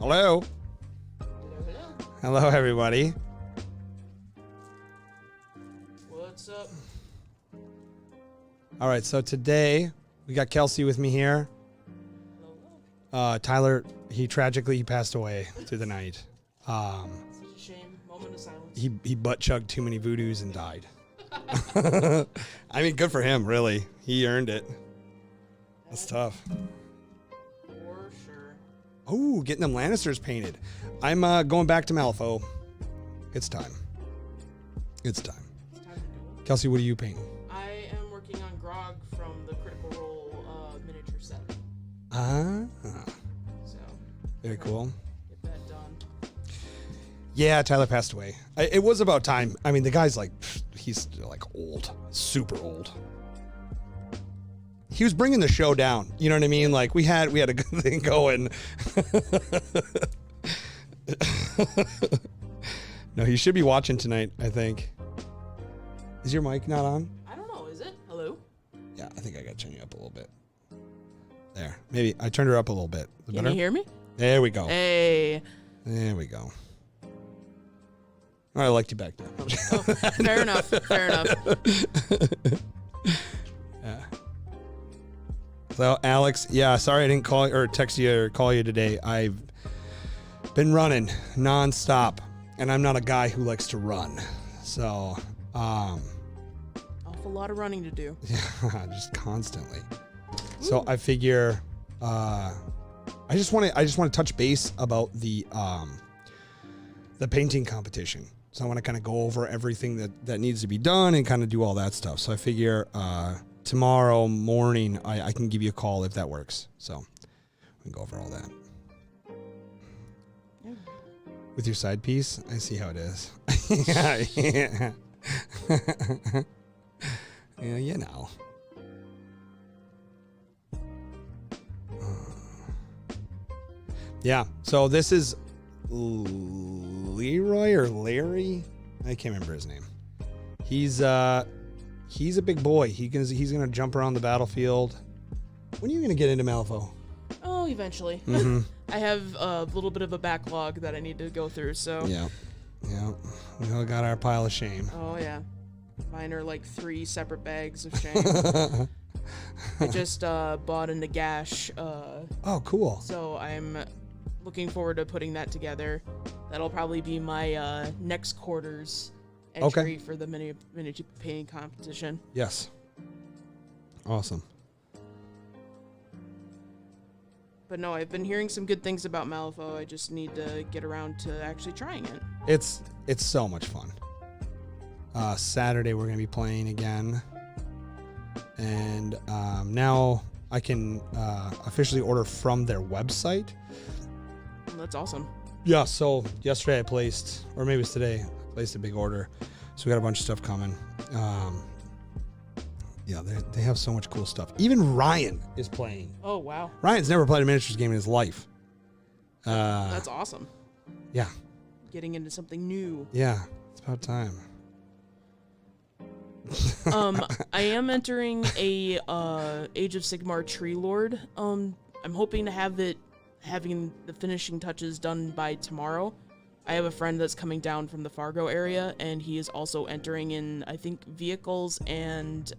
Hello. Hello, everybody. What's up? All right, so today we got Kelsey with me here. Tyler, he tragically passed away through the night. Such a shame. Moment of silence. He butt chugged too many voodoos and died. I mean, good for him, really. He earned it. That's tough. For sure. Oh, getting them Lannisters painted. I'm going back to Malifaux. It's time. It's time. It's time to do it. Kelsey, what are you painting? I am working on Grog from the Critical Role miniature set. So. Very cool. Get that done. Yeah, Tyler passed away. It was about time. I mean, the guy's like, he's like old, super old. He was bringing the show down. You know what I mean? Like we had a good thing going. No, he should be watching tonight, I think. Is your mic not on? I don't know. Is it? Hello? Yeah, I think I got to turn you up a little bit. There. Maybe I turned her up a little bit. Is it Can better? you hear me? There we go. Hey. There we go. All right, I liked you back there. Oh, fair enough. Fair enough. Yeah. So, Alex, yeah, sorry I didn't call or text you or call you today. I've been running nonstop, and I'm not a guy who likes to run. So, Awful lot of running to do. yeah, just constantly. So I figure, I just want to touch base about the painting competition. So I want to kind of go over everything that needs to be done and kind of do all that stuff. So I figure tomorrow morning I can give you a call if that works. So we can go over all that. Yeah. With your side piece, I see how it is. Yeah. Yeah, you know. Yeah, so this is Leroy or Larry? I can't remember his name. He's a big boy. He's gonna jump around the battlefield. When are you gonna get into Malifaux? Oh, eventually. Mm-hmm. I have a little bit of a backlog that I need to go through, so. Yeah. We all got our pile of shame. Oh, yeah. Mine are like 3 separate bags of shame. I just bought a Nagash. Oh, cool. So I'm looking forward to putting that together. That'll probably be my next quarter's entry for the miniature painting competition. Yes. Awesome. But no, I've been hearing some good things about Malifaux. I just need to get around to actually trying it. It's so much fun. Saturday we're gonna be playing again, and now I can officially order from their website. That's awesome. Yeah, so yesterday I placed, or maybe it's today, I placed a big order. So we got a bunch of stuff coming. Yeah, they have so much cool stuff. Even Ryan is playing. Oh, wow. Ryan's never played a miniatures game in his life. That's awesome. Yeah. Getting into something new. Yeah, it's about time. I am entering a Age of Sigmar Tree Lord. I'm hoping to having the finishing touches done by tomorrow. I have a friend that's coming down from the Fargo area, and he is also entering in, I think, vehicles and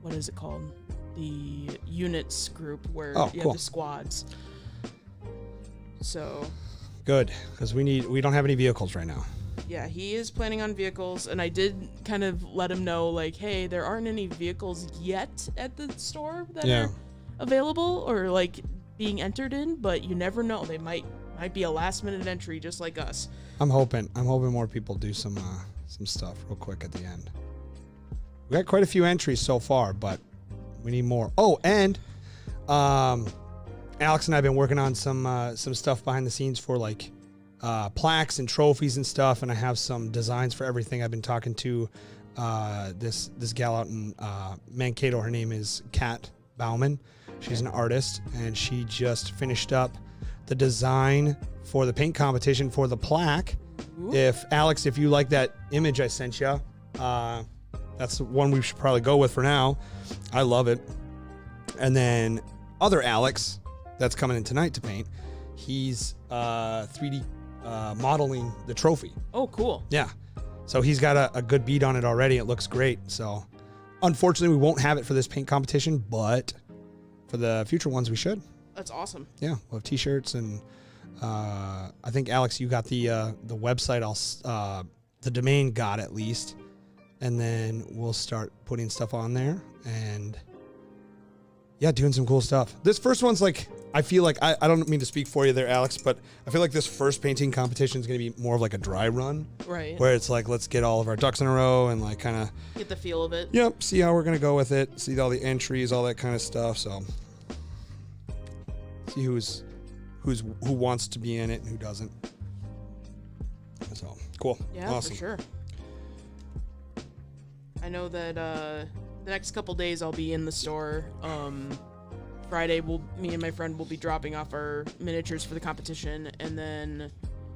what is it called? The units group where you have the squads. So good, because we don't have any vehicles right now. Yeah, he is planning on vehicles, and I did kind of let him know, like, hey, there aren't any vehicles yet at the store that are available or like being entered in, but you never know. They might be a last-minute entry just like us. I'm hoping more people do some stuff real quick at the end. We got quite a few entries so far, but we need more. Oh, and Alex and I have been working on some stuff behind the scenes for like plaques and trophies and stuff, and I have some designs for everything. I've been talking to this gal out in Mankato. Her name is Kat Bauman. She's an artist, and she just finished up the design for the paint competition for the plaque. Ooh. If you like that image I sent you, that's the one we should probably go with for now. I love it. And then other Alex that's coming in tonight to paint, he's 3D modeling the trophy. Oh, cool. Yeah. So he's got a good beat on it already. It looks great. So unfortunately, we won't have it for this paint competition, but for the future ones, we should. That's awesome. Yeah, we'll have T-shirts, and I think Alex, you got the website. The domain got at least, and then we'll start putting stuff on there, and yeah, doing some cool stuff. This first one's like, I feel like I don't mean to speak for you there, Alex, but I feel like this first painting competition is going to be more of like a dry run, Right. where it's like, let's get all of our ducks in a row and like kind of Get the feel of it. yep, see how we're going to go with it, see all the entries, all that kind of stuff. So see who wants to be in it and who doesn't. So cool. Yeah, awesome. for sure. I know that the next couple days I'll be in the store. Friday, me and my friend will be dropping off our miniatures for the competition, and then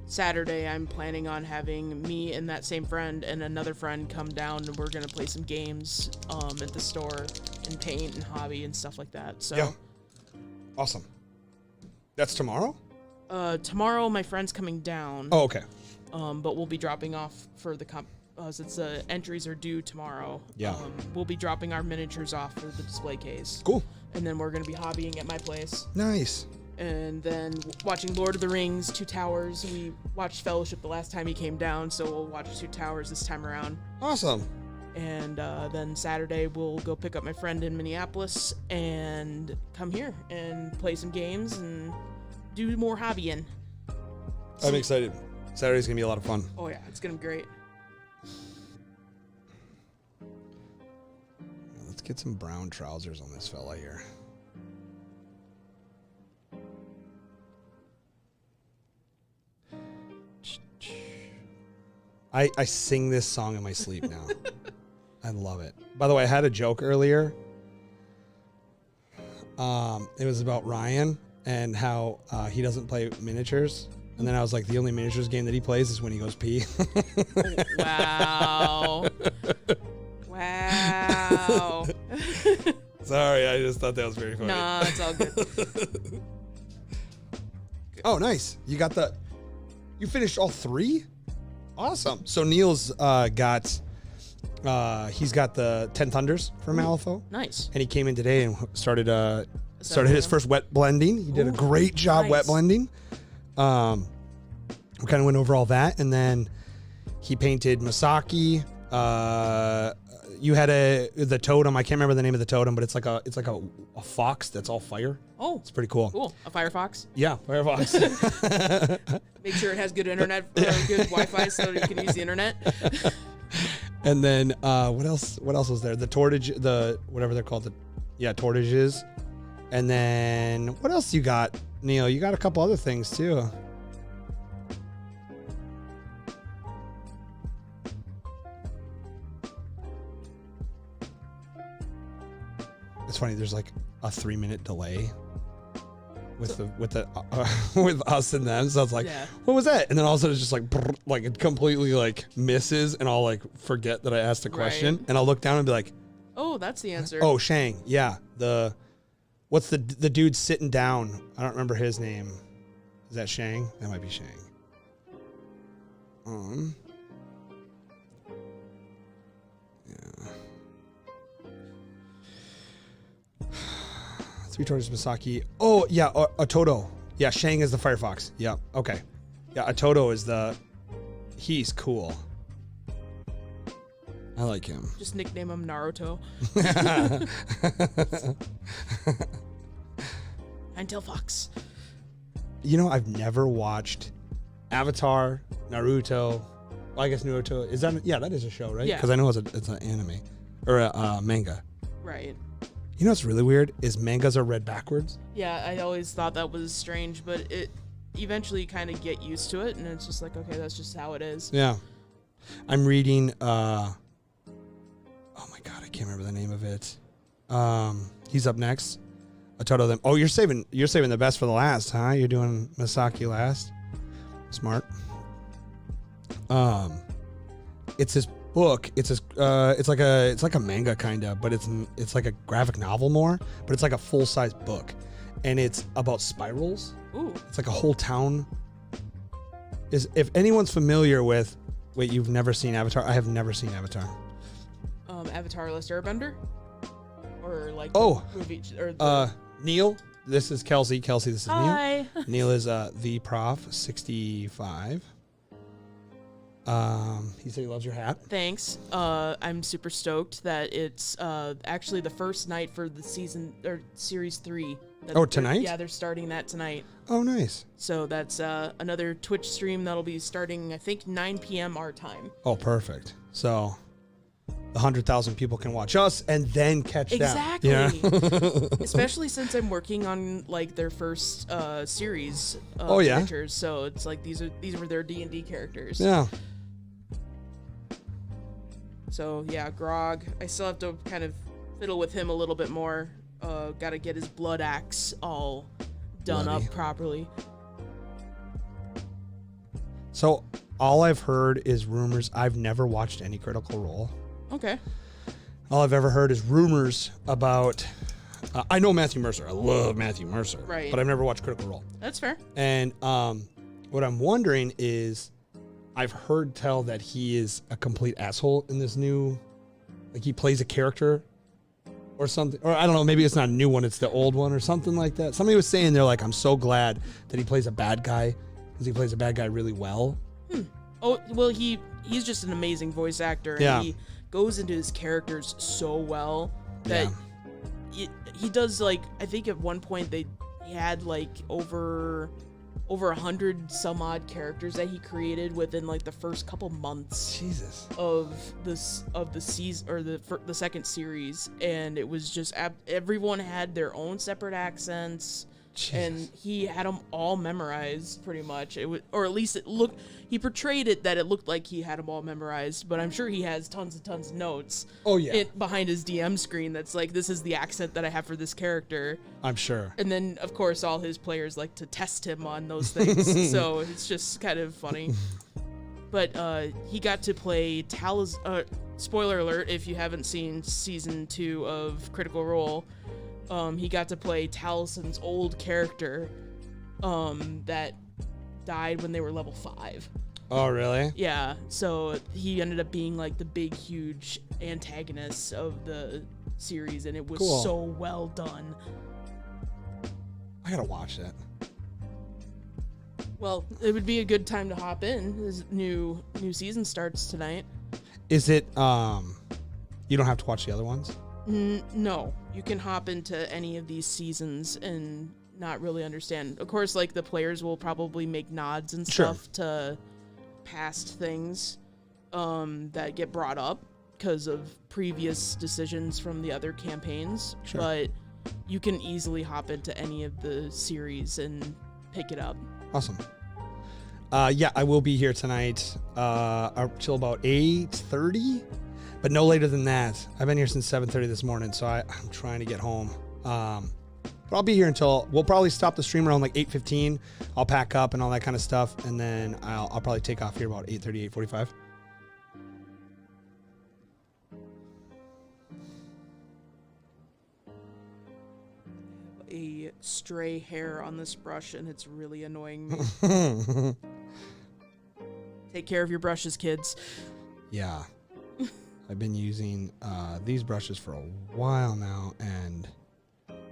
Saturday I'm planning on having me and that same friend and another friend come down, and we're gonna play some games at the store and paint and hobby and stuff like that. So Yeah. Awesome. That's tomorrow? tomorrow my friend's coming down. Oh, okay. But we'll be dropping off for the since the entries are due tomorrow. Yeah. We'll be dropping our miniatures off for the display case. Cool. And then we're going to be hobbying at my place. Nice. And then watching Lord of the Rings, Two Towers. We watched Fellowship the last time he came down, so we'll watch Two Towers this time around. Awesome. And then Saturday we'll go pick up my friend in Minneapolis and come here and play some games and do more hobbying. I'm excited. Saturday's going to be a lot of fun. Oh yeah, it's going to be great. Let's get some brown trousers on this fella here. I sing this song in my sleep now. I love it. By the way, I had a joke earlier. It was about Ryan and how he doesn't play miniatures. And then I was like, the only miniatures game that he plays is when he goes pee. Wow. Wow. Sorry, I just thought that was very funny. Nah, it's all good. Oh, nice. You finished all three? Awesome. So Neil's he's got the 10 Thunders from Malifaux. Nice. And he came in today and started his first wet blending. He did a great job wet blending. We kind of went over all that, and then he painted Masaki. You had the totem. I can't remember the name of the totem, but it's like a fox that's all fire. Oh, It's pretty cool. cool. A Firefox. Yeah, Firefox. Make sure it has good internet, good Wi-Fi, so you can use the internet. And then what else was there? The tortage, whatever they're called, tortages. And then what else you got, Neil? You got a couple other things too. It's funny. There's like a 3-minute delay with us and them. So it's like, Yeah. what was that? And then all of a sudden it's just like, brrr, like it completely like misses, and I'll like forget that I asked a question, Right. and I'll look down and be like, Oh, that's the answer. oh, Shang. Yeah. What's the dude sitting down? I don't remember his name. Is that Shang? That might be Shang. Yeah. Three Tortoise Masaki. Oh, yeah. A Toto. Yeah, Shang is the Firefox. Yeah. Okay. Yeah, a Toto is he's cool. I like him. Just nickname him Naruto. Ninetail Fox. You know, I've never watched Avatar, Naruto. Well, I guess Naruto is that? Yeah, that is a show, right? Yeah. Because I know it's an anime or a manga. Right. You know what's really weird is mangas are read backwards. Yeah, I always thought that was strange, but it eventually kind of get used to it, and it's just like, okay, that's just how it is. Yeah. I'm reading. Oh my god, I can't remember the name of it. He's up next. I told them. Oh, you're saving the best for the last, huh? You're doing Masaki last. Smart. It's this book. It's like a manga kind of, but it's like a graphic novel more, but it's like a full size book, and it's about spirals. Ooh. It's like a whole town. If anyone's familiar with, wait, you've never seen Avatar? I have never seen Avatar. Avatar: Last Airbender, or like movie or Neil. This is Kelsey. Kelsey, this is Hi. Neil. Neil is the Prof 65. He said he loves your hat. Thanks. I'm super stoked that it's actually the first night for the season or series 3. Tonight? Yeah, they're starting that tonight. Oh, nice. So that's another Twitch stream that'll be starting, I think, 9 p.m. our time. Oh, perfect. So the 100,000 people can watch us and then catch exactly. them. Exactly. Yeah. Especially since I'm working on like their first series characters. So it's like these were their D&D characters. Yeah. So yeah, Grog. I still have to kind of fiddle with him a little bit more. Got to get his blood axe all done up properly. So all I've heard is rumors. I've never watched any Critical Role. Okay. All I've ever heard is rumors about. I know Matthew Mercer. I love Matthew Mercer. Right. But I've never watched Critical Role. That's fair. And what I'm wondering is, I've heard tell that he is a complete asshole in this new, like he plays a character or something, or I don't know, maybe it's not a new one, it's the old one or something like that. Somebody was saying they're like, I'm so glad that he plays a bad guy because he plays a bad guy really well. Oh, well, he's just an amazing voice actor, and he goes into his characters so well that he does, like, I think at one point he had like over 100 some odd characters that he created within like the first couple months Jesus. of the season or the second series, and it was just everyone had their own separate accents. Jesus. And he had them all memorized pretty much. It was, or at least he portrayed it that it looked like he had them all memorized, but I'm sure he has tons of notes. Oh yeah. Behind his DM screen that's like, this is the accent that I have for this character. I'm sure. And then of course all his players like to test him on those things. So it's just kind of funny. But he got to play spoiler alert if you haven't seen season 2 of Critical Role. He got to play Talison's old character that died when they were level 5. Oh, really? Yeah, so he ended up being like the big, huge antagonist of the series, and it was so well done. I gotta watch that. Well, it would be a good time to hop in. His new season starts tonight. Is it, you don't have to watch the other ones? No, you can hop into any of these seasons and not really understand. Of course, like the players will probably make nods and stuff to past things that get brought up because of previous decisions from the other campaigns. Sure. But you can easily hop into any of the series and pick it up. Awesome. Yeah, I will be here tonight till about 8:30. But no later than that. I've been here since 7:30 this morning, so I'm trying to get home. But I'll be here until, we'll probably stop the stream around like 8:15. I'll pack up and all that kind of stuff, and then I'll probably take off here about 8:30, 8:45. A stray hair on this brush, and it's really annoying me. Take care of your brushes, kids. Yeah. I've been using these brushes for a while now, and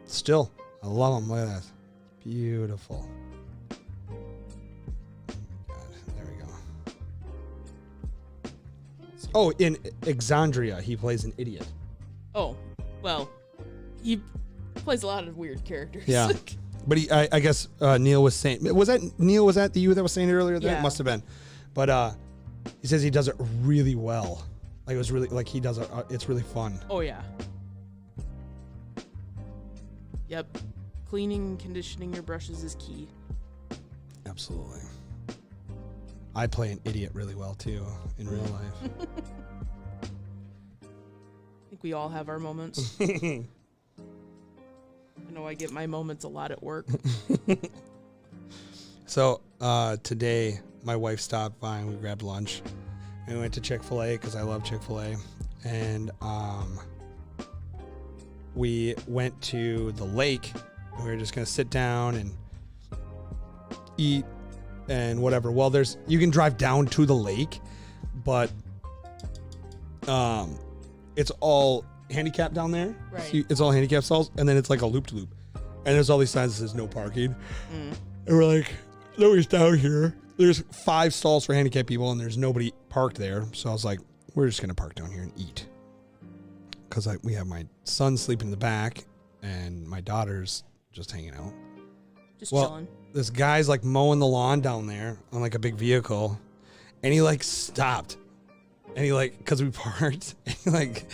still, I love them. Look at that. Beautiful. God, there we go. Oh, in Exandria, he plays an idiot. Oh, well, he plays a lot of weird characters. Yeah. But I guess Neil was saying, was that you that was saying it earlier? Yeah. It must have been. But he says he does it really well. Like it was really, like he does it's really fun. Oh yeah. Yep. Cleaning, conditioning your brushes is key. Absolutely. I play an idiot really well too in real life. I think we all have our moments. I know I get my moments a lot at work. So today my wife stopped by and we grabbed lunch. We went to Chick-fil-A because I love Chick-fil-A. And we went to the lake We were just gonna sit down and eat and whatever. Well, you can drive down to the lake, but it's all handicapped down there. Right. So it's all handicap stalls, and then it's like a loop to loop, and there's all these signs that says no parking. And we're like, nobody's down here. There's 5 stalls for handicapped people, and there's nobody parked there. So I was like, we're just gonna park down here and eat, because we have my son sleeping in the back, and my daughter's just hanging out. Just chilling. This guy's like mowing the lawn down there on like a big vehicle, and he like stopped, and he like, because we parked, and he like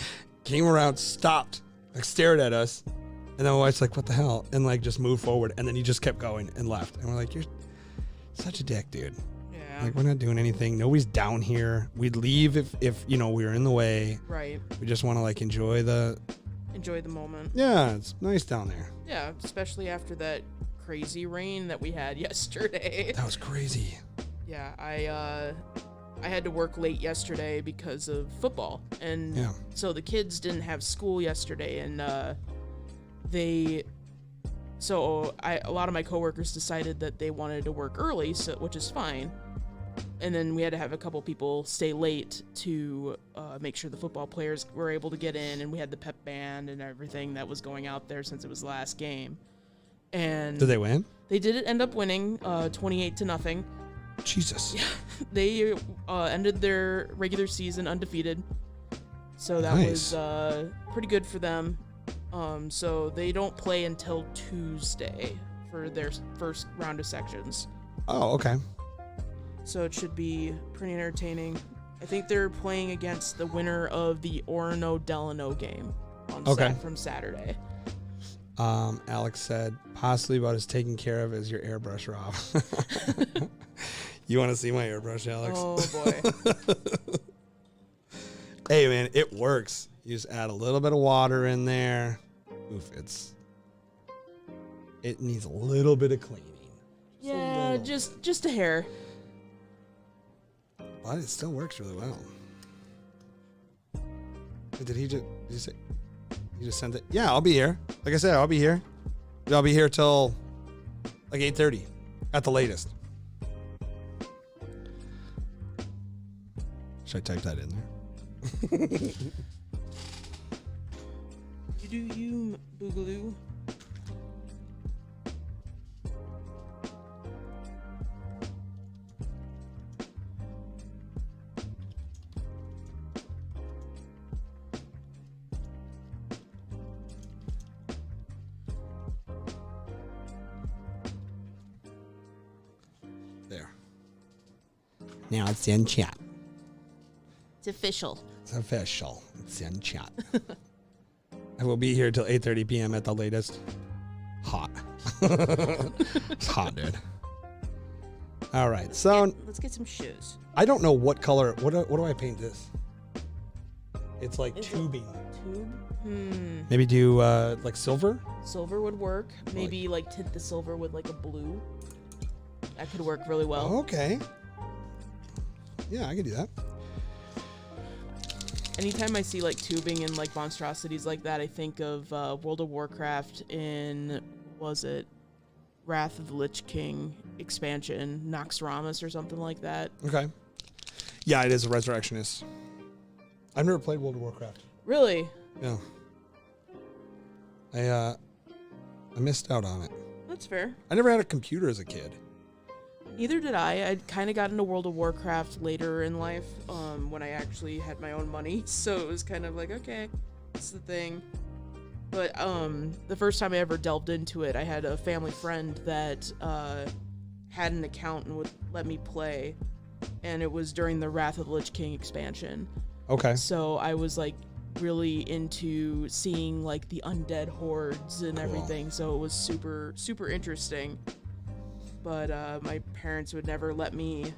came around, stopped, like stared at us, and then my wife's like, what the hell, and like just moved forward, and then he just kept going and left, and we're like, you're such a dick, dude. Yeah. Like, we're not doing anything. Nobody's down here. We'd leave if we were in the way. Right. We just want to like enjoy the moment. Yeah, it's nice down there. Yeah, especially after that crazy rain that we had yesterday. That was crazy. Yeah, I had to work late yesterday because of football, and so the kids didn't have school yesterday, and a lot of my coworkers decided that they wanted to work early, which is fine. And then we had to have a couple people stay late to make sure the football players were able to get in, and we had the pep band and everything that was going out there since it was the last game. And did they win? They did end up winning 28-0. Jesus. Yeah, they ended their regular season undefeated, so that was pretty good for them. So they don't play until Tuesday for their first round of sections. Oh, okay. So it should be pretty entertaining. I think they're playing against the winner of the Orono-Delano game from Saturday. Alex said, possibly about as taken care of as your airbrush, Rob. You want to see my airbrush, Alex? Oh, boy. Hey, man, it works. You just add a little bit of water in there. Oof, it needs a little bit of cleaning. Just a hair. But it still works really well. Did he just send it? Yeah, I'll be here. Like I said, I'll be here. I'll be here till like 8:30 at the latest. Should I type that in there? You do you, Boogaloo. There. Now it's in chat. It's official. It's official. It's in chat. I will be here till 8:30 p.m. at the latest. Hot. It's hot, dude. All right, so let's get some shoes. I don't know what color. What do I paint this? It's like tubing. Tube? Maybe do like silver. Silver would work. Maybe like tint the silver with like a blue. That could work really well. Okay. Yeah, I could do that. Anytime I see like tubing and like monstrosities like that, I think of World of Warcraft in, was it Wrath of the Lich King expansion, Noxramas or something like that. Okay. Yeah, it is a Resurrectionist. I've never played World of Warcraft. Really? Yeah. I missed out on it. That's fair. I never had a computer as a kid. Neither did I. I kind of got into World of Warcraft later in life, when I actually had my own money. So it was kind of like, okay, it's the thing. But the first time I ever delved into it, I had a family friend that had an account and would let me play. And it was during the Wrath of the Lich King expansion. Okay. So I was like really into seeing like the undead hordes and everything. So it was super, super interesting. But my parents would never let me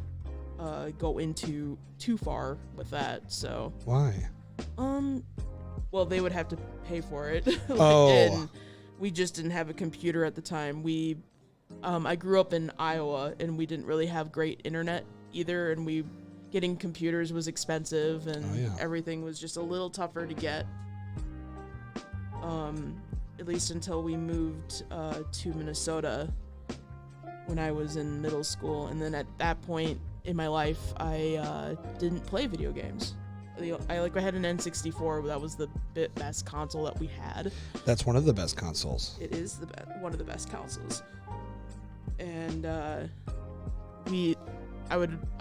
go into too far with that. So why? Well, they would have to pay for it. And we just didn't have a computer at the time. I grew up in Iowa, and we didn't really have great internet either. And getting computers was expensive, and everything was just a little tougher to get. at least until we moved to Minnesota when I was in middle school. And then at that point in my life, I didn't play video games. I had an N64, but that was the best console that we had. That's one of the best consoles. It is one of the best consoles. And I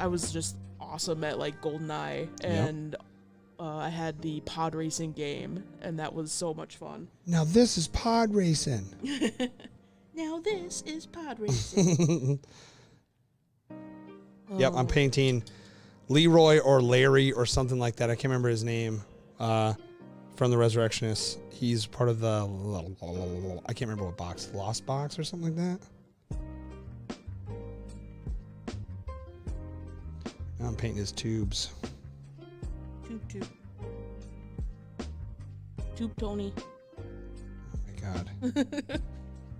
was just awesome at like GoldenEye, and I had the pod racing game, and that was so much fun. Now this is pod racing. Now this is pod racing. Yep, I'm painting Leroy or Larry or something like that. I can't remember his name. From the Resurrectionists. He's part of the, I can't remember what box, Lost Box or something like that. Now I'm painting his tubes. Tube Tony. Oh my God.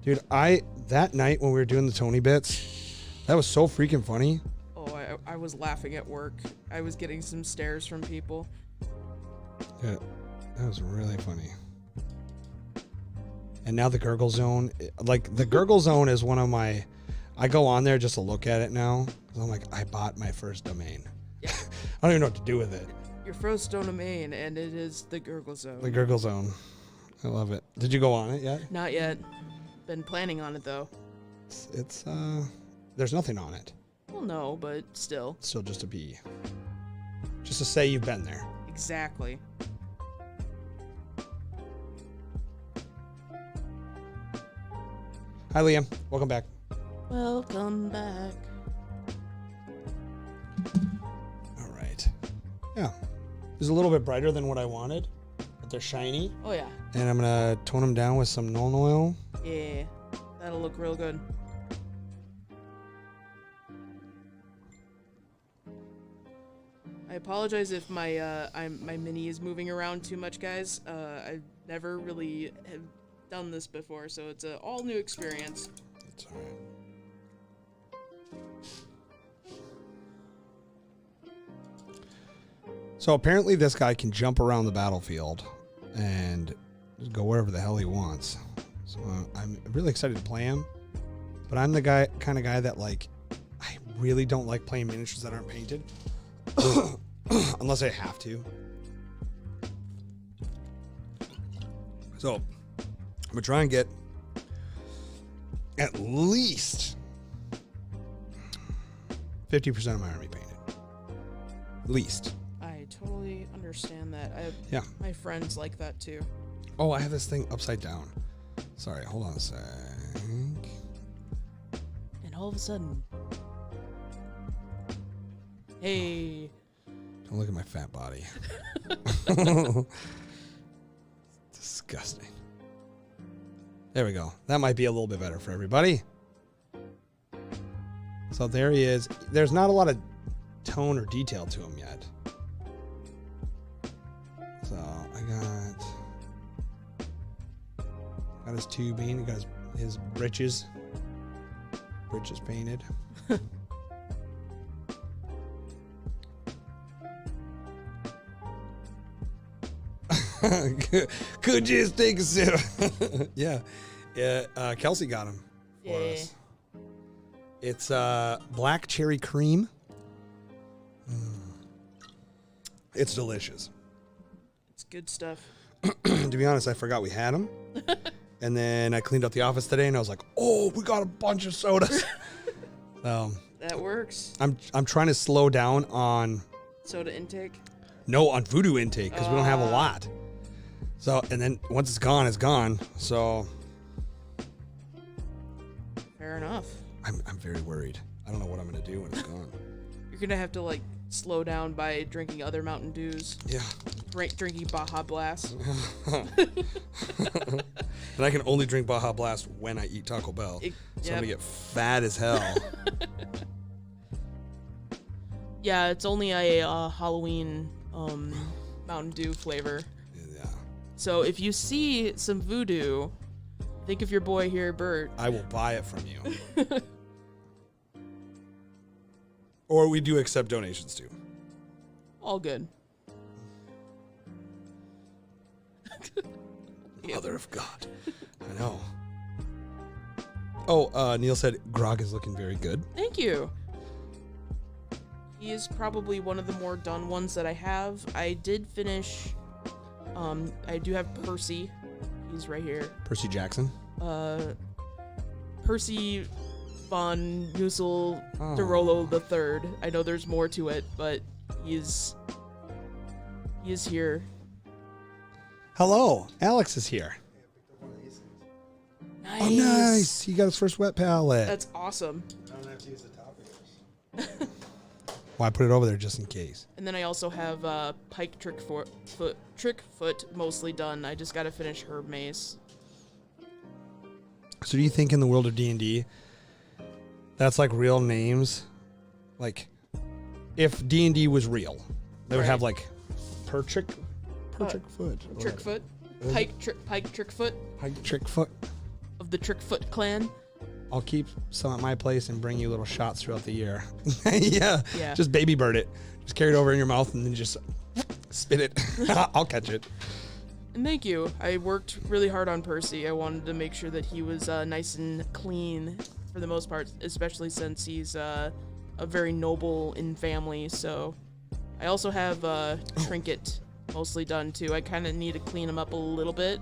Dude, that night when we were doing the Tony bits, that was so freaking funny. Oh, I was laughing at work. I was getting some stares from people. Yeah, that was really funny. And now the Gurgle Zone, like the Gurgle Zone is one of my, I go on there just to look at it now. Cause I'm like, I bought my first domain. Yeah. I don't even know what to do with it. Your first domain, and it is the Gurgle Zone. The Gurgle Zone. I love it. Did you go on it yet? Not yet. Been planning on it though. It's there's nothing on it. Well, no, but still. Still just to be, just to say you've been there. Exactly. Hi, Liam. Welcome back. Welcome back. All right. Yeah. It's a little bit brighter than what I wanted, but they're shiny. Oh, yeah. And I'm going to tone them down with some Nuln Oil. Yeah. That'll look real good. I apologize if my my mini is moving around too much, guys. I've never really have done this before, so it's an all new experience. That's all right. So apparently this guy can jump around the battlefield and just go wherever the hell he wants. So I'm really excited to play him. But I'm the kind of guy that, like, I really don't like playing miniatures that aren't painted. Unless I have to. So I'm going to try and get at least 50% of my army painted. At least. I totally understand that. Yeah. My friends like that too. Oh, I have this thing upside down. Sorry, hold on a sec. And all of a sudden, hey. Don't look at my fat body. Disgusting. There we go. That might be a little bit better for everybody. So there he is. There's not a lot of tone or detail to him yet. So I got his tubing, got his britches painted. Could you just take a sip? Yeah. Kelsey got him for us. It's black cherry cream. It's delicious. It's good stuff. To be honest, I forgot we had them. And then I cleaned up the office today and I was like, oh, we got a bunch of sodas. That works. I'm trying to slow down on Soda intake? No, on voodoo intake, because we don't have a lot. So, and then once it's gone, it's gone. So Fair enough. I'm very worried. I don't know what I'm going to do when it's gone. You're going to have to, like, slow down by drinking other Mountain Dews. Yeah. Drinking Baja Blast. And I can only drink Baja Blast when I eat Taco Bell. So I'm going to get fat as hell. Yeah, it's only a Halloween Mountain Dew flavor. Yeah. So if you see some voodoo, think of your boy here, Bert. I will buy it from you. Or we do accept donations too. All good. Mother of God. I know. Oh, Neil said Grog is looking very good. Thank you. He is probably one of the more done ones that I have. I did finish. I do have Percy. He's right here. Percy Jackson. Percy von Mussel DeRollo III. I know there's more to it, but he is here. Hello, Alex is here. Nice. Oh, nice. He got his first wet palette. That's awesome. I don't have to use the top of yours. Well, I put it over there just in case. And then I also have Pike Trickfoot mostly done. I just got to finish her mace. So do you think in the world of D&D, that's like real names? Like, if D&D was real, they would have like Trickfoot. Trickfoot. Pike Trickfoot Pike Trickfoot. of the Trickfoot clan. I'll keep some at my place and bring you little shots throughout the year. Yeah. Just baby bird it. Just carry it over in your mouth and then just spit it. I'll catch it. And thank you. I worked really hard on Percy. I wanted to make sure that he was nice and clean for the most part, especially since he's a very noble in family. So I also have Trinket mostly done too. I kind of need to clean him up a little bit.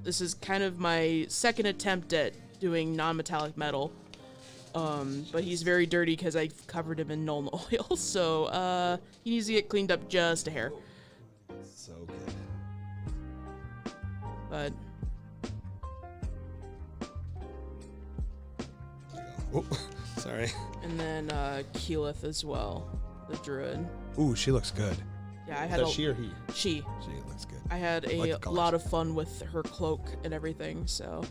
This is kind of my second attempt at doing non-metallic metal. But he's very dirty because I covered him in Nuln oil. So he needs to get cleaned up just a hair. So good. But Oh, sorry. and then Keyleth as well, the druid. Ooh, she looks good. Yeah, I Is had that she or he? she. She looks good. I had like the a colors. lot of fun with her cloak and everything. So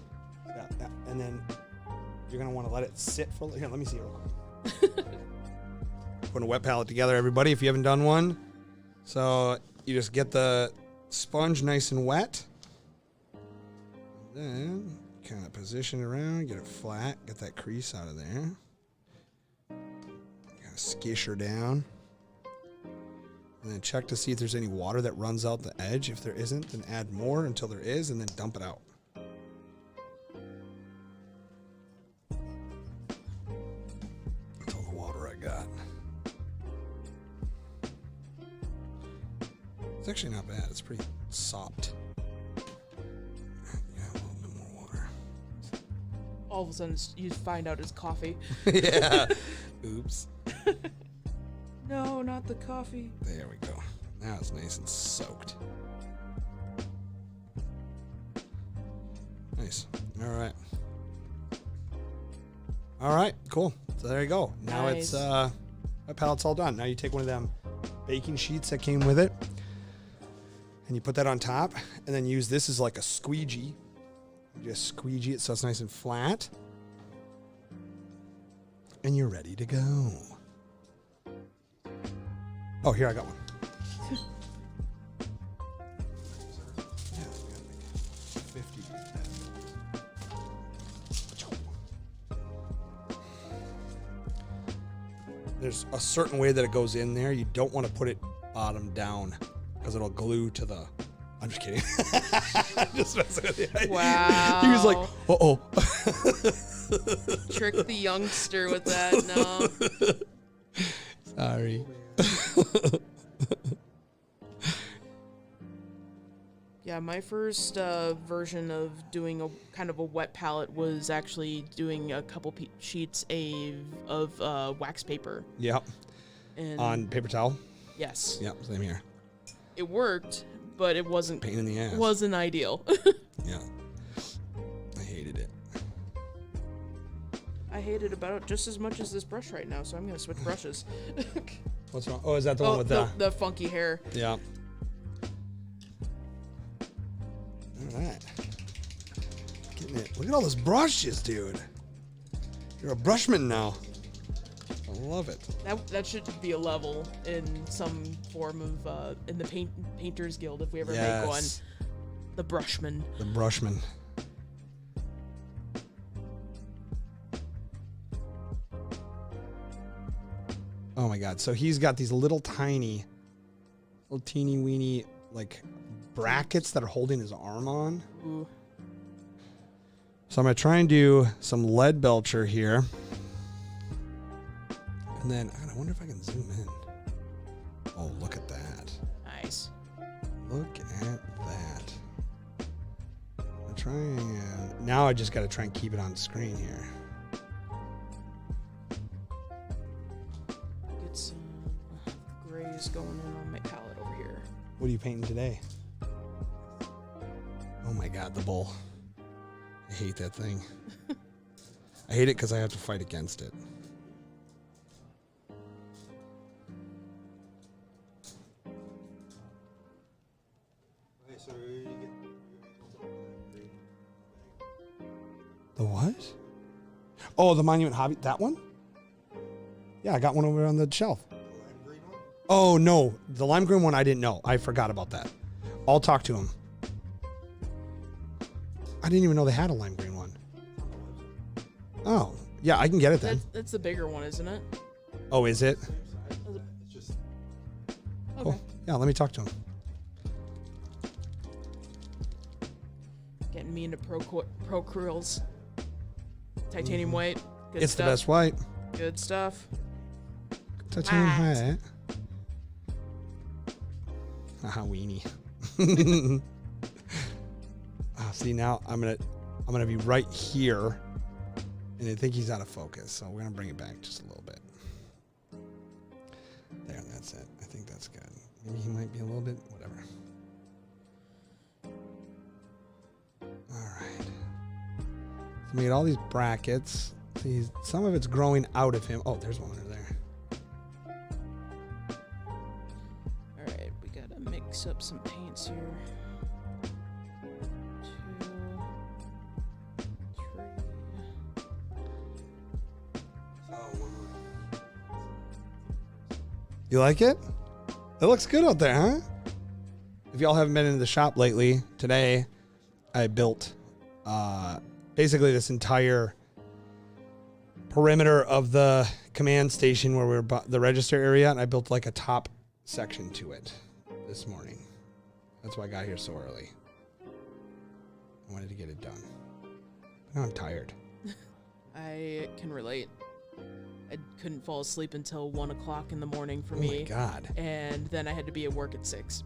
Yeah, and then you're gonna want to let it sit for. Here, let me see real quick. Put a wet palette together, everybody. If you haven't done one, so you just get the sponge nice and wet. Then kind of position it around, get it flat, get that crease out of there. Kind of skish her down. And then check to see if there's any water that runs out the edge. If there isn't, then add more until there is, and then dump it out. That's all the water I got. It's actually not bad. It's pretty sopped. Yeah, a little bit more water. all of a sudden you find out it's coffee. Yeah. Oops. No, not the coffee. There we go. Now it's nice and soaked. Nice. All right. All right, cool. So there you go. Now Nice. my palette's all done. Now you take one of them baking sheets that came with it, and you put that on top, and then use this as like a squeegee. You just squeegee it so it's nice and flat, and you're ready to go. Oh, here, I got one. Yeah, we gotta make 50. There's a certain way that it goes in there. You don't want to put it bottom down because it'll glue to the... I'm just kidding. I'm just messing with you. Wow. He was like, uh-oh. Trick the youngster with that. No. Sorry. Yeah, my first version of doing a kind of a wet palette was actually doing a couple sheets of wax paper. Yep. And On paper towel? yes, Yep, same here. it worked, but it wasn't Pain in the ass. wasn't ideal. Yeah. I hated it. I hate it about just as much as this brush right now, so I'm gonna switch brushes. What's wrong? Oh, is that the one with the funky hair. Yeah. All right. Getting it. Look at all those brushes, dude. You're a brushman now. I love it. That should be a level in some form of in the Painters Guild if we ever make one. The brushman. The brushman. Oh my god. So he's got these little teeny weeny like brackets that are holding his arm on. Ooh. So I'm going to try and do some lead belcher here. And then, I wonder if I can zoom in. Oh, look at that. Nice. Look at that. I'm trying. Now I just got to try and keep it on screen here. Get some grays going in on my palette over here. What are you painting today? Oh my god, the bull. I hate that thing. I hate it because I have to fight against it. Okay, so you get The what? Oh, the Monument Hobby. That one? Yeah, I got one over on the shelf. the lime green one? Oh, no. The lime green one, I didn't know. I forgot about that. I'll talk to him. I didn't even know they had a lime green one. Oh, yeah, I can get it then. That's the bigger one, isn't it? Oh, is it? Same size, but it's just Okay. Cool. Yeah, let me talk to him. Getting me into pro curls. Titanium white. Good It's stuff. the best white. Good stuff. Titanium What? white. Haha, weenie. See, now I'm gonna be right here, and I think he's out of focus, so we're gonna bring it back just a little bit. There, that's it. I think that's good. Maybe he might be a little bit, whatever. All right. So we get all these brackets. See, some of it's growing out of him. Oh, there's one under there. All right, we gotta mix up some paints here. 2, 3. You like it? It looks good out there, huh? If y'all haven't been into the shop lately, today I built basically this entire perimeter of the command station where we're the register area, and I built like a top section to it this morning. That's why I got here so early. I wanted to get it done. But now I'm tired. I can relate. I couldn't fall asleep until 1 o'clock in the morning for Oh me. my god. And then I had to be at work at 6.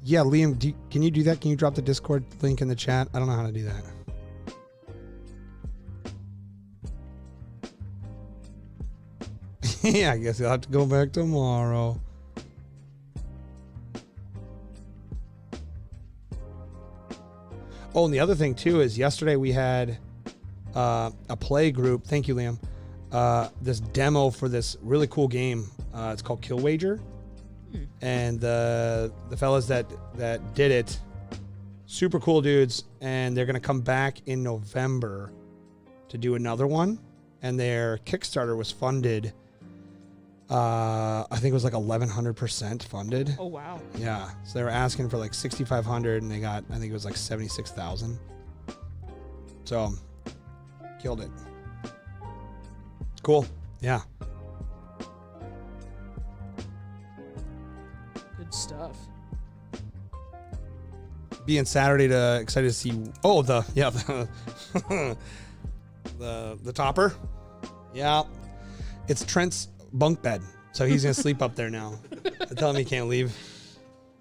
Yeah, Liam, can you do that? Can you drop the Discord link in the chat? I don't know how to do that. Yeah, I guess you'll have to go back tomorrow. Oh, and the other thing too is yesterday we had a play group. Thank you, Liam. This demo for this really cool game. It's called Kill Wager, and the fellas that did it, super cool dudes, and they're gonna come back in November to do another one. And their Kickstarter was funded. I think it was like 1,100% funded. Oh, wow. Yeah, so they were asking for like 6,500, and they got, I think it was like 76,000. So, killed it. Cool. Yeah. Good stuff. Being Saturday excited to see. Oh, the topper. Yeah, it's Trent's bunk bed, so he's gonna sleep up there now. I tell him he can't leave.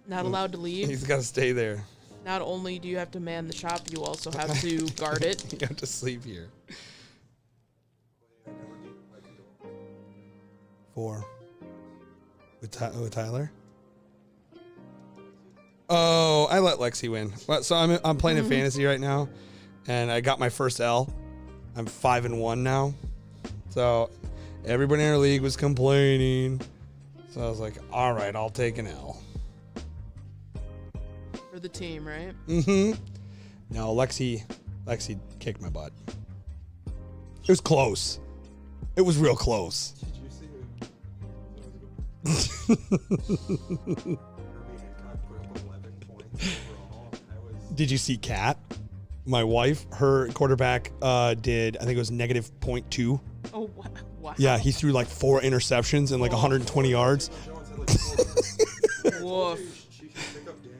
Not allowed to leave. He's got to stay there. Not only do you have to man the shop, you also have to guard it. You have to sleep here. 4 with Tyler. Oh, I let Lexi win. Well, so I'm playing in fantasy right now, and I got my first L. I'm 5-1 now. So everybody in our league was complaining. So I was like, all right, I'll take an L. For the team, right? Mm-hmm. No, Lexi kicked my butt. It was close. It was real close. Did you see Herbie Hancock put up 11 points overall? Did you see Kat? My wife, her quarterback did, I think it was -0.2. Oh, wow. Yeah, he threw like 4 interceptions and like 120 yards. Jones had like 4. Woof. She should pick up Tua.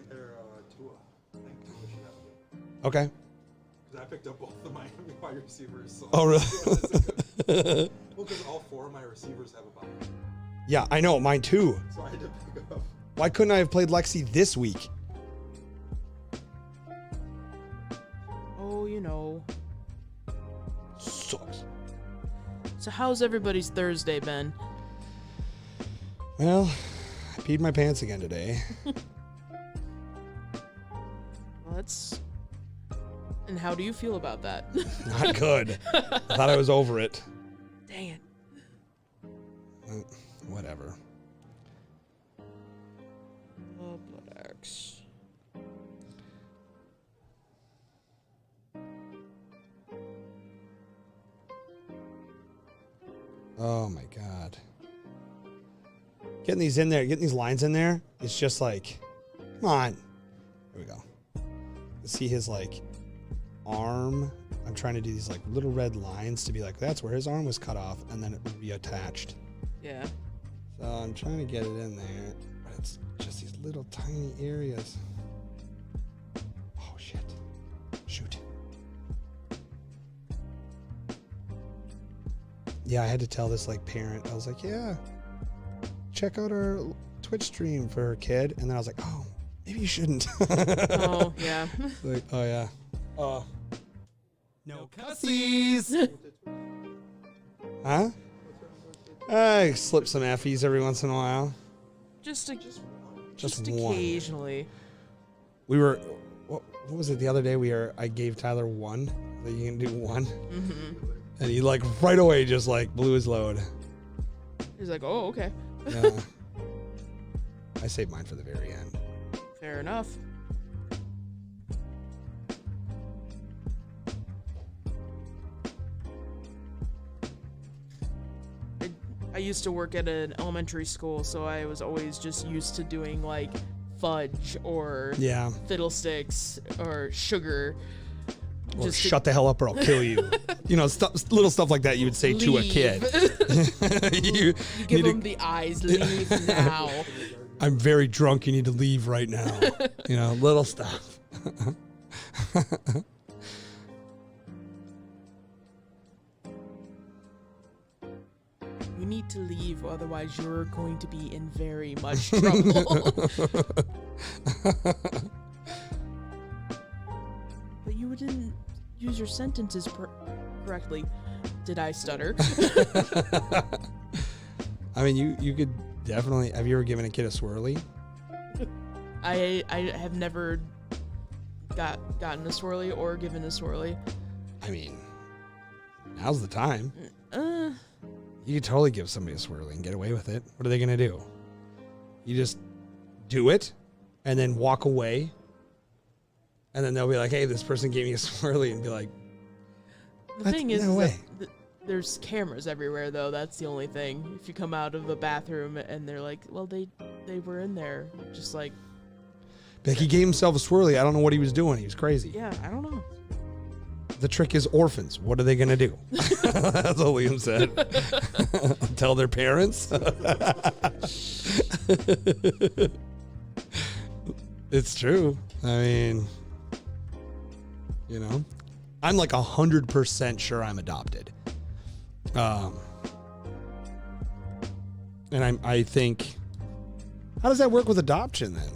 I think Tua should have it. Okay. Because picked up both of my wide receivers. So Oh, really? Well, because all 4 of my receivers have a bye. Yeah, I know, mine too. So I had to pick up. Why couldn't I have played Lexi this week? Oh, you know. Sucks. So how's everybody's Thursday been? Well, I peed my pants again today. Well, that's... And how do you feel about that? Not good. I thought I was over it. Dang it. Whatever. Blood axe. Oh my god. Getting these in there, getting these lines in there, it's just like, come on. Here we go. See his like arm. I'm trying to do these like little red lines to be like, that's where his arm was cut off, and then it would be attached. Yeah. So I'm trying to get it in there, but it's just these little tiny areas. Oh shit. Shoot. Yeah, I had to tell this like parent. I was like, yeah, check out our Twitch stream for her kid. And then I was like, oh, maybe you shouldn't. Oh, yeah. Like, oh yeah. No cussies. Huh? I slip some F's every once in a while. Just Just one. occasionally. We were, what was it the other day? I gave Tyler one, that you can do one. Mm-hmm. And he like right away just like blew his load. He's like, oh, okay. Yeah. I saved mine for the very end. Fair enough. I used to work at an elementary school, so I was always just used to doing like fudge or Yeah. fiddlesticks or sugar. Or Just to- shut the hell up or I'll kill you. You know, little stuff like that you would say to a kid. you Give need them the eyes, leave now. I'm very drunk. You need to leave right now. You know, little stuff. You need to leave, otherwise you're going to be in very much trouble. But you didn't use your sentences correctly. Did I stutter? I mean, you could definitely. Have you ever given a kid a swirly? I have never gotten a swirly or given a swirly. I mean, now's the time. You could totally give somebody a swirly and get away with it. What are they going to do? You just do it and then walk away. And then they'll be like, hey, this person gave me a swirly, and be like, The thing is no way. that there's cameras everywhere, though. That's the only thing. If you come out of a bathroom and they're like, well, they were in there, just like, He gave himself a swirly. I don't know what he was doing. He was crazy. yeah, I don't know. The trick is orphans. What are they going to do? That's what Liam said. Tell their parents. It's true. I mean, you know, I'm like 100% sure I'm adopted. And I think, how does that work with adoption then?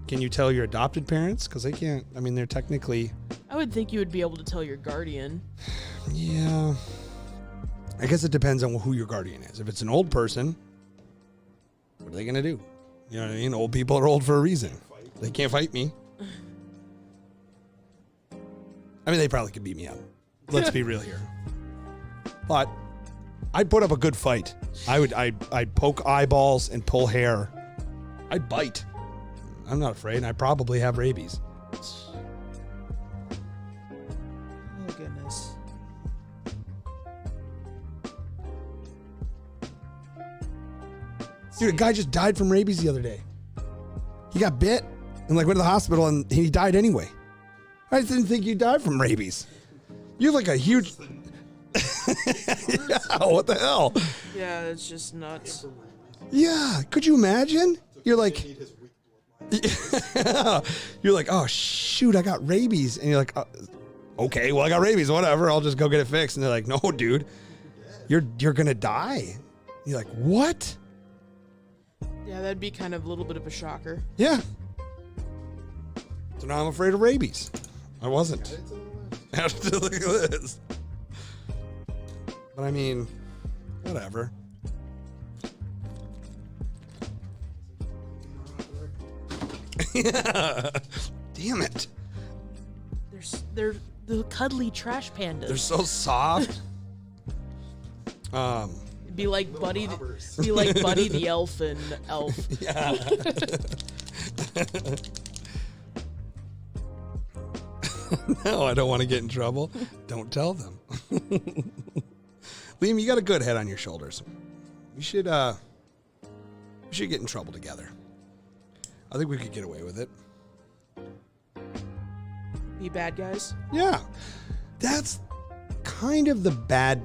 Can you tell your adopted parents? Because they can't, I mean, they're technically... I would think you would be able to tell your guardian. Yeah. I guess it depends on who your guardian is. If it's an old person, what are they going to do? You know what I mean? Old people are old for a reason. They can't fight me. I mean, they probably could beat me up. Let's be real here. But I'd put up a good fight. I'd poke eyeballs and pull hair. I'd bite. I'm not afraid. I probably have rabies. Oh, goodness. Dude, a guy just died from rabies the other day. He got bit and like went to the hospital and he died anyway. I didn't think you died from rabies. You have like a huge... Yeah, what the hell? Yeah, it's just nuts. Yeah, could you imagine? You're like... Need his weak blood line. You're like, oh shoot, I got rabies. And you're like, okay, well, I got rabies, whatever. I'll just go get it fixed. And they're like, no, dude, you're going to die. You're like, what? Yeah, that'd be kind of a little bit of a shocker. Yeah. So now I'm afraid of rabies. I wasn't. Add it to the list. But I mean, whatever. Yeah. Damn it. They're the cuddly trash pandas. They're so soft. It'd be like Buddy the elf and Elf. Yeah. No, I don't want to get in trouble. Don't tell them. Liam, you got a good head on your shoulders. We should get in trouble together. I think we could get away with it. Be bad guys. Yeah. That's kind of the bad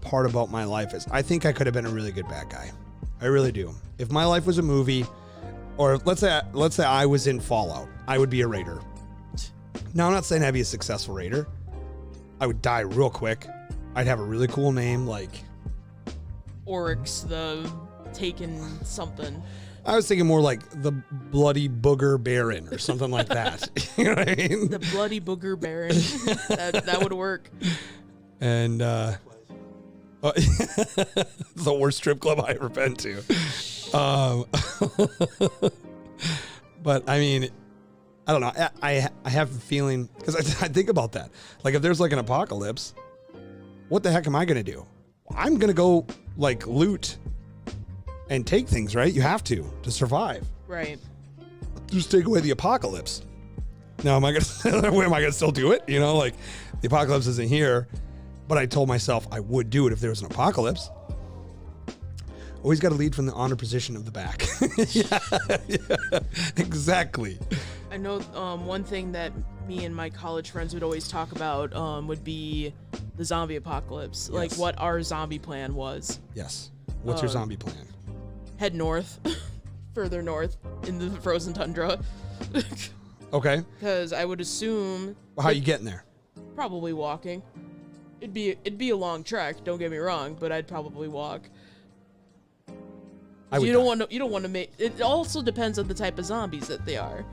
part about my life is I think I could have been a really good bad guy. I really do. If my life was a movie, or let's say I was in Fallout, I would be a raider. Now, I'm not saying I'd be a successful raider. I would die real quick. I'd have a really cool name like Oryx the Taken something. I was thinking more like the Bloody Booger Baron or something like that. You know what I mean? The Bloody Booger Baron. that would work. And the worst strip club I ever been to. But I mean, I don't know. I have a feeling because I think about that. Like if there's like an apocalypse, what the heck am I gonna do? I'm gonna go like loot and take things, right? You have to survive. Right. Just take away the apocalypse. Now, am I gonna still do it? You know, like the apocalypse isn't here, but I told myself I would do it if there was an apocalypse. Always got to lead from the honor position of the back. yeah, exactly. I know one thing that me and my college friends would always talk about would be the zombie apocalypse, Yes. like what our zombie plan was. Yes. What's your zombie plan? Head north, further north in the frozen tundra. Okay. Because I would assume Well, how are you getting there? probably walking. It'd be a long trek. Don't get me wrong, but I'd probably walk. I would You don't die. want to make. It also depends on the type of zombies that they are.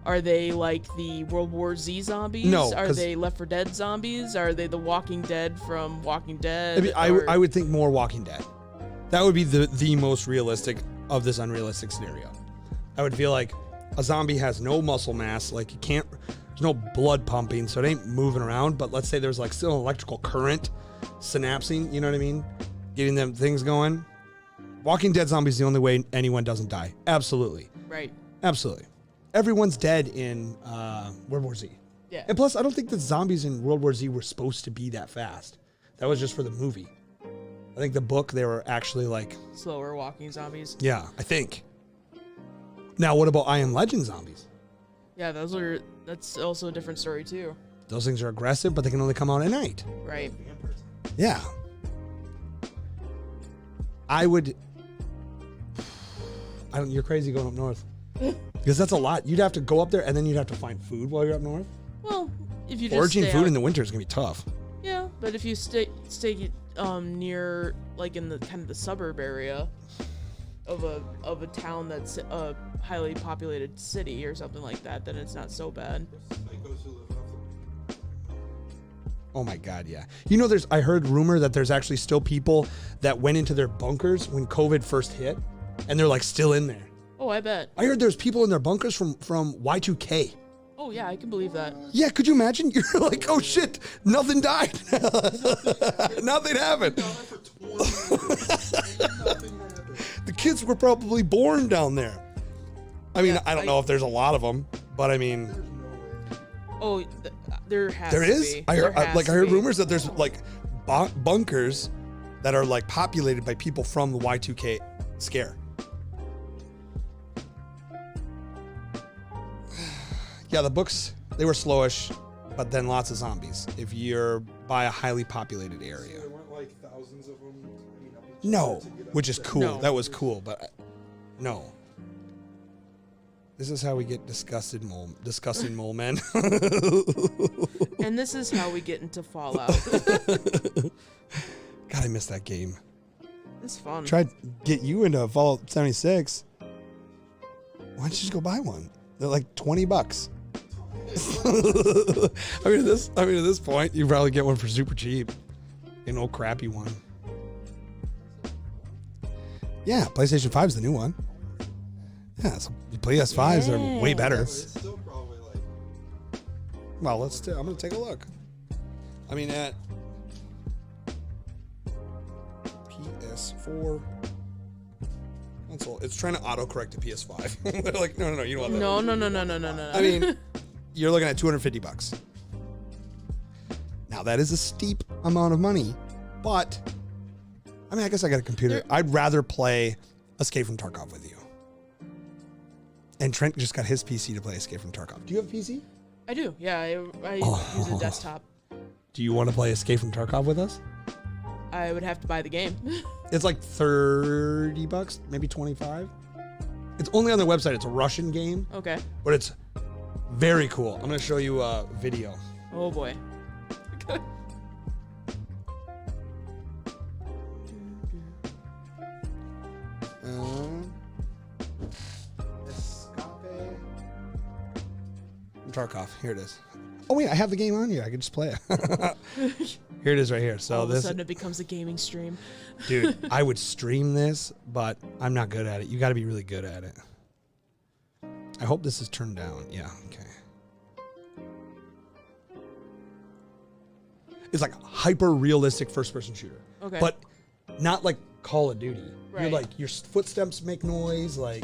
Are they like the World War Z zombies? No, Are 'cause- they Left 4 Dead zombies? Are they the Walking Dead from Walking Dead? I mean, I would think more Walking Dead. That would be the most realistic of this unrealistic scenario. I would feel like a zombie has no muscle mass, like there's no blood pumping, so it ain't moving around. But let's say there's like still electrical current synapsing, you know what I mean? Getting them things going. Walking Dead zombies is the only way anyone doesn't die. Absolutely. Right. Absolutely. Everyone's dead in World War Z. Yeah. And plus, I don't think the zombies in World War Z were supposed to be that fast. That was just for the movie. I think the book, they were actually like... Slower walking zombies. Yeah, I think. Now, what about I Am Legend zombies? Yeah, that's also a different story too. Those things are aggressive, but they can only come out at night. Right. Yeah. You're crazy going up north. Because that's a lot. You'd have to go up there and then you'd have to find food while you're up north. Well, if you just Foraging stay food out, in the winter is going to be tough. yeah, but if you stay near like in the kind of the suburb area of a town that's a highly populated city or something like that, then it's not so bad. Oh my God, yeah. You know, I heard rumor that there's actually still people that went into their bunkers when COVID first hit, and they're like still in there. Oh, I bet. I heard there's people in their bunkers from Y2K. Oh yeah, I can believe that. Yeah, could you imagine? You're like, oh shit, nothing died. Nothing happened. The kids were probably born down there. I mean, Yeah, I don't know if there's a lot of them, but I mean, Oh, there has there to is. be. I heard, There has I to heard be. rumors that there's like bunkers that are like populated by people from the Y2K scare. Yeah, the books, they were slowish, but then lots of zombies if you're by a highly populated area. There weren't like thousands of them. I mean, up No, to get up which is to cool. No. That was cool, but no. This is how we get disgusting mole men. And this is how we get into Fallout. God, I miss that game. It's fun. Tried to get you into Fallout 76. Why don't you just go buy one? They're like $20. I mean, at this point, you probably get one for super cheap. An old crappy one. Yeah, PlayStation 5 is the new one. Yeah, so PS5s are way better. It's still probably like. Well, I'm gonna take a look. I mean, at PS4 console, it's trying to autocorrect to PS5. They're like, no, you don't want that. No. I mean, you're looking at $250. Now that is a steep amount of money, but I mean, I guess I got a computer. I'd rather play Escape from Tarkov with you. And Trent just got his PC to play Escape from Tarkov. Do you have a PC? I do. Yeah, I use a desktop. Do you want to play Escape from Tarkov with us? I would have to buy the game. It's like $30, maybe 25. It's only on their website. It's a Russian game, Okay. but it's very cool. I'm going to show you a video. Oh boy. Tarkov. Here it is. Oh wait, I have the game on here. I can just play it. Here it is right here. So All of a this, sudden it becomes a gaming stream. dude, I would stream this, but I'm not good at it. You got to be really good at it. I hope this is turned down. Yeah. Okay. It's like a hyper realistic first person shooter. Okay. But not like Call of Duty. You're Right. like your footsteps make noise, like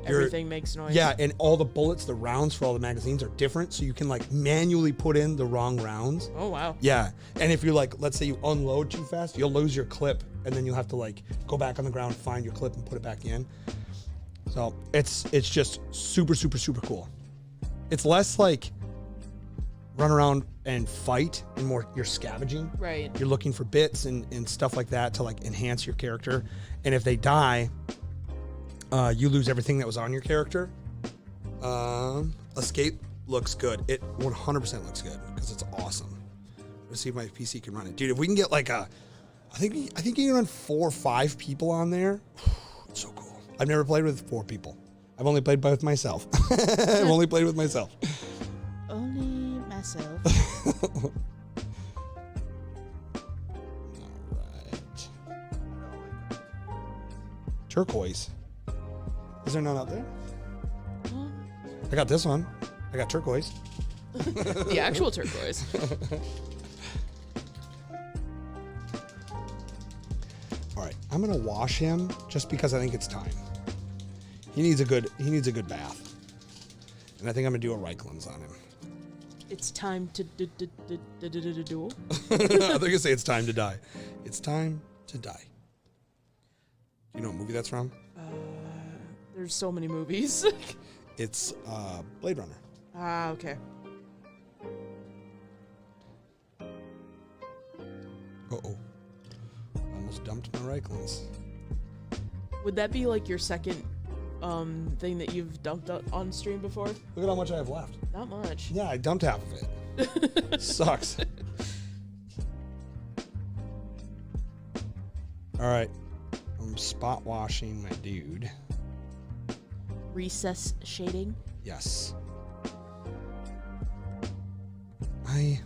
your Everything makes noise. yeah, and all the bullets, the rounds for all the magazines are different, so you can like manually put in the wrong rounds. Oh wow. Yeah, and if you're like, let's say you unload too fast, you'll lose your clip, and then you'll have to like go back on the ground, find your clip, and put it back in. So it's just super cool. It's less like run around and fight, and more you're scavenging. Right. You're looking for bits and stuff like that to like enhance your character. And if they die, you lose everything that was on your character. Escape looks good. It 100% looks good because it's awesome. Let's see if my PC can run it, dude. If we can get like I think you can run 4 or 5 people on there. It's so cool. I've never played with 4 people. I've only played with myself. I've only played with myself. Only myself. Turquoise. Is there none out there? I got this one. I got turquoise. The actual turquoise. All right, I'm gonna wash him just because I think it's time. He needs a good bath, and I think I'm gonna do a Reichland's on him. It's time to duel. I think I say it's time to die. It's time to die. You know what movie that's from? There's so many movies. It's Blade Runner. Ah, okay. Uh-oh. Almost dumped my Reichlands. Would that be like your second thing that you've dumped on stream before? Look at how much I have left. Not much. Yeah, I dumped half of it. Sucks. All right. I'm spot washing my dude. Recess shading. Yes. I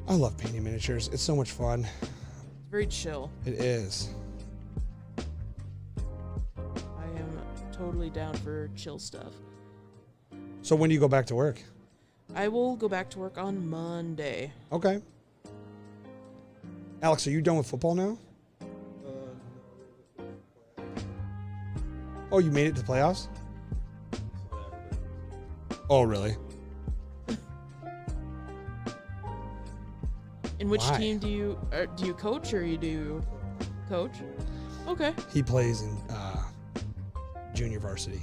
love painting miniatures. It's so much fun. It's very chill. It is. I am totally down for chill stuff. So when do you go back to work? I will go back to work on Monday. Okay. Alex, are you done with football now? Oh, you made it to the playoffs? Oh, really? In which Why? team do you coach or you do coach? Okay. He plays in junior varsity.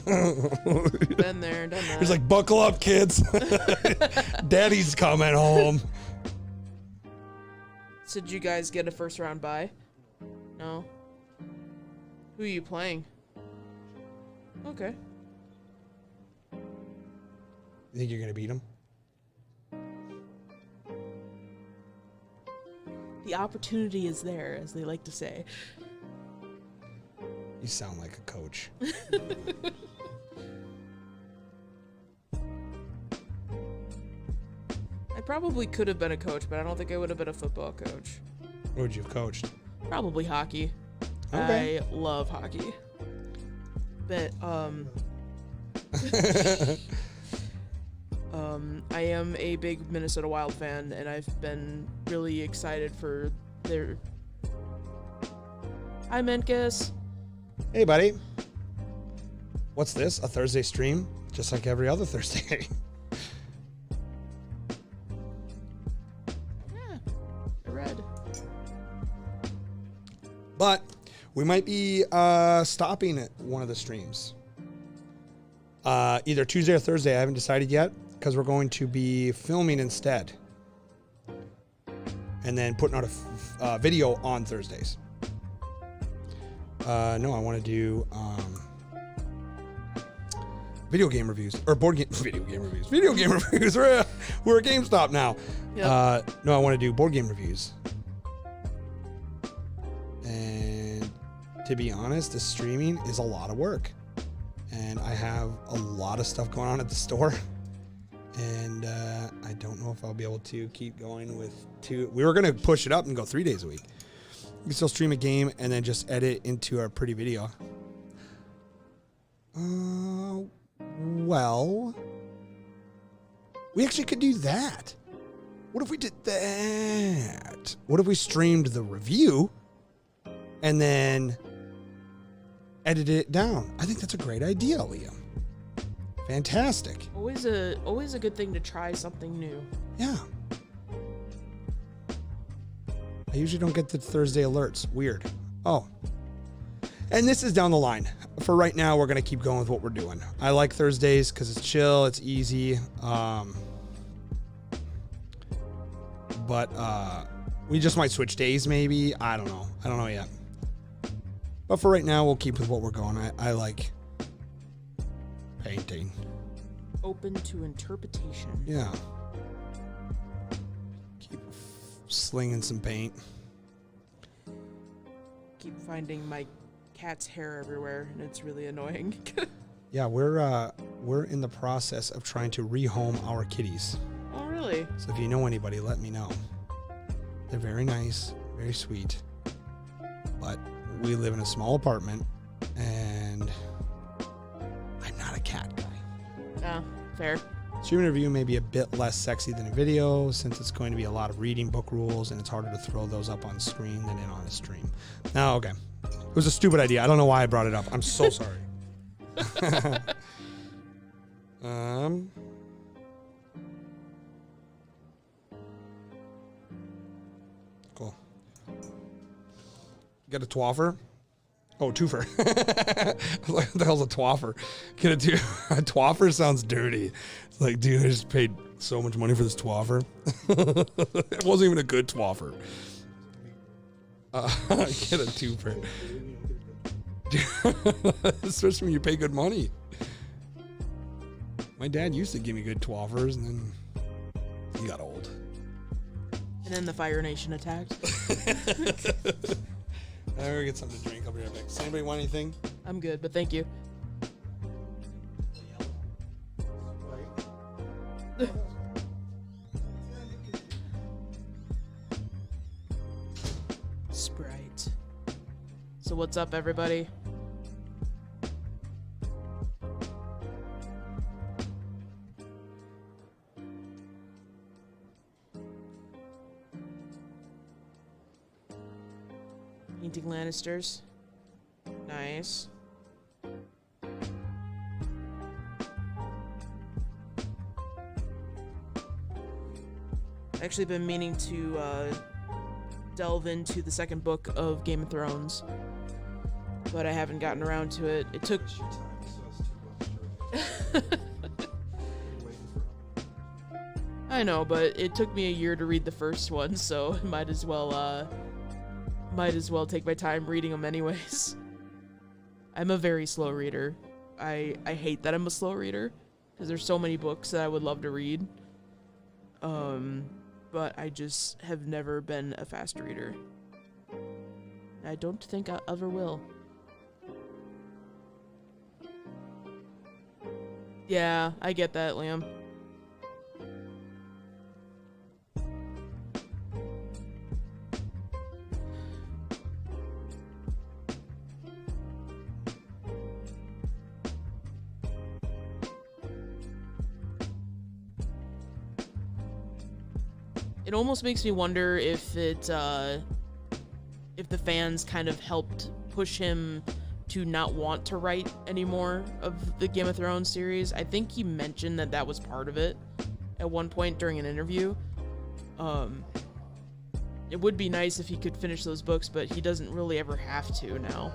Been there, done that. He's like, buckle up, kids. Daddy's coming home. So did you guys get a first round bye? No. Who are you playing? Okay. You think you're gonna beat him? The opportunity is there, as they like to say. You sound like a coach. I probably could have been a coach, but I don't think I would have been a football coach. What would you have coached? Probably hockey. Okay. I love hockey. But, I am a big Minnesota Wild fan, and I've been really excited for their... Hi, Menkes. Hey, buddy. What's this? A Thursday stream? Just like every other Thursday. Yeah, I read. But we might be stopping at one of the streams. Either Tuesday or Thursday. I haven't decided yet because we're going to be filming instead. And then putting out a video on Thursdays. No, I want to do video game reviews or video game reviews. We're at GameStop now. Yep. No, I want to do board game reviews. And to be honest, the streaming is a lot of work, and I have a lot of stuff going on at the store, and I don't know if I'll be able to keep going with two. We were gonna push it up and go 3 days a week. We can still stream a game and then just edit into a pretty video. Well, we actually could do that. What if we did that? What if we streamed the review and then edited it down? I think that's a great idea, Liam. Fantastic. Always a good thing to try something new. Yeah. I usually don't get the Thursday alerts. Weird. Oh. And this is down the line. For right now, we're going to keep going with what we're doing. I like Thursdays because it's chill, it's easy. But we just might switch days maybe. I don't know. I don't know yet. But for right now, we'll keep with what we're going. I like painting. Open to interpretation. Yeah. Keep slinging some paint. Keep finding my cat's hair everywhere, and it's really annoying. Yeah, we're in the process of trying to rehome our kitties. Oh, really? So if you know anybody, let me know. They're very nice, very sweet. But we live in a small apartment, and I'm not a cat guy. Oh, fair. Streaming review may be a bit less sexy than a video since it's going to be a lot of reading book rules, and it's harder to throw those up on screen than on a stream. Now, okay. It was a stupid idea. I don't know why I brought it up. I'm so sorry. Cool. Get a twoffer? Oh, twofer. What the hell's a twoffer? Get a a twoffer sounds dirty. It's like, dude, I just paid so much money for this twoffer. It wasn't even a good twoffer. Get a twofer. Especially when you pay good money. My dad used to give me good twoffers, and then he got old. And then the Fire Nation attacked. I'm gonna get something to drink. I'll be right back. Does anybody want anything? I'm good, but thank you. Sprite. So what's up, everybody? Painting Lannisters. Nice. Actually been meaning to delve into the second book of Game of Thrones, but I haven't gotten around to it. It took... I know, but it took me a year to read the first one, so might as well take my time reading them anyways. I'm a very slow reader. I hate that I'm a slow reader because there's so many books that I would love to read. But I just have never been a fast reader. I don't think I ever will. Yeah, I get that, Liam. It almost makes me wonder if if the fans kind of helped push him to not want to write anymore of the Game of Thrones series. I think he mentioned that was part of it at one point during an interview. It would be nice if he could finish those books, but he doesn't really ever have to now.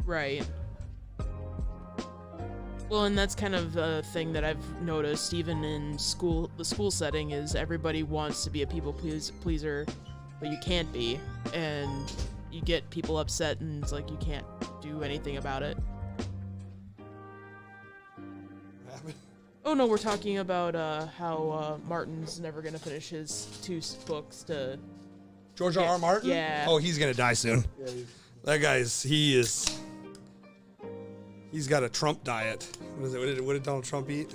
Right. Well, and that's kind of a thing that I've noticed even in the school setting is everybody wants to be a people pleaser, but you can't be, and you get people upset and it's like you can't do anything about it. What happened? Oh no, we're talking about how Martin's never gonna finish his 2 books to... George R. R. Martin? Yeah. Oh, he's gonna die soon. Yeah, That guy's, he's got a Trump diet. What is it? What did Donald Trump eat?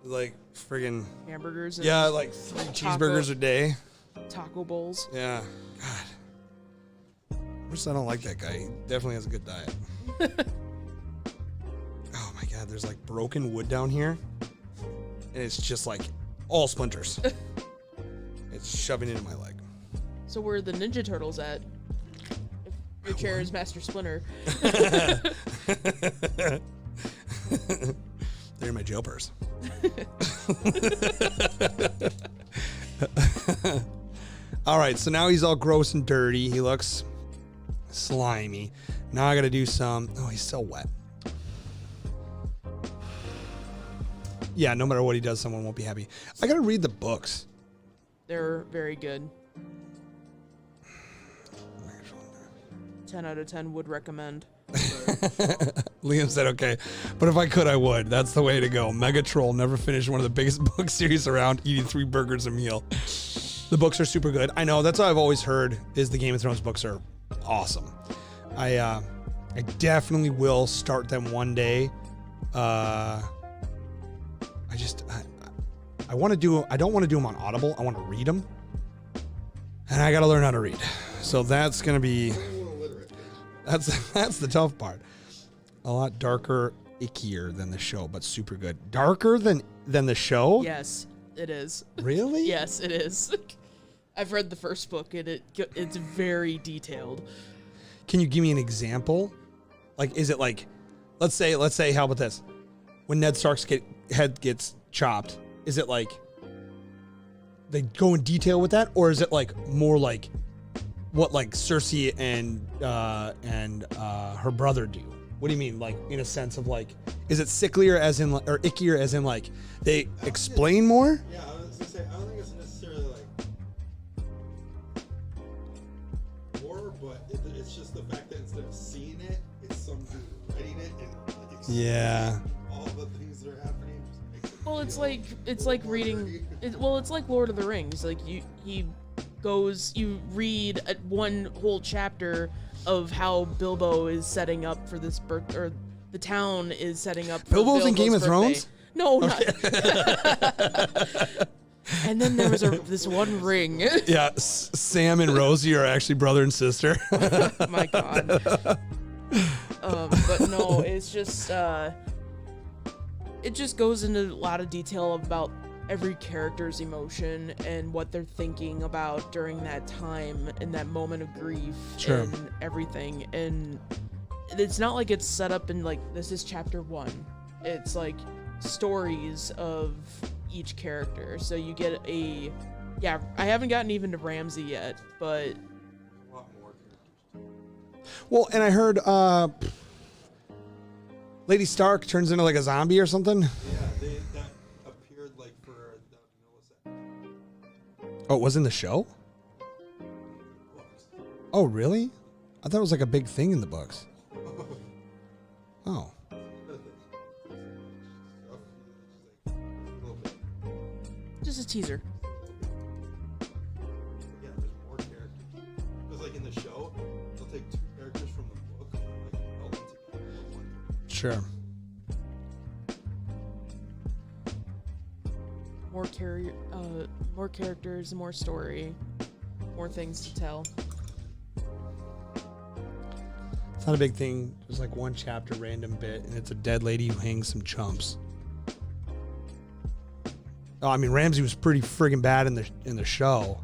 Like friggin' hamburgers and yeah, like 3 cheeseburgers a day. taco bowls. Yeah. God. I just I don't like that guy. He definitely has a good diet. Oh my God, there's like broken wood down here. And it's just like all splinters. It's shoving into my leg. So where are the Ninja Turtles at? If your chair is Master Splinter. They're in my jail purse. All right, so now he's all gross and dirty. He looks slimy. Now I gotta do some. Oh, he's so wet. Yeah, no matter what he does, someone won't be happy. I gotta read the books. They're very good. 10 out of 10 would recommend. Liam said okay, but if I could, I would. That's the way to go. Mega Troll never finished one of the biggest book series around, eating 3 burgers a meal. The books are super good. I know, that's what I've always heard, is the Game of Thrones books are awesome. I definitely will start them one day. I want to do, I don't want to do them on Audible. I want to read them. And I got to learn how to read. So that's going to be, that's the tough part. A lot darker, ickier than the show, but super good. Darker than the show? Yes, it is. Really? Yes, it is. I've read the first book and it's very detailed. Can you give me an example? Like, is it like, let's say, how about this? When Ned Stark's head gets chopped, is it like they go in detail with that, or is it like more like what like Cersei and her brother do? What do you mean, like in a sense of like, is it sicklier as in or ickier as in like they explain more? Yeah, I was gonna say I don't think it's necessarily like more, but it's just the fact that instead of seeing it, it's some dude writing it and like Yeah. all the things that are happening. Just makes it Well, it's feel like reading. It's like Lord of the Rings. Like you read one whole chapter of how Bilbo is setting up for this birth, or the town is setting up for Bilbo's in Game of birthday. Thrones? No, not. And then there was this one ring. Yeah, Sam and Rosie are actually brother and sister. My God. But no, it's just it just goes into a lot of detail about every character's emotion and what they're thinking about during that time and that moment of grief. Sure. And everything. And it's not like it's set up in like, this is chapter 1. It's like stories of each character. So you get a Yeah, I haven't gotten even to Ramsey yet, but A lot more characters. Well, and I heard Lady Stark turns into like a zombie or something. Yeah, that appeared like for the millisecond. Oh, it was in the show? Books. Oh, really? I thought it was like a big thing in the books. Oh. just a teaser. Yeah, there's more characters. Because like in the show, they'll take two characters from the book and like meld them together into one. Sure. More characters, more story, more things to tell. It's not a big thing. There's like one chapter, random bit, and it's a dead lady who hangs some chumps. Oh, I mean, Ramsey was pretty friggin' bad in the show.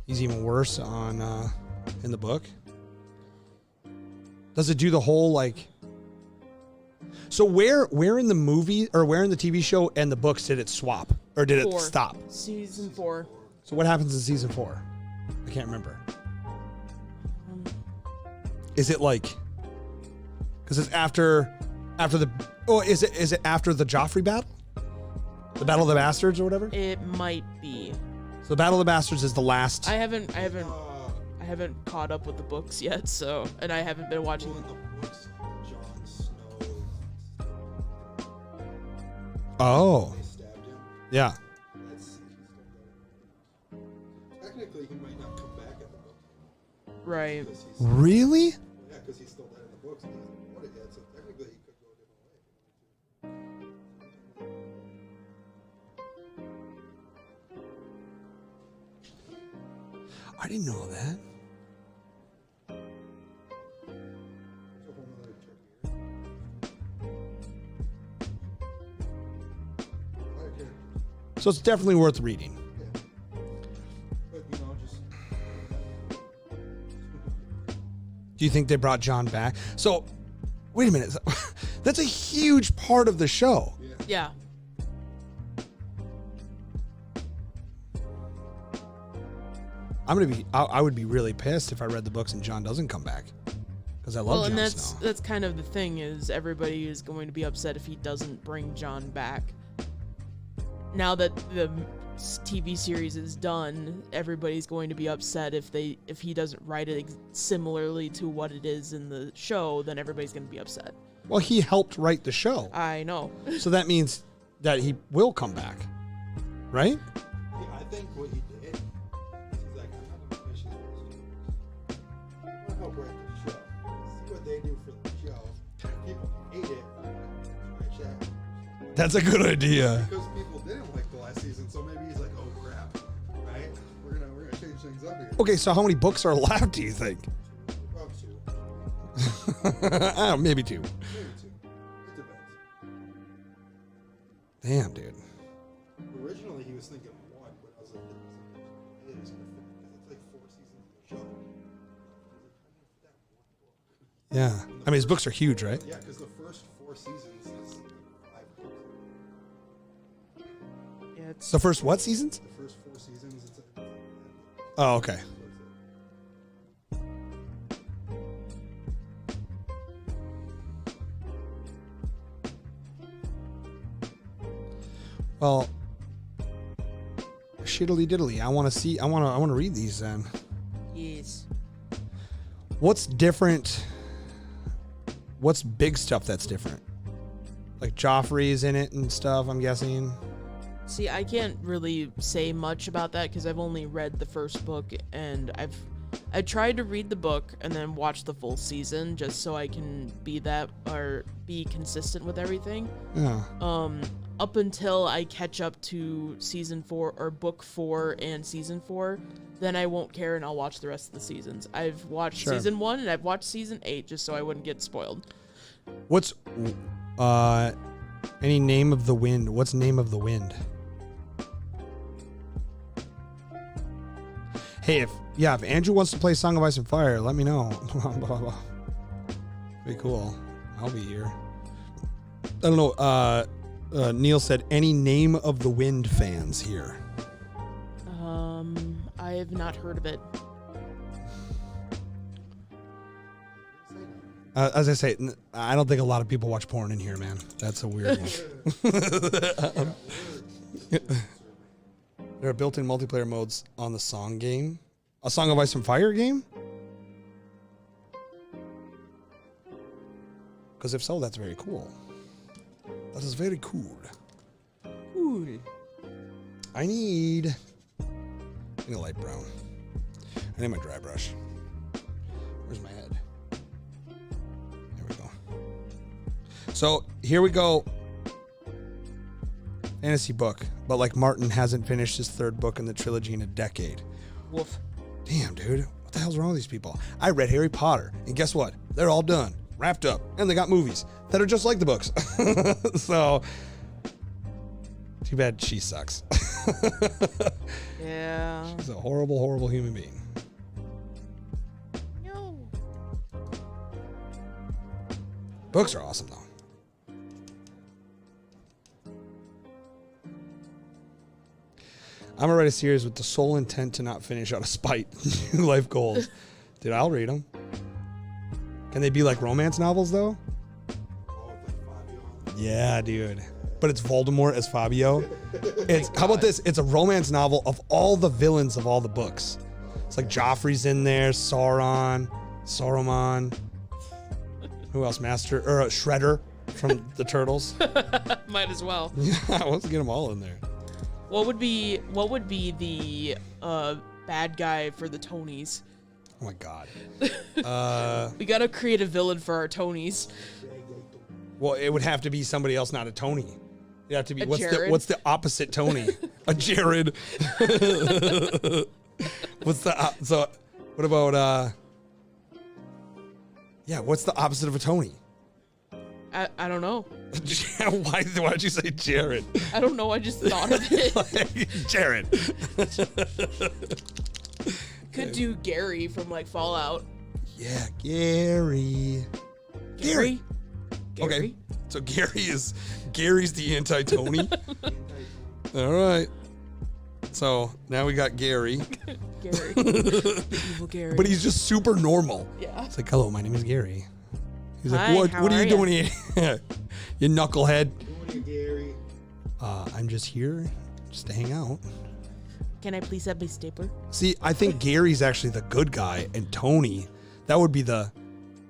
He's even worse on in the book. Does it do the whole like? So where in the movie or where in the TV show and the books did it swap or did it stop? Season 4. So what happens in season 4? I can't remember. Is it like? Because it's after the. Oh, is it after the Joffrey battle? The Battle of the Bastards or whatever? It might be. So the Battle of the Bastards is the last. I haven't caught up with the books yet, so and I haven't been watching. Well, in the books, Jon Snow. Oh. They stabbed him. Yeah. That's he's still dead. Technically, he might not come back in the book. Right. Because he's, Really? yeah, because he's still dead in the books and he hasn't won it yet. So technically, he could go a different way. I didn't know that. It's a whole nother trick here. A lot of characters. So it's definitely worth reading. Yeah. But you know, just Do you think they brought John back? So, wait a minute. That's a huge part of the show. Yeah. I would be really pissed if I read the books and John doesn't come back. Because I love Well, Jon and Snow. that's kind of the thing is everybody is going to be upset if he doesn't bring John back. Now that the TV series is done, everybody's going to be upset if he doesn't write it similarly to what it is in the show. Then everybody's going to be upset. Well, he helped write the show. I know. So that means that he will come back. Right? yeah, I think what he did is he's like, I'm not gonna finish these first 2 books. I'm gonna help write the show. See what they do for the show. If people hate it, try chapters. That's a good idea. Because people didn't like the last season, so maybe he's like, oh crap, right? We're gonna change things up here. Okay, so how many books are left, do you think? About 2. I don't know, maybe 2. Maybe 2. It depends. Damn, dude. Originally, he was thinking 1, but I was like, it is gonna fit because it's like 4 seasons of the show. Yeah. I mean, his books are huge, right? Yeah, because the first 4 seasons is 5 books. Yeah, it's The first what seasons? The first 4 seasons, it's like Oh, okay. Well, shiddly diddly. I want to read these then. yes. What's different? What's big stuff that's different? Like Joffrey's in it and stuff, I'm guessing. See, I can't really say much about that because I've only read the first book, and I tried to read the book and then watch the full season just so I can be consistent with everything. Yeah. Up until I catch up to season 4 or book 4 and season 4, then I won't care and I'll watch the rest of the seasons. I've watched season 1 and I've watched season 8 just so I wouldn't get spoiled. What's any name of the wind? What's name of the wind? Hey, if Andrew wants to play Song of Ice and Fire, let me know. Be cool. I'll be here. I don't know. Neil said any name of the wind fans here. I have not heard of it. As I say, I don't think a lot of people watch porn in here, man. That's a weird one. There are built-in multiplayer modes on the Song game. A Song of Ice and Fire game? Because if so, that's very cool. That is very cool. Cool. I need a light brown. I need my dry brush. Where's my head? There we go. So here we go. Fantasy book, but like Martin hasn't finished his third book in the trilogy in a decade. Woof. Damn, dude. What the hell's wrong with these people? I read Harry Potter, and guess what? They're all done, wrapped up, and they got movies that are just like the books. So, too bad she sucks. Yeah. She's a horrible, horrible human being. No. Books are awesome, though. I'm gonna write a series with the sole intent to not finish out of spite. New life goals. Dude, I'll read them. Can they be like romance novels, though? Yeah, dude. But it's Voldemort as Fabio. It's how about this? It's a romance novel of all the villains of all the books. It's like Joffrey's in there, Sauron, Saruman. Who else? Shredder from the Turtles. Might as well. Yeah, let's get them all in there. What would be the bad guy for the Tonys? Oh my god. We gotta create a villain for our Tonys. Well, it would have to be somebody else, not a Tony. It'd have to be A what's Jared? the opposite Tony? A Jared. What's the so? What about yeah? What's the opposite of a Tony? I don't know. Why'd you say Jared? I don't know. I just thought of it. Jared. Could do Gary from like Fallout. Yeah, Gary. Gary? Okay, so Gary's the anti-Tony. All right. So now we got Gary. Gary. The evil Gary. But he's just super normal. Yeah. It's like, hello, my name is Gary. He's like, Hi, how what are are you ya?" doing here? You knucklehead. What are you, Gary? I'm just here just to hang out. Can I please have my stapler? See, I think Gary's actually the good guy, and Tony, that would be the...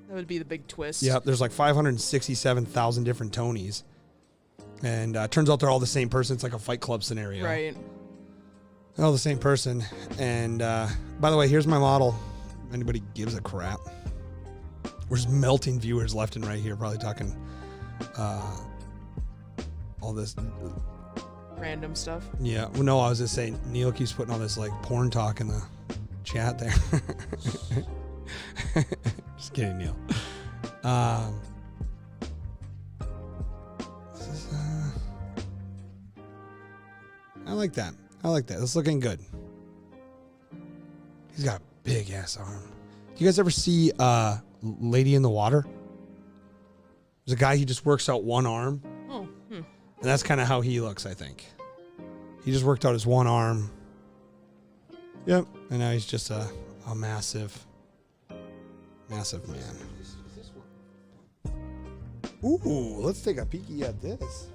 That would be the big twist. Yeah, there's like 567,000 different Tonys. And turns out they're all the same person. It's like a Fight Club scenario. Right. They're all the same person. And by the way, here's my model. Anybody gives a crap. We're just melting viewers left and right here. Probably talking all this. Random stuff. Yeah. Well, no, I was just saying, Neil keeps putting all this like porn talk in the chat there. Just kidding, Neil. This is, I like that. I like that. It's looking good. He's got a big ass arm. Do you guys ever see Lady in the Water? There's a guy who just works out one arm. Oh. And that's kind of how he looks, I think. He just worked out his one arm. Yep. And now he's just a massive man. Ooh, let's take a peeky at this.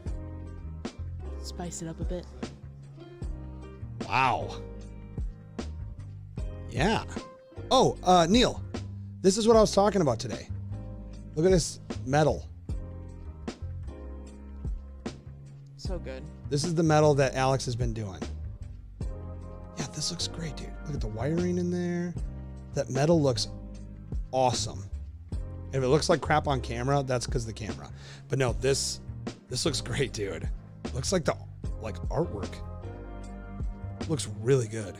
Spice it up a bit. Wow. Yeah. Oh, Neil, this is what I was talking about today. Look at this metal. So good. This is the metal that Alex has been doing. Yeah, this looks great, dude. Look at the wiring in there. That metal looks awesome. If it looks like crap on camera, that's because of the camera. But no, this looks great, dude. Looks like the artwork. Looks really good.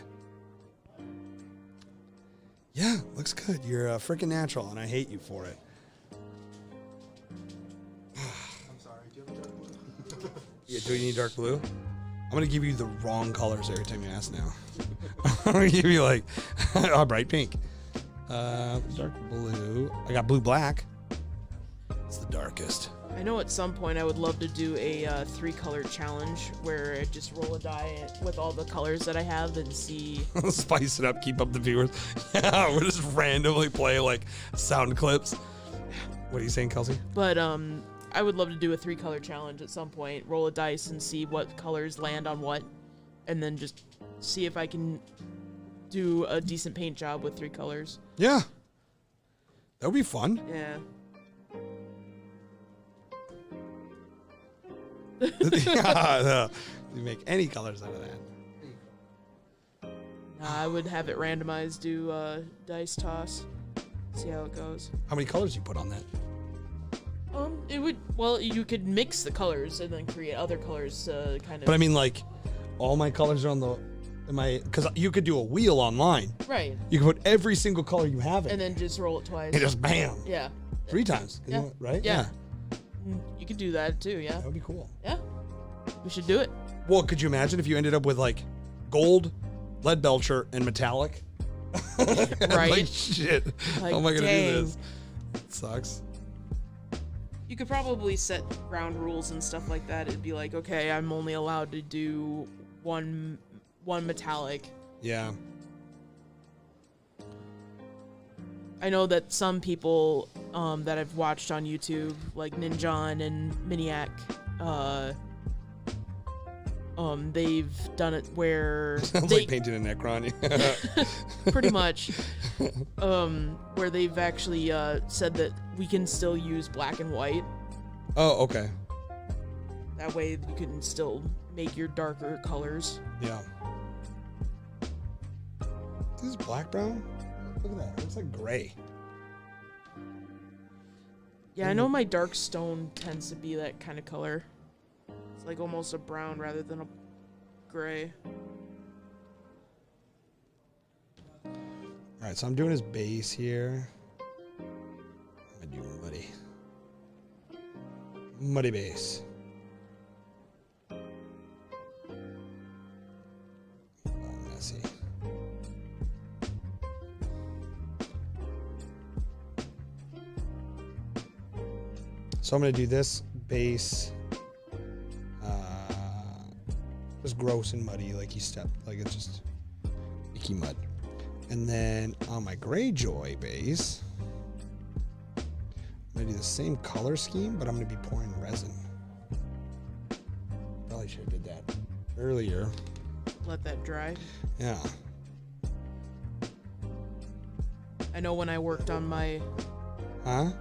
Yeah, looks good. You're a freaking natural, and I hate you for it. I'm sorry. Do you have a dark blue? Yeah, do you need dark blue? I'm gonna give you the wrong colors every time you ask now. I'm gonna give you like a bright pink. Dark blue. I got blue black. It's the darkest. I know at some point I would love to do a 3-color challenge where I just roll a die with all the colors that I have and see. Spice it up, keep up the viewers. Yeah, we'll just randomly play like sound clips. What are you saying, Kelsey? But I would love to do a 3-color challenge at some point. Roll a dice and see what colors land on what, and then just see if I can do a decent paint job with 3 colors. Yeah, that would be fun. Yeah. Yeah, you make any colors out of that. I would have it randomized, do dice toss, see how it goes. How many colors do you put on that? It would, well, you could mix the colors and then create other colors, kind of. But I mean, like, all my colors are on the, because you could do a wheel online. Right. You can put every single color you have in. And then just roll it twice. And just bam. Yeah. 3 times. Yeah. Right? Yeah. You could do that too, yeah. That would be cool. Yeah. We should do it. Well, could you imagine if you ended up with like gold, lead belcher, and metallic? Right. Like, shit. Like, how am I going to dang. do this? It sucks. You could probably set ground rules and stuff like that. It'd be like, okay, I'm only allowed to do one metallic. Yeah. I know that some people that I've watched on YouTube, like Ninjon and Miniac, they've done it where Sounds like painting a Necron. pretty much, where they've actually said that we can still use black and white. Oh, okay. That way you can still make your darker colors. Yeah. This is black brown? Look at that. It looks like gray. Yeah, I know my dark stone tends to be that kind of color. It's like almost a brown rather than a gray. All right, so I'm doing his base here. What am I doing, buddy? Muddy base. Oh, messy. So I'm going to do this base. Just gross and muddy, like he stepped, like it's just icky mud. And then on my Greyjoy base, I'm gonna do the same color scheme, but I'm gonna be pouring resin. Probably should have did that earlier. Let that dry. Yeah. I know when I worked on my... Huh?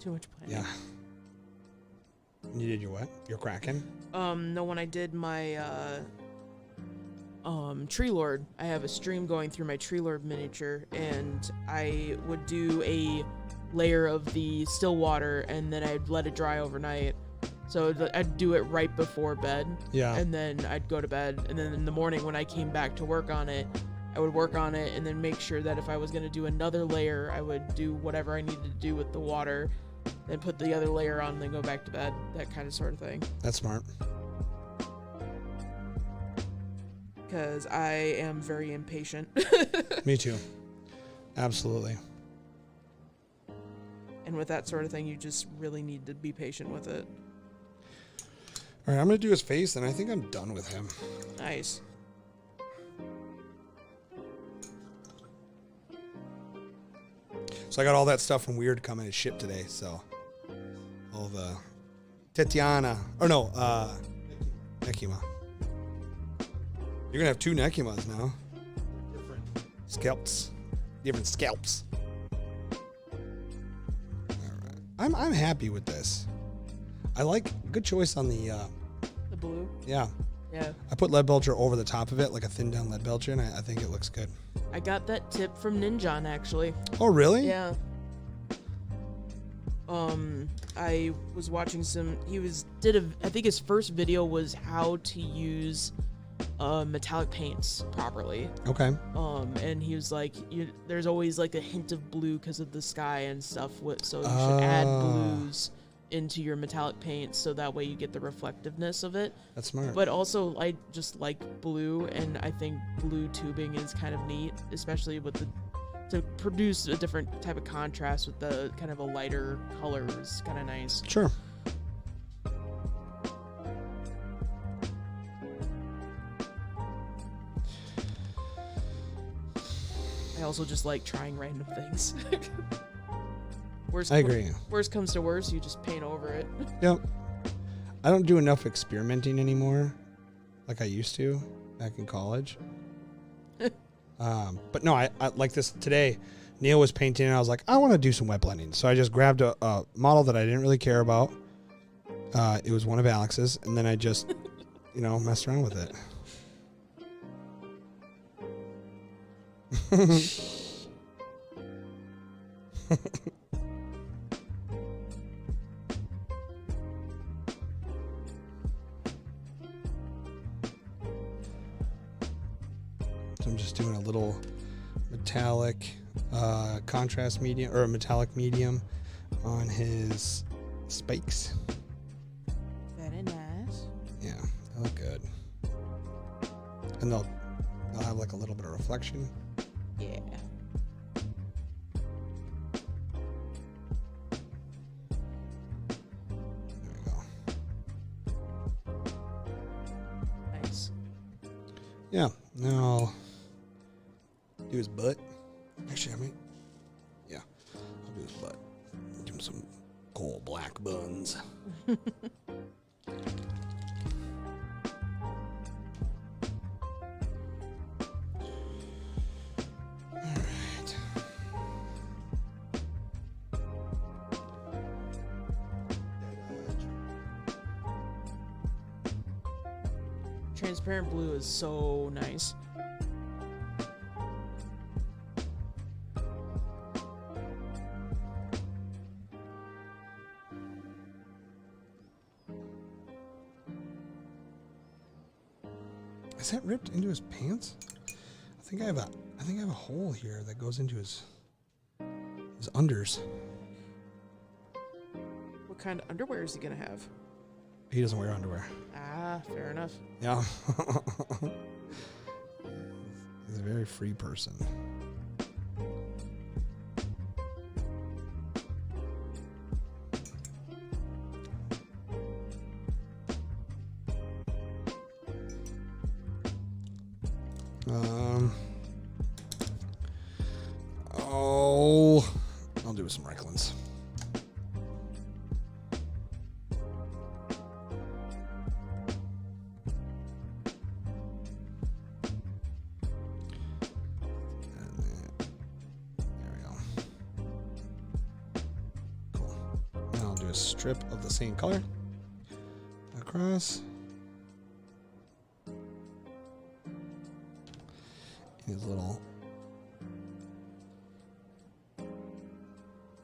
Too much planning. Yeah. You did your what? Your Kraken? No, when I did my Tree Lord, I have a stream going through my Tree Lord miniature, and I would do a layer of the still water, and then I'd let it dry overnight. So I'd do it right before bed. Yeah. And then I'd go to bed, and then in the morning when I came back to work on it, I would work on it and then make sure that if I was going to do another layer, I would do whatever I needed to do with the water, then put the other layer on, and then go back to bed, that kind of sort of thing. That's smart. Because I am very impatient. Me too. Absolutely. And with that sort of thing, you just really need to be patient with it. All right, I'm going to do his face, and I think I'm done with him. Nice. So I got all that stuff from Weird coming to ship today, so all the Tetiana, or no, Nekima. You're gonna have 2 Nekimas now. Different. Scalps. Different scalps. Alright. I'm happy with this. I like good choice on the The blue? yeah. Yeah. I put lead belcher over the top of it, like a thin down lead belcher, and I think it looks good. I got that tip from Ninjon, actually. Oh really? Yeah. I was watching I think his first video was how to use metallic paints properly. Okay. And he was like, there's always like a hint of blue because of the sky and stuff, so you should add blues into your metallic paints so that way you get the reflectiveness of it. That's smart. But also, I just like blue, and I think blue tubing is kind of neat, especially with the to produce a different type of contrast with the kind of a lighter color is kind of nice. Sure. I also just like trying random things. I agree. Worst comes to worst, you just paint over it. Yep. I don't do enough experimenting anymore like I used to back in college. But no, I like this today. Neil was painting and I was like, I want to do some wet blending. So I just grabbed a model that I didn't really care about. It was one of Alex's, and then I just, messed around with it. So I'm just doing a little metallic contrast medium, or a metallic medium on his spikes. Very nice. Yeah, they look good. And they'll have like a little bit of reflection. Yeah. There we go. Nice. Yeah, now I'll do his butt. Actually, I'll do his butt. Give him some cool black buns. Alright. Transparent blue is so nice. Is that ripped into his pants? I think I have a hole here that goes into his unders. What kind of underwear is he gonna have? He doesn't wear underwear. Ah, fair enough. Yeah. He's a very free person. I'll do some Reiklands. There we go. Cool. Now I'll do a strip of the same color across. His little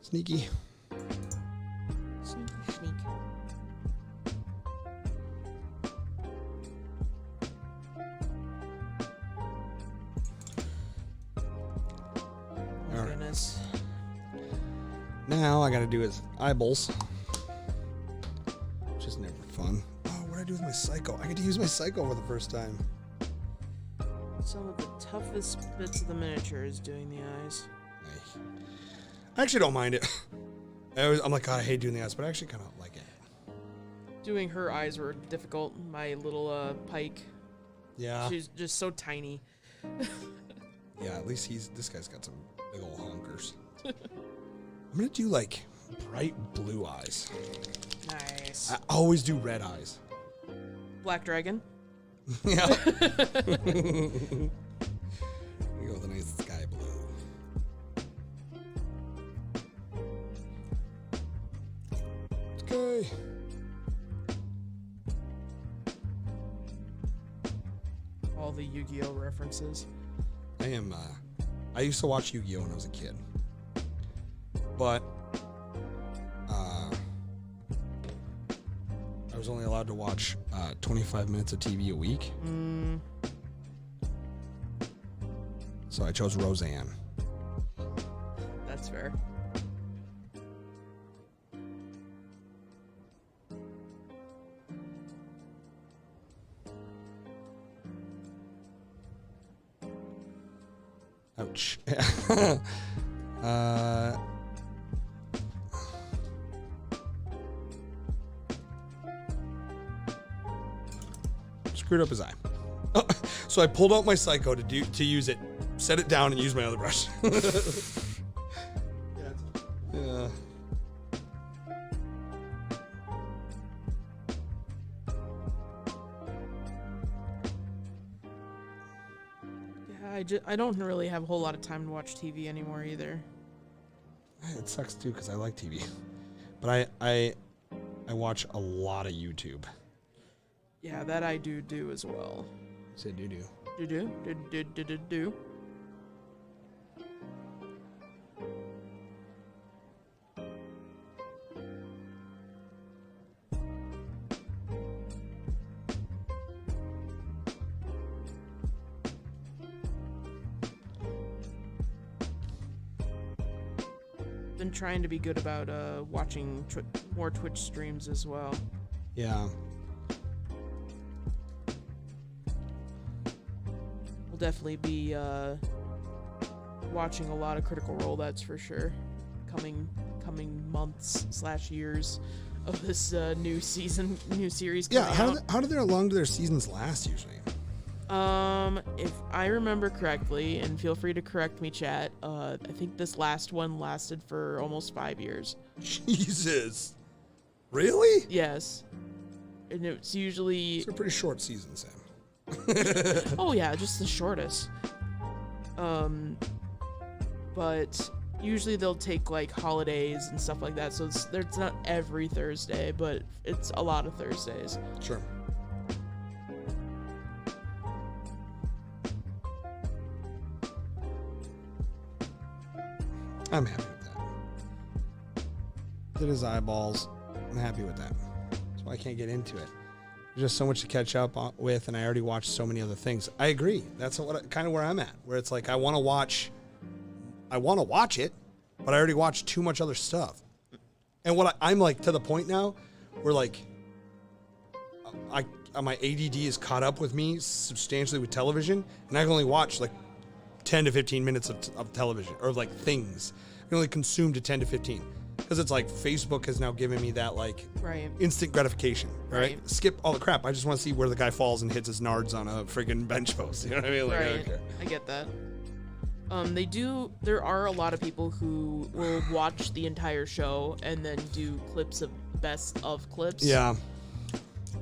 sneaky. Sneak, sneak. Oh, All right. goodness. Now I gotta do his eyeballs, which is never fun. Oh, what did I do with my Psycho? I get to use my Psycho for the first time. Some of the toughest bits of the miniature is doing the eyes. I actually don't mind it. I'm like, God, I hate doing the eyes, but I actually kind of like it. Doing her eyes were difficult. My little Pike. Yeah. She's just so tiny. Yeah, at least this guy's got some big old honkers. I'm gonna do like bright blue eyes. Nice. I always do red eyes. Black Dragon. Yeah. We go with a nice sky blue. Okay. All the Yu-Gi-Oh references. I used to watch Yu-Gi-Oh when I was a kid. But I was only allowed to watch 25 minutes of TV a week. So I chose Roseanne. That's fair. Ouch. Screwed up his eye. So I pulled out my Psycho to use it, set it down, and use my other brush. Yeah. Yeah, I don't really have a whole lot of time to watch TV anymore either. It sucks too because I like TV, but I watch a lot of YouTube. Yeah, that I do as well. Say do. Do. Been trying to be good about watching more Twitch streams as well. Yeah. We'll definitely be watching a lot of Critical Role, that's for sure. Coming months/years of this new series coming out. How do their seasons last usually? If I remember correctly, and feel free to correct me, chat, I think this last one lasted for almost 5 years. Jesus. Really? Yes. And it's usually... It's a pretty short season, Sam. Oh yeah, just the shortest. But usually they'll take like holidays and stuff like that, so it's not every Thursday, but it's a lot of Thursdays. Sure. I'm happy with that. Did his eyeballs. I'm happy with that. That's why I can't get into it. There's just so much to catch up with, and I already watched so many other things. I agree. That's kind of where I'm at, where it's like I want to watch it, but I already watched too much other stuff. And I'm like to the point now where like my ADD is caught up with me substantially with television, and I can only watch like 10 to 15 minutes of television or like things. I can only consume to 10 to 15. Because it's like Facebook has now given me that like instant gratification, right? Skip all the crap. I just want to see where the guy falls and hits his nards on a freaking bench post. You know what I mean? Like, right. I get that. There are a lot of people who will watch the entire show and then do clips of best of clips. Yeah.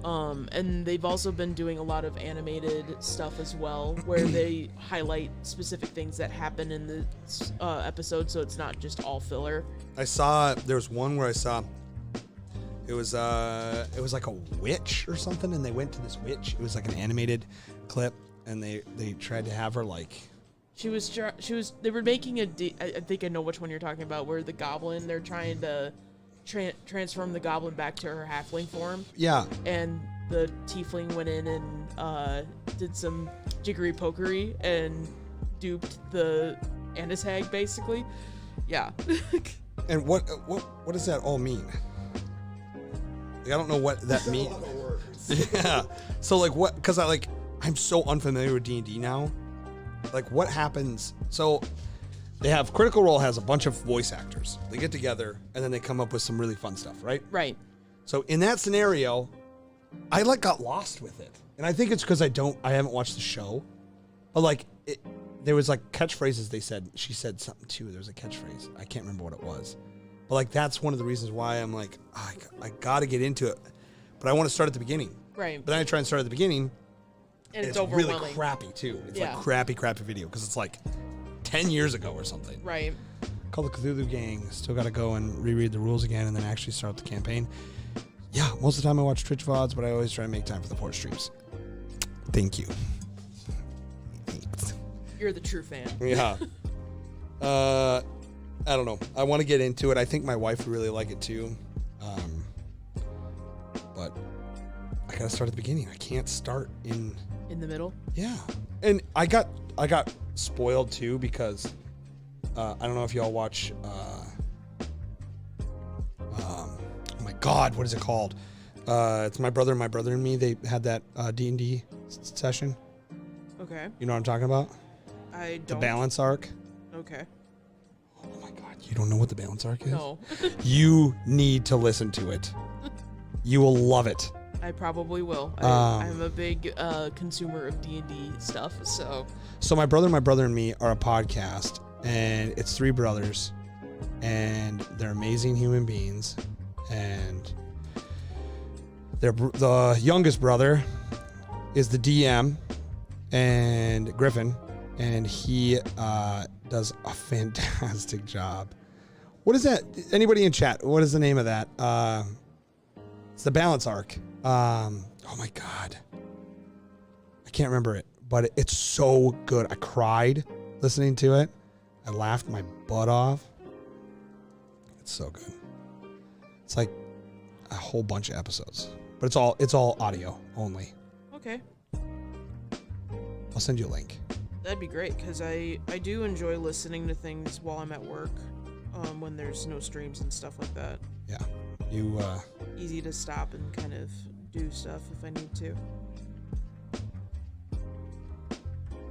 And they've also been doing a lot of animated stuff as well, where they highlight specific things that happen in the episode, so it's not just all filler. There was one where I saw it was like a witch or something, and they went to this witch. It was like an animated clip, and they tried to have her like. They were making I think I know which one you're talking about, where the goblin, they're trying to transform the goblin back to her halfling form. Yeah. And the tiefling went in and did some jiggery pokery and duped the Anishag, basically. Yeah. And what does that all mean? Like, I don't know what that means. Yeah. So like what? Because I'm so unfamiliar with D&D now. Like what happens? So they have Critical Role has a bunch of voice actors. They get together and then they come up with some really fun stuff, right? Right. So in that scenario, I got lost with it, and I think it's because I haven't watched the show, but there was catchphrases she said something too. There was a catchphrase. I can't remember what it was, but that's one of the reasons why I'm like, I got to get into it, but I want to start at the beginning. Right. But then I try and start at the beginning, and it's really crappy too. It's like crappy video because it's like 10 years ago or something. Right. Call the Cthulhu Gang. Still got to go and reread the rules again and then actually start the campaign. Yeah, most of the time I watch Twitch VODs, but I always try to make time for the port streams. Thank you. Thanks. You're the true fan. Yeah. I don't know. I want to get into it. I think my wife would really like it too. But I got to start at the beginning. I can't start in the middle. Yeah. And I got spoiled too because I don't know if y'all watch oh my god, what is it called? It's my brother and me. They had that D&D session. Okay. You know what I'm talking about? I The don't. balance arc. Okay. Oh my god, you don't know what the balance arc is? No. You need to listen to it. You will love it. I probably will. I'm a big consumer of D&D stuff, so. So my brother and me are a podcast, and it's 3 brothers, and they're amazing human beings, and the youngest brother is the DM, and Griffin, and he does a fantastic job. What is that? Anybody in chat? What is the name of that? It's the balance arc. Oh my god, I can't remember it, but it's so good. I cried listening to it. I laughed my butt off. It's so good. It's like a whole bunch of episodes, but it's all audio only. Okay. I'll send you a link. That'd be great, because I do enjoy listening to things while I'm at work, when there's no streams and stuff like that. Yeah, you. Easy to stop and kind of do stuff if I need to.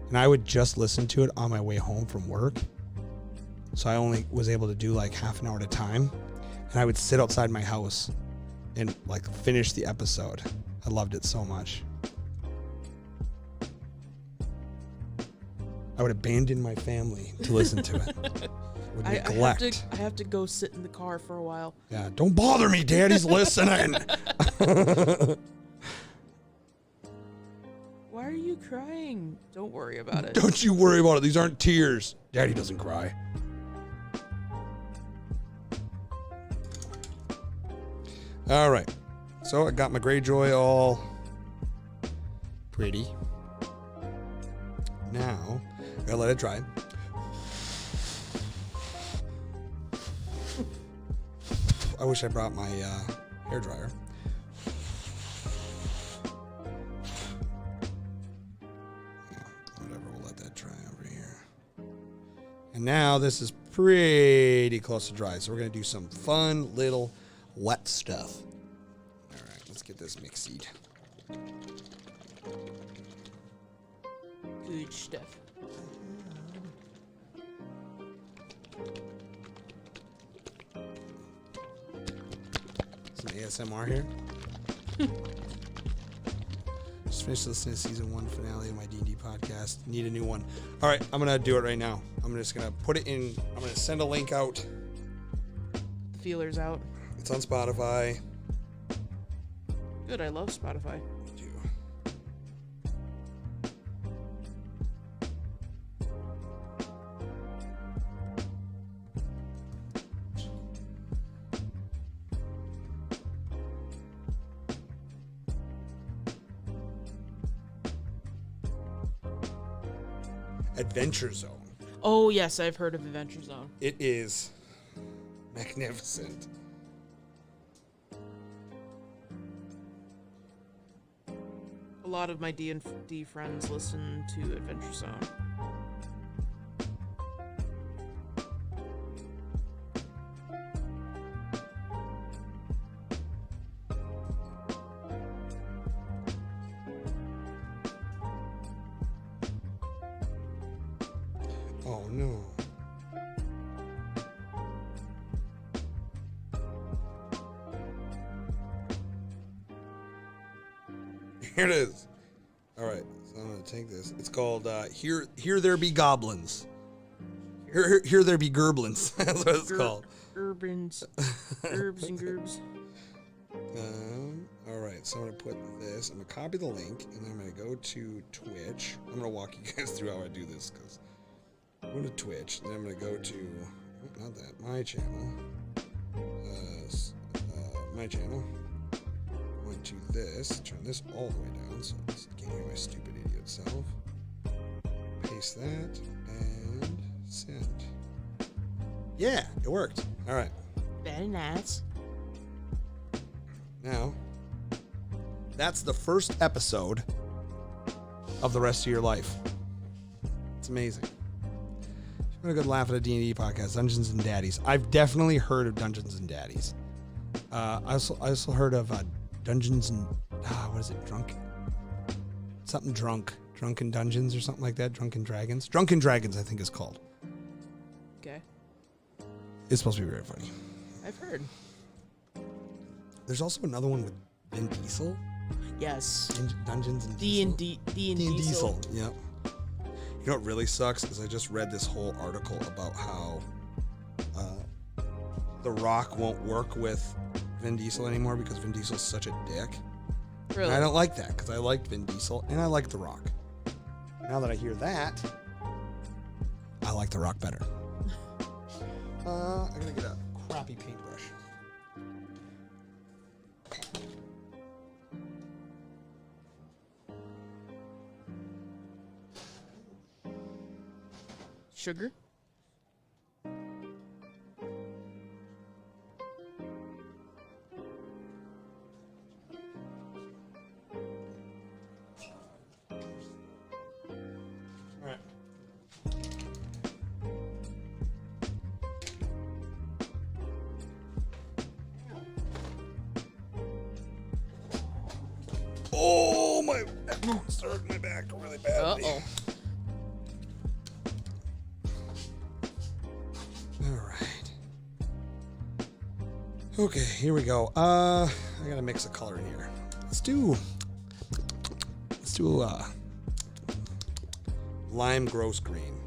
And I would just listen to it on my way home from work. So I only was able to do like half an hour at a time. And I would sit outside my house and like finish the episode. I loved it so much. I would abandon my family to listen to it. Would neglect. I have to go sit in the car for a while. Yeah, don't bother me, Daddy's listening. Why are you crying? Don't worry about it. Don't you worry about it. These aren't tears. Daddy doesn't cry. All right. So I got my Greyjoy all pretty. Now, I gotta let it dry. I wish I brought my hair dryer. Whatever, we'll let that dry over here. And now this is pretty close to dry, so we're gonna do some fun little wet stuff. All right, let's get this mixied. Good stuff. Some ASMR here. Just finished listening to season 1 finale of my D&D podcast. Need a new one. All right, I'm gonna do it right now. I'm just gonna put it in. I'm gonna send a link out. Feelers out. It's on Spotify. Good, I love Spotify. Me too. Adventure Zone. Oh, yes, I've heard of Adventure Zone. It is magnificent. A lot of my D&D friends listen to Adventure Zone. Oh no. Here it is. All right, so I'm gonna take this. It's called "Here There Be Goblins." Here there be gerblins. That's what it's called. Herbs and gerbs. All right, so I'm gonna put this. I'm gonna copy the link, and then I'm gonna go to Twitch. I'm gonna walk you guys through how I do this, because I'm going to Twitch. Then I'm gonna go to not that my channel. My channel. I went to this. Turn this all the way down, so I can't hear my stupid idiot self. Paste that and send. Yeah, it worked. All right. Very nice. Now, that's the first episode of the rest of your life. It's amazing. If you want a good laugh at a D&D podcast, Dungeons and Daddies. I've definitely heard of Dungeons and Daddies. I also heard of Dungeons and what is it? Drunk? Something drunk. Drunken Dungeons or something like that. Drunken Dragons. Drunken Dragons, I think, is called. Okay. It's supposed to be very funny. I've heard. There's also another one with Vin Diesel. Yes. Dungeons and D&D Diesel. Yep. You know what really sucks is I just read this whole article about how The Rock won't work with Vin Diesel anymore because Vin Diesel's such a dick. Really? And I don't like that because I liked Vin Diesel and I like The Rock. Now that I hear that, I like The Rock better. I'm gonna get a crappy paintbrush. Sugar? Alright. Oh my! It's hurting my back really badly. Uh-oh. All right. Okay, here we go. I gotta mix a color in here. Let's do lime gross green.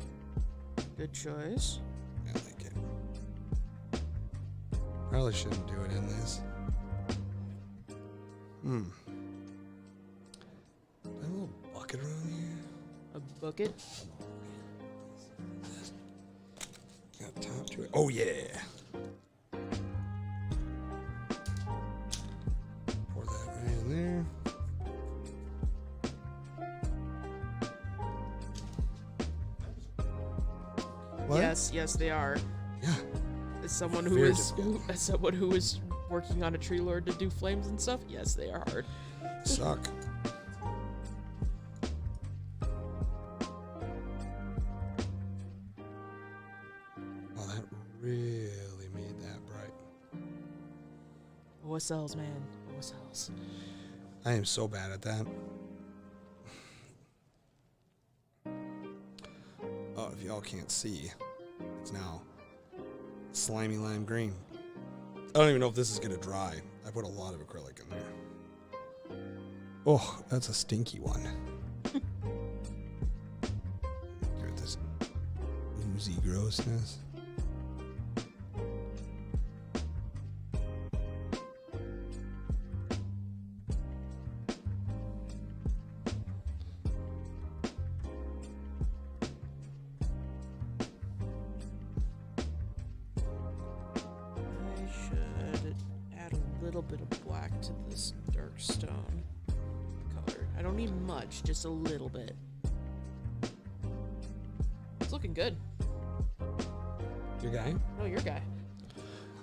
Good choice. I like it. Probably shouldn't do it in this. Put a little bucket around here. A bucket? Got top to it. Oh yeah. Pour that right in there. What? Yes, they are. Yeah. As someone Very difficult. as someone who is working on a tree lord to do flames and stuff, yes, they are hard. Suck. Oh, that really made that bright. OSLs, man. OSLs. I am so bad at that. Oh, if y'all can't see, it's now slimy lime green. I don't even know if this is gonna dry. I put a lot of acrylic in there. Oh, that's a stinky one. Give it this oozy grossness. I should add a little bit of black to this dark stone color. I don't need much, just a little bit. It's looking good. Your guy? No, your guy.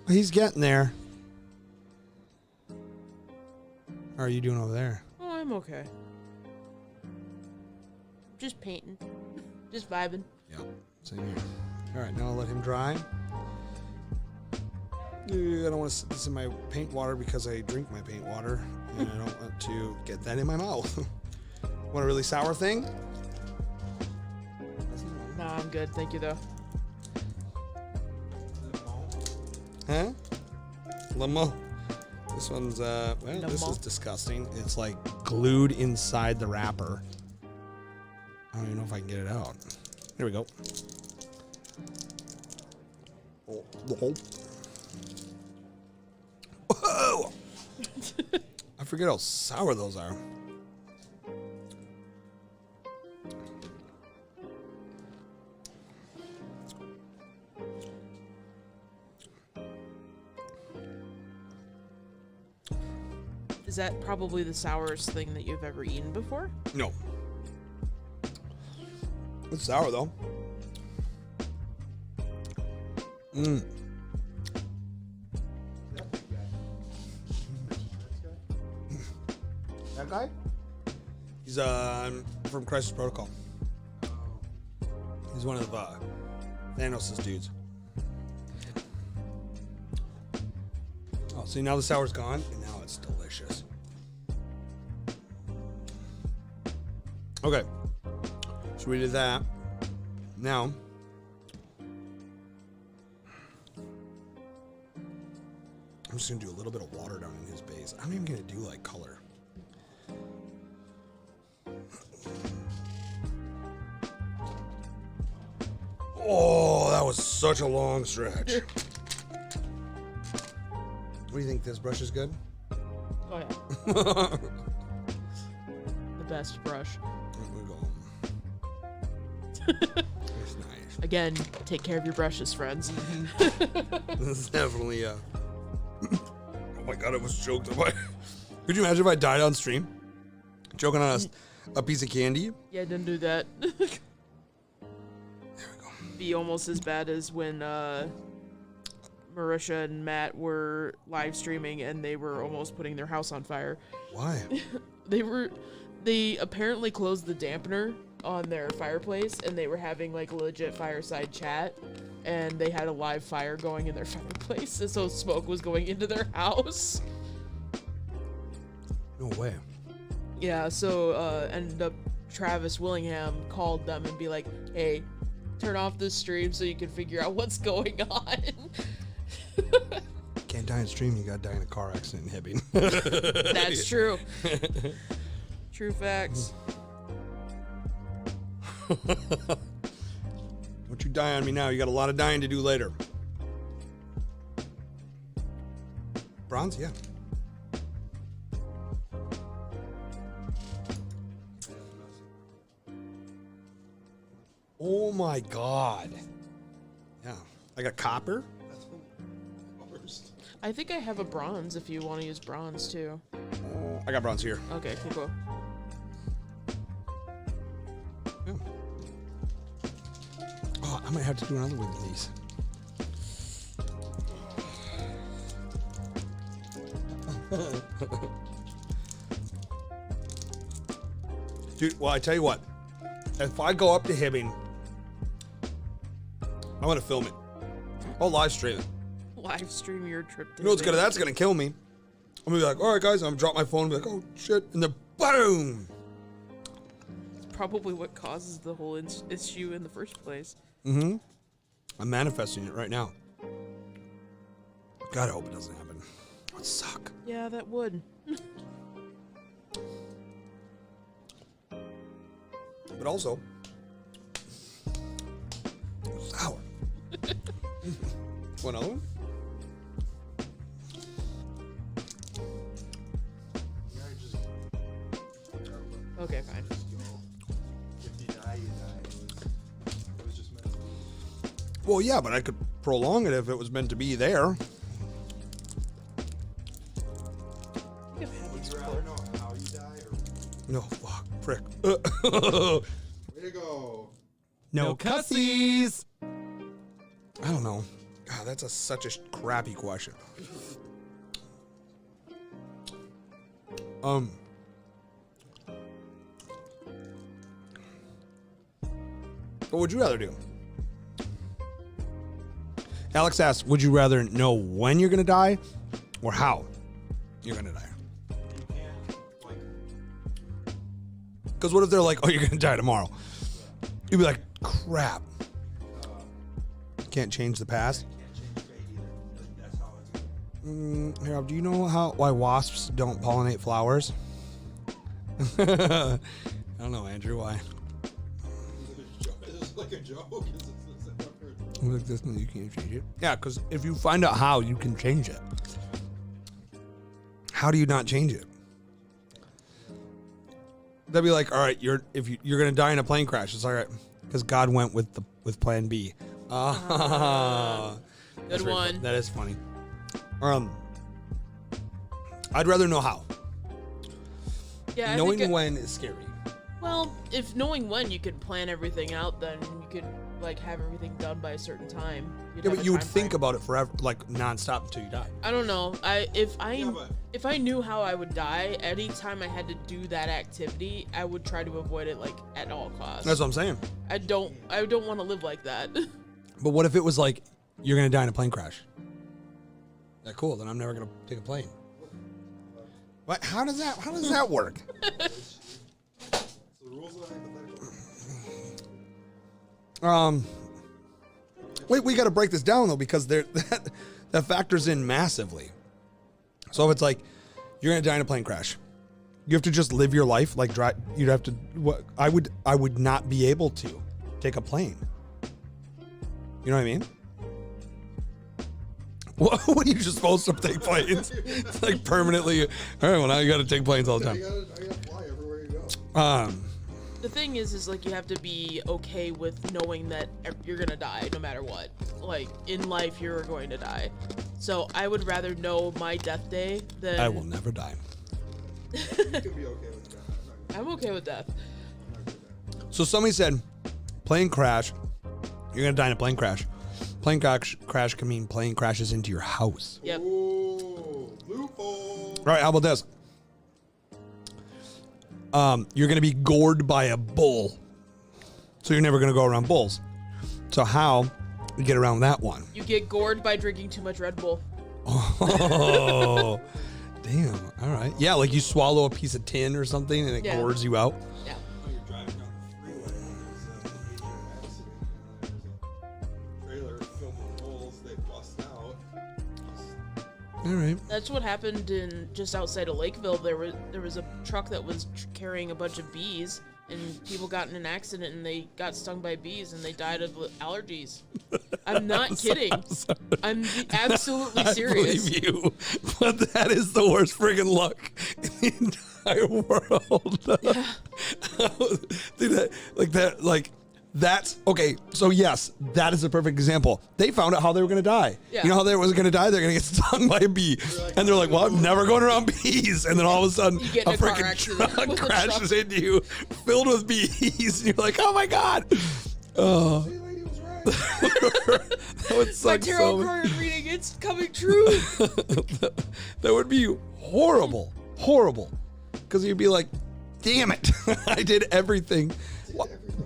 He's getting there. How are you doing over there? Oh, I'm okay. Just painting. Just vibing. Yep, same here. All right, now I'll let him dry. I don't want to sit this in my paint water because I drink my paint water, and I don't want to get that in my mouth. Want a really sour thing? Nah, I'm good. Thank you, though. Huh? Limo. This one's, well, this Limo. is disgusting. It's like glued inside the wrapper. I don't even know if I can get it out. Here we go. Oh, the hole. Whoa! I forget how sour those are. Is that probably the sourest thing that you've ever eaten before? No. It's sour though. Mmm. That guy? He's from Crisis Protocol. He's one of Thanos' dudes. Oh, see, now the sour's gone, and now it's delicious. Okay. So we did that. Now, I'm just gonna do a little bit of water down in his base. I'm even gonna do like color. Oh, that was such a long stretch. What do you think? This brush is good? Oh yeah. The best brush. There we go. It's nice. Again, take care of your brushes, friends. This is definitely oh my god, I was choked up. Could you imagine if I died on stream? Choking on a piece of candy? Yeah, don't do that. There we go. Be almost as bad as when Marisha and Matt were live streaming and they were almost putting their house on fire. Why? They apparently closed the dampener on their fireplace and they were having like legit fireside chat and they had a live fire going in their fireplace and so smoke was going into their house. No way. Yeah, so ended up Travis Willingham called them and be like, hey, turn off this stream so you can figure out what's going on. Can't die in stream, you gotta die in a car accident in Hibbing. That's true. True facts. Don't you die on me now, you got a lot of dying to do later. Bronze, yeah. Oh my god. Yeah. I got copper. That's worst. I think I have a bronze if you want to use bronze too. I got bronze here. Okay, cool. Yeah. Oh, I might have to do another one of these. Dude, well, I tell you what. If I go up to Hibbing, I'm gonna film it. I'll live stream it. Live stream your trip to You know what's gonna? That's gonna kill me. I'm gonna be like, all right, guys. I'm gonna drop my phone. And be like, oh shit, and then boom. It's probably what causes the whole issue in the first place. Mm-hmm. I'm manifesting it right now. God, I hope it doesn't happen. That would suck. Yeah, that would. But also, sour. Want another one? Yeah, just Okay, fine. if you die, you die. It was just meant to be. Well, yeah, but I could prolong it if it was meant to be there. I think I've had Would these you before. rather know how you die or No, fuck, frick. way to go? No cussies. I don't know. God, that's such a crappy question. What would you rather do? Alex asks, would you rather know when you're gonna die or how you're gonna die? You can't, like, Because what if they're like, oh, you're gonna die tomorrow? You'd be like, crap. Can't change the past. can't change fate either. That's how it's going. Harold, do you know why wasps don't pollinate flowers? I don't know, Andrew. Why? It's like a joke. Like this, you can't change it. Yeah, because if you find out how, you can change it. How do you not change it? They'd be like, all right, you're gonna die in a plane crash. It's all right because God went with Plan B. Good That's very one. fun. That is funny. I'd rather know how. Yeah, Knowing I think when is scary. well, if knowing when you could plan everything out, then you could like have everything done by a certain time. You'd Yeah, have but a you would time think frame. about it forever, like nonstop until you die. I don't know. If but- I knew how I would die, anytime I had to do that activity, I would try to avoid it like at all costs. That's what I'm saying. I don't want to live like that. But what if it was like you're gonna die in a plane crash? Yeah, cool. Then I'm never gonna take a plane. What? How does that work? It's the rules of the hypothetical. Wait, we got to break this down though, because that factors in massively. So if it's like you're gonna die in a plane crash, you have to just live your life like drive. You'd have to. What I would not be able to take a plane. You know what I mean? What are you just supposed to take planes? It's like permanently. All right, well now you got to take planes all the time. I gotta fly everywhere you go. The thing is like you have to be okay with knowing that you're gonna die no matter what. Like in life, you're going to die. So I would rather know my death day than I will never die. You can be okay with that. I'm okay with death. I'm not good at that. So somebody said, plane crash. You're gonna die in a plane crash. Plane crash can mean plane crashes into your house. Yep. Ooh, loophole. All right, how about this? You're going to be gored by a bull. So you're never going to go around bulls. So how you get around that one? You get gored by drinking too much Red Bull. Oh, damn. All right. Yeah, like you swallow a piece of tin or something and it Yeah. gores you out. Yeah. When you're driving down the freeway, there's a major accident, and there's a trailer filled with bulls. They bust out. All right. That's what happened in just outside of Lakeville. There was a truck that was carrying a bunch of bees, and people got in an accident and they got stung by bees and they died of allergies. I'm not kidding. I'm absolutely serious. I believe you, but that is the worst friggin' luck in the entire world. Yeah. Dude, that's okay. So yes, that is a perfect example. They found out how they were going to die. Yeah. You know how they was going to die? They're going to get stung by a bee, and they're like, "Well, I'm never going around bees." And then all of a sudden, You get in a a car freaking accident truck with a crashes truck. into you, filled with bees, and you're like, "Oh my god!" Oh, See, lady was right. that would My suck tarot so much. card reading, it's coming true. That would be horrible, because you'd be like, "Damn it, I did everything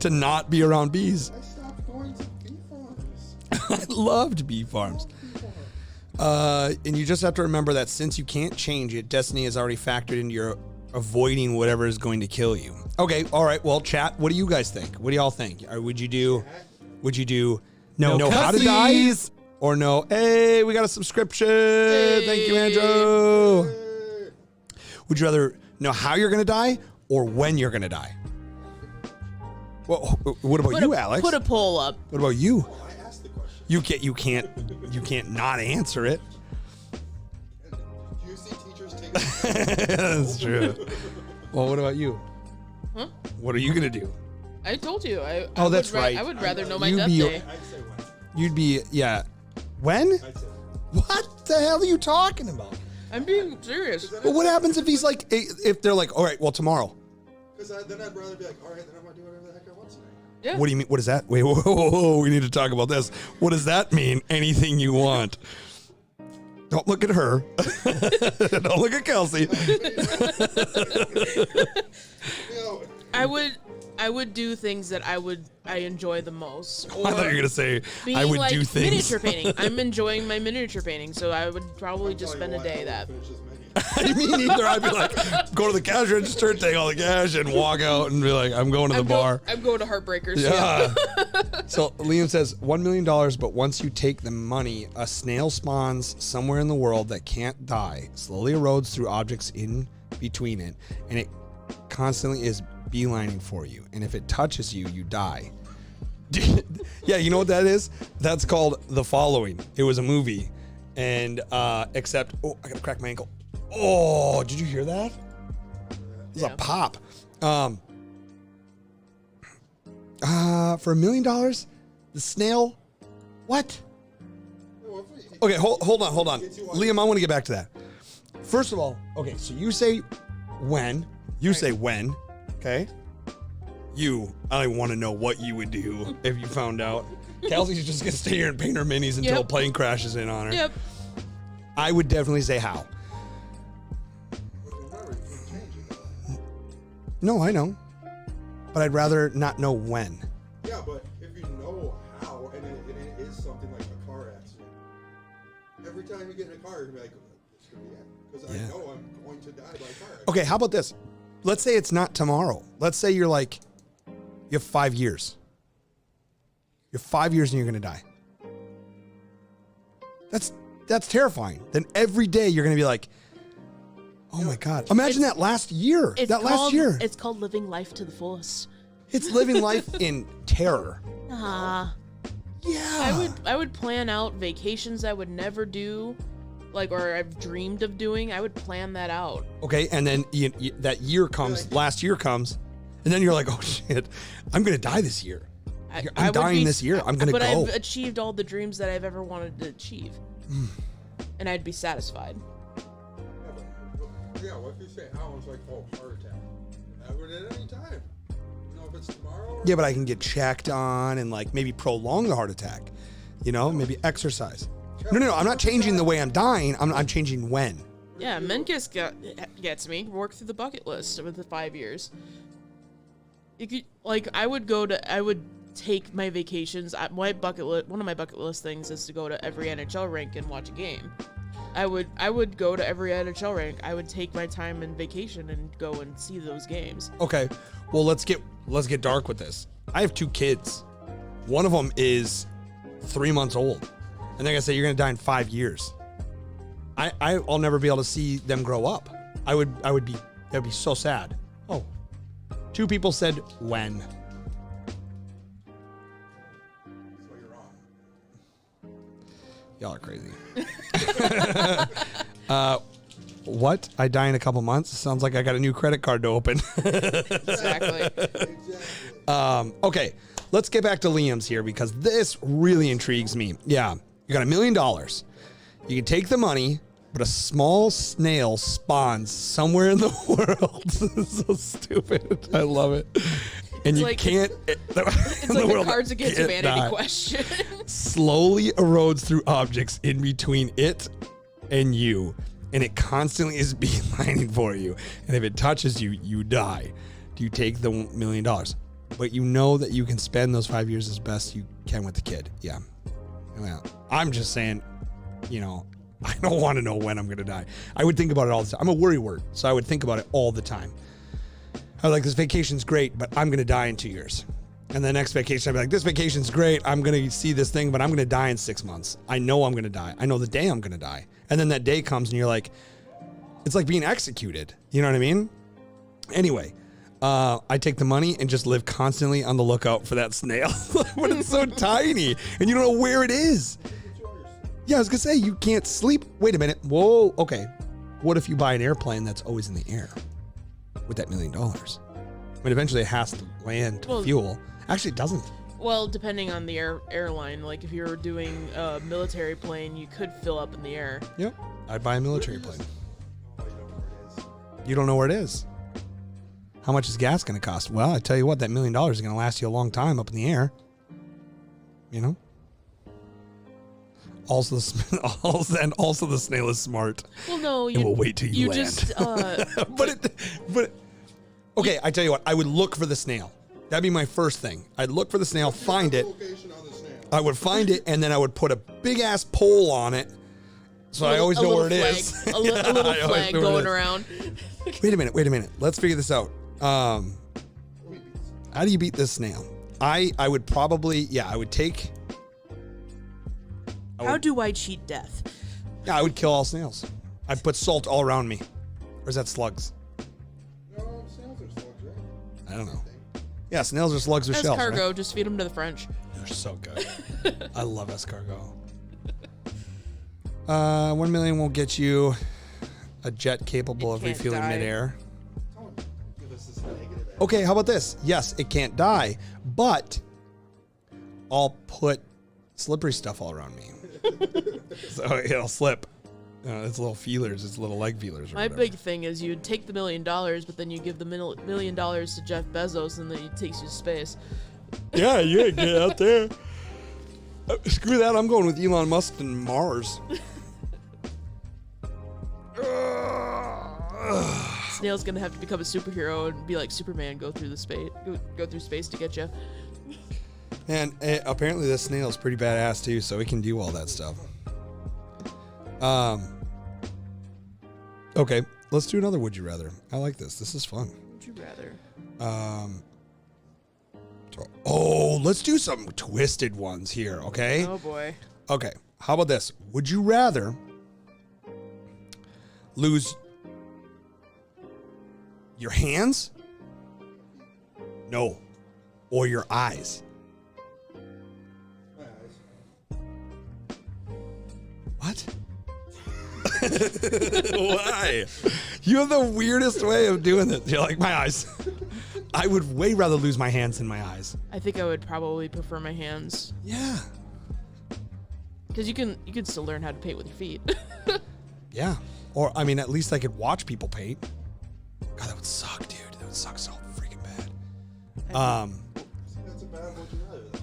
to not be around bees." I stopped going to bee farms. I loved bee farms. Bee farms. And you just have to remember that since you can't change it, destiny is already factored into your avoiding whatever is going to kill you. Okay, all right. Well, chat, what do you guys think? What do y'all think? Or would you do know how to die, cussies. or no? Hey, we got a subscription. Thank you, Andrew. Hey. Would you rather know how you're going to die or when you're going to die? Well, what about you, Alex? Put a poll up. What about you? Oh, I asked the question. You can't not answer it. Do you see teachers take That's true. Well, what about you? Huh? What are you gonna do? I told you. Oh, that's would right. I would rather know my You'd death be- day. I'd say when. You'd be When? I'd say when. What the hell are you talking about? I'm being serious. But what happens if he's like, if they're like, all right, well tomorrow? Because then I'd rather be like, all right, then I'm gonna do whatever the heck I want tonight. Yeah. What do you mean? What is that? Wait, whoa, we need to talk about this. What does that mean? Anything you want. Don't look at her. Don't look at Kelsey. You know, I would do things that I enjoy the most. Or I thought you were gonna say being I would like do things. miniature painting. I'm enjoying my miniature painting, so I would probably just tell you spend a what, day I that. won't finish this menu. I mean, either I'd be like, go to the cash register, take all the cash, and walk out and be like, I'm going to the bar. I'm going to Heartbreakers. Yeah. So Liam says $1 million, but once you take the money, a snail spawns somewhere in the world that can't die, slowly erodes through objects in between it, and it constantly is beelining for you. And if it touches you, you die. Yeah, you know what that is? That's called The Following. It was a movie, and except, oh, I gotta crack my ankle. Oh, did you hear that? It was a Yeah. pop. For $1 million, the snail. What? Okay, hold on. Liam, I want to get back to that. First of all, okay, so you say when. You say when. Okay. I don't even want to know what you would do if you found out. Kelsey's just gonna stay here and paint her minis until a Yep. plane crashes in on her. Yep. I would definitely say how. Remember, you can change it though. No, I know, but I'd rather not know when. Yeah, but if you know how, and it is something like a car accident, every time you get in a car, you're gonna be like, it's gonna be it. Because Yeah. I know I'm going to die by a car accident. Okay, how about this? Let's say it's not tomorrow. Let's say you're like, you have 5 years. You're 5 years and you're going to die. That's terrifying. Then every day you're going to be like, oh my God. Imagine that last year. Last year. It's called living life to the fullest. It's living life in terror. Yeah. I would plan out vacations I would never do, like, or I've dreamed of doing. I would plan that out. Okay, and then that year comes, last year comes, and then you're like, oh shit, I'm going to die this year. I'm dying this year. I'm going to go. But I've achieved all the dreams that I've ever wanted to achieve. And I'd be satisfied. Yeah, what if you say, I was like, oh, heart attack. That would at any time. You know, if it's tomorrow or... Yeah, but I can get checked on and like maybe prolong the heart attack. You know, maybe exercise. No, I'm not changing the way I'm dying. I'm changing when. Yeah, Menkes gets me. Work through the bucket list with the 5 years. You could, like, I would take my vacations. One of my bucket list things is to go to every NHL rink and watch a game. I would go to every NHL rink. I would take my time in vacation and go and see those games. Okay, well let's get dark with this. I have 2 kids. One of them is 3 months old, and like I say, you're gonna die in 5 years. I'll never be able to see them grow up. That'd be so sad. Oh, 2 people said when. Y'all are crazy. What? I die in a couple months? Sounds like I got a new credit card to open. Exactly. Okay, let's get back to Liam's here because this really intrigues me. Yeah, you got $1 million. You can take the money, but a small snail spawns somewhere in the world. This is so stupid. I love it. And you can't. It's like the Cards Against Humanity question. Slowly erodes through objects in between it and you, and it constantly is beelining for you. And if it touches you, you die. Do you take the $1 million? But you know that you can spend those 5 years as best you can with the kid. Yeah. Well, I'm just saying, you know, I don't want to know when I'm going to die. I would think about it all the time. I'm a worrywart, so I would think about it all the time. I was like, this vacation's great, but I'm going to die in 2 years. And the next vacation, I'd be like, this vacation's great. I'm going to see this thing, but I'm going to die in 6 months. I know I'm going to die. I know the day I'm going to die. And then that day comes and you're like, it's like being executed. You know what I mean? Anyway, I take the money and just live constantly on the lookout for that snail. But it's so tiny and you don't know where it is. Yeah, I was going to say, you can't sleep. Wait a minute. Whoa. Okay. What if you buy an airplane that's always in the air with that $1 million? I mean, eventually it has to land to fuel. Actually, it doesn't. Well, depending on the airline, like if you're doing a military plane, you could fill up in the air. Yep. I'd buy a military plane. You don't know where it is. How much is gas going to cost? Well, I tell you what, that $1 million is going to last you a long time up in the air. You know? Also, the snail is smart. Well, no, it will wait till you land. Just, but okay, I tell you what, I would look for the snail. That'd be my first thing. I'd look for the snail, find it. I would find it, and then I would put a big ass pole on it, so I always know where it is. A little flag going around. Wait a minute. Let's figure this out. How do you beat this snail? I would probably, I would take. How do I cheat death? Yeah, I would kill all snails. I'd put salt all around me. Or is that slugs? No, snails are slugs, right? I don't know. Yeah, snails are slugs with shells. Escargot, right? Just feed them to the French. They're so good. I love escargot. 1 million will get you a jet capable of refueling midair. Okay, how about this? Yes, it can't die, but I'll put slippery stuff all around me. So it'll slip. It's little feelers. It's little leg feelers. My big thing is you'd take the $1 million, but then you give the $1 million to Jeff Bezos, and then he takes you to space. Yeah, get out there. Screw that. I'm going with Elon Musk and Mars. Snail's gonna have to become a superhero and be like Superman, go through space to get you. And apparently this snail's pretty badass too, so it can do all that stuff. Okay, let's do another Would You Rather. I like this. This is fun. Would you rather? Oh, let's do some twisted ones here, okay? Oh boy. Okay, how about this? Would you rather lose your hands? No. Or your eyes? My eyes. What? Why? You have the weirdest way of doing this. You're like, my eyes. I would way rather lose my hands than my eyes. I think I would probably prefer my hands. Yeah. Because you can still learn how to paint with your feet. Yeah. Or, I mean, at least I could watch people paint. God, that would suck, dude. That would suck so freaking bad. See, that's a bad would you rather, though.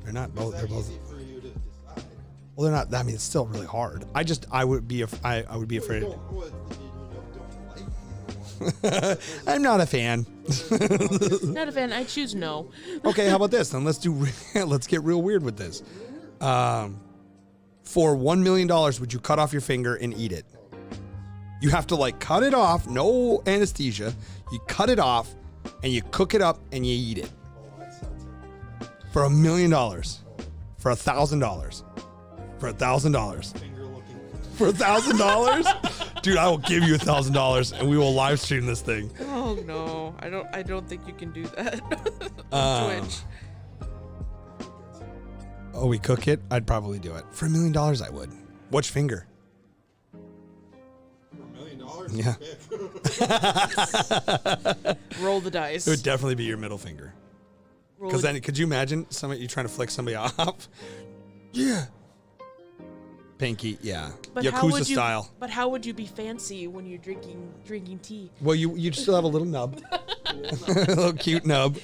They're not both. It's They're that both. easy for you to decide. Well, they're not. I mean, it's still really hard. I would be. I would be afraid. Don't like either one. I'm not a fan. Not a fan. I choose no. Okay, how about this? Then let's get real weird with this. For $1 million, would you cut off your finger and eat it? You have to like cut it off, no anesthesia. You cut it off and you cook it up and you eat it. Oh, that sounds like For $1 million. For $1,000. For $1,000. finger looking. For $1,000? Dude, I will give you $1,000 and we will live stream this thing. Oh no, I don't think you can do that. Twitch. Oh, we cook it? I'd probably do it. For $1 million, I would. Which finger? For $1 million? Yeah. Roll the dice. It would definitely be your middle finger. Roll Because the- then, could you imagine you trying to flick somebody off? Yeah. Pinky, yeah. Yakuza style. But how would you be fancy when you're drinking tea? Well, you'd still have a little nub. A little cute nub.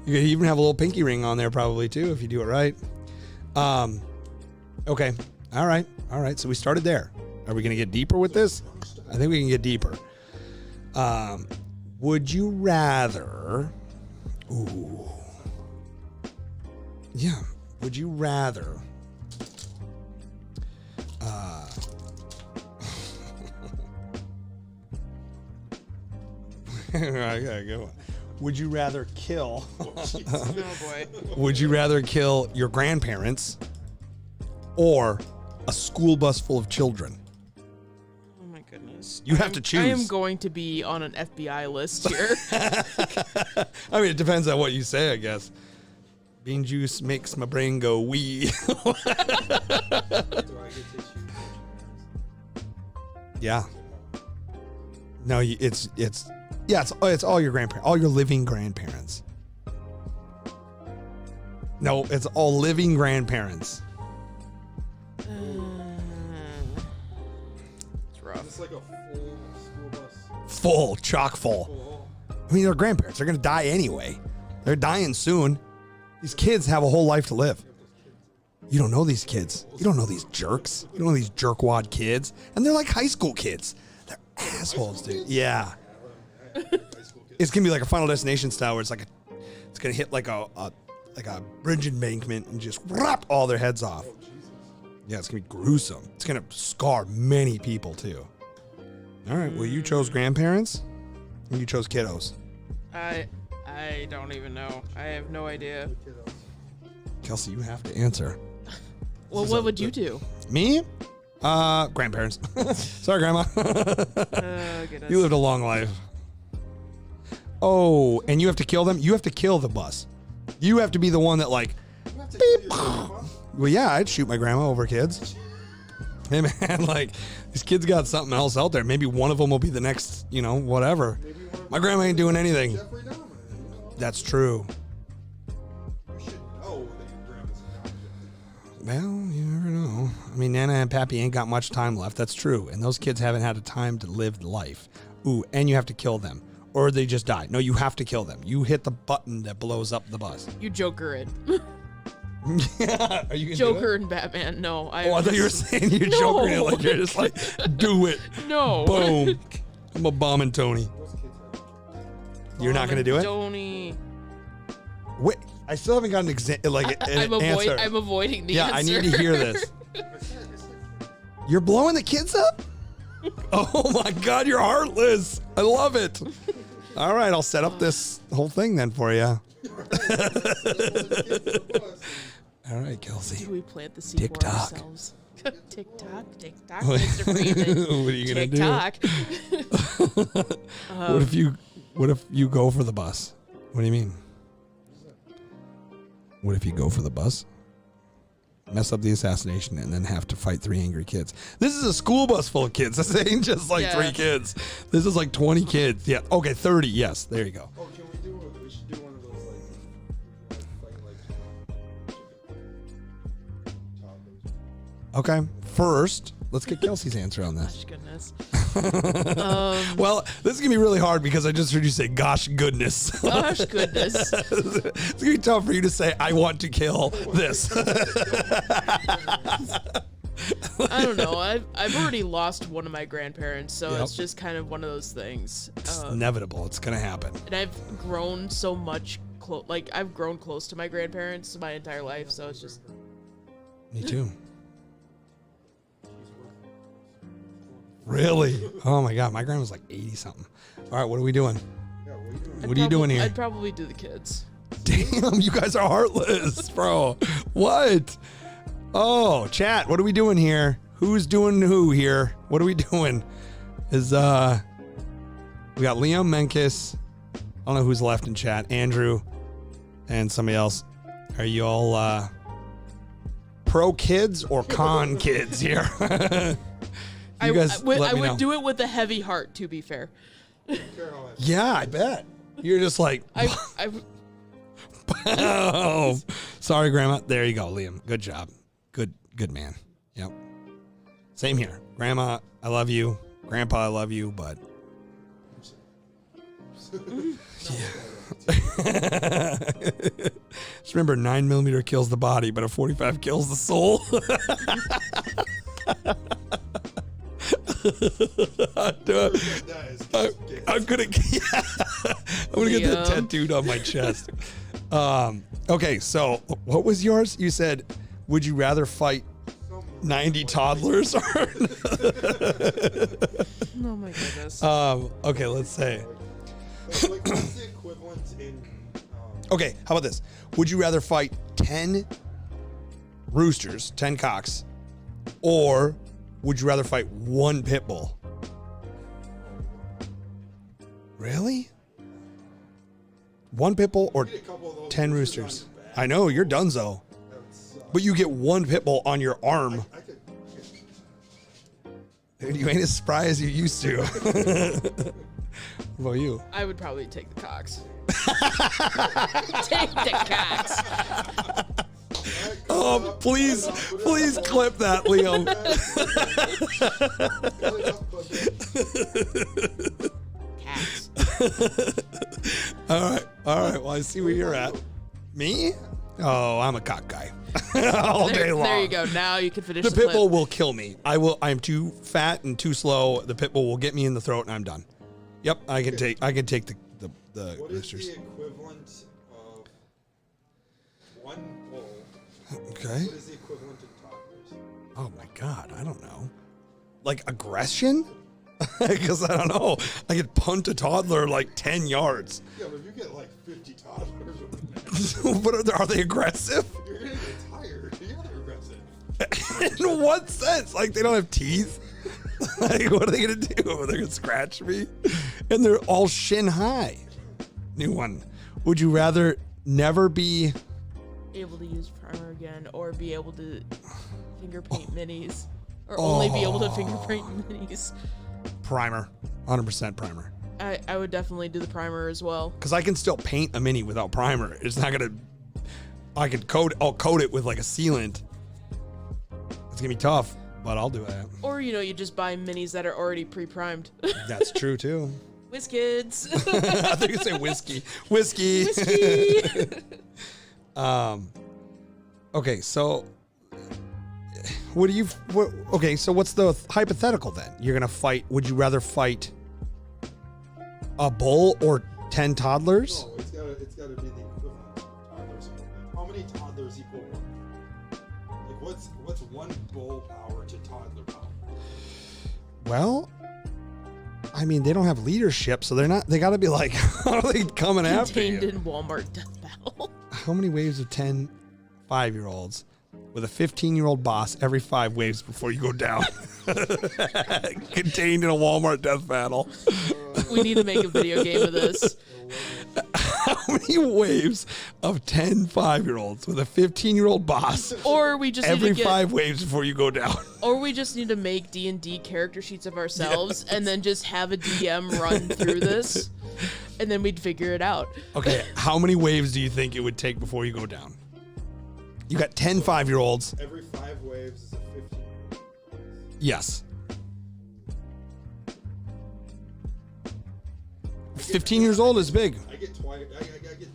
You could even have a little pinky ring on there probably too if you do it right. Okay. All right. So we started there. Are we going to get deeper with this? I think we can get deeper. Would you rather... Ooh. Yeah. Would you rather... I gotta go. Would you rather kill... Oh boy. Would you rather kill your grandparents or a school bus full of children? Oh my goodness. You have to choose. I am going to be on an FBI list here. I mean, it depends on what you say, I guess. Bean juice makes my brain go wee. Do I get to choose? Yeah. No, it's all your grandparents, all your living grandparents. No, it's all living grandparents. It's rough. It's like a full school bus. Full, chock full. Full. I mean, they're grandparents. They're going to die anyway. They're dying soon. These kids have a whole life to live. You don't know these kids. You don't know these jerks. You don't know these jerkwad kids. And they're like high school kids. They're assholes, dude. Yeah. It's going to be like a Final Destination style where it's going to hit like a bridge embankment and just wrap all their heads off. Yeah, it's going to be gruesome. It's going to scar many people too. All right. Well, you chose grandparents and you chose kiddos. I don't even know. I have no idea. Kelsey, you have to answer. Well, what would you do? Me? Grandparents. Sorry, Grandma. Goodness. You lived a long life. Oh, and you have to kill them? You have to kill the bus. You have to be the one that like, You have to kill your grandpa? well, yeah, I'd shoot my grandma over kids. Hey, man, like, these kids got something else out there. Maybe one of them will be the next, whatever. Maybe one of My grandma ain't doing anything. Jeffrey Dahmer. That's true. You should know that your grandma's not Jeffrey Well, you never know. I mean, Nana and Pappy ain't got much time left. That's true. And those kids haven't had a time to live life. Ooh, and you have to kill them. Or they just die. No, you have to kill them. You hit the button that blows up the bus. You Joker it. Yeah. Are you gonna Joker and Batman. No. Oh, I thought you were saying you're No. Joker it. Like you're just like, do it. No. Boom. I'm a bombing Tony. Those kids have You're not going to do it? Tony. Wait, I still haven't got an answer. I'm avoiding the Yeah, answer. I need to hear this. I said, You're blowing the kids up? Oh my God, you're heartless. I love it. All right, I'll set up this whole thing then for you. All right, Kelsey. Do we plant the seed for TikTok. ourselves? TikTok, Mr. Freeman. What are you gonna TikTok. do? What if you go for the bus? What do you mean? What if you go for the bus? Mess up the assassination and then have to fight 3 angry kids. This is a school bus full of kids. This ain't just like 3 kids. This is like 20 kids. Yeah. Okay, 30. Yes. There you go. Oh, can we should do one of those toddlers. Okay. First, let's get Kelsey's answer on this. Gosh, goodness. Well, this is going to be really hard because I just heard you say, gosh, goodness. Gosh, goodness. It's going to be tough for you to say, I want to kill this. I don't know. I've already lost one of my grandparents, so Yep. it's just kind of one of those things. It's inevitable. It's going to happen. And I've grown so much, I've grown close to my grandparents my entire life, so it's just... Me too. Really? Oh my God. My grandma's like 80 something. All right. What are we doing? What are you doing here? I'd probably do the kids. Damn, you guys are heartless, bro. What? Oh, chat. What are we doing here? Who's doing who here? What are we doing? We got Liam Menkis. I don't know who's left in chat. Andrew and somebody else. Are you all pro kids or con kids here? I let me know. would do it with a heavy heart, to be fair. Yeah, I bet. You're just like, oh, sorry, Grandma. There you go, Liam. Good job. Good man. Yep. Same here. Grandma, I love you. Grandpa, I love you, but yeah. Just remember, 9mm kills the body, but a 45 kills the soul. I'm gonna get that tattooed on my chest. Okay, so what was yours? You said, would you rather fight 90 toddlers or Oh my goodness. okay, let's say. Like, what's the equivalent in? Okay, how about this? Would you rather fight 10 roosters, 10 cocks, or would you rather fight 1 pit bull? Really? 1 pit bull or 10 roosters? I know, you're donezo. But you get 1 pit bull on your arm. Dude, you ain't as spry as you used to. What about you? I would probably take the cocks. Take the cocks. Oh, please clip that, Liam. Cats. All right. Well, I see where you're at. Me? Oh, I'm a cock guy. All day long. There you go. Now you can finish The the pit clip. bull will kill me. I'm too fat and too slow. The pit bull will get me in the throat, and I'm done. Yep, I can take the What is roosters. the equivalent of 1 bull? Okay. What is the equivalent of toddlers? Oh my God, I don't know. Like aggression? Because I don't know. I could punt a toddler like 10 yards. Yeah, but if you get like 50 toddlers, But are they aggressive? you're gonna get tired. Yeah, they're aggressive. In what sense? Like they don't have teeth? Like what are they gonna do? They're gonna scratch me? And they're all shin high. New one. Would you rather never be able to use primer again, or be able to finger paint minis, or only be able to finger paint minis? primer? 100% primer. I would definitely do the primer as well. Because I can still paint a mini without primer. It's not gonna. I'll coat it with like a sealant. It's gonna be tough, but I'll do it. Or you just buy minis that are already pre-primed. That's true too. Whiz kids. I think you say whiskey. Whiskey. Okay, so so what's the hypothetical then? You're gonna fight. Would you rather fight a bull or 10 toddlers? No, it's gotta be the equivalent of toddlers. Like, how many toddlers equal 1? Like what's 1 bull power to toddler power? Well, I mean, they don't have leadership, so they gotta be like, how are they coming after Contained you? in Walmart death battle. level. How many waves of 10 5-year-olds with a 15-year-old boss every 5 waves before you go down? Contained in a Walmart death battle. We need to make a video game of this. How many waves of 10 5-year-olds with a 15-year-old boss Or we just every need to get, 5 waves before you go down? Or we just need to make D&D character sheets of ourselves and then just have a DM run through this, and then we'd figure it out. Okay, how many waves do you think it would take before you go down? You got 10 5-year-olds. Every 5 waves is a 15. Yes. 15 years old is big. I get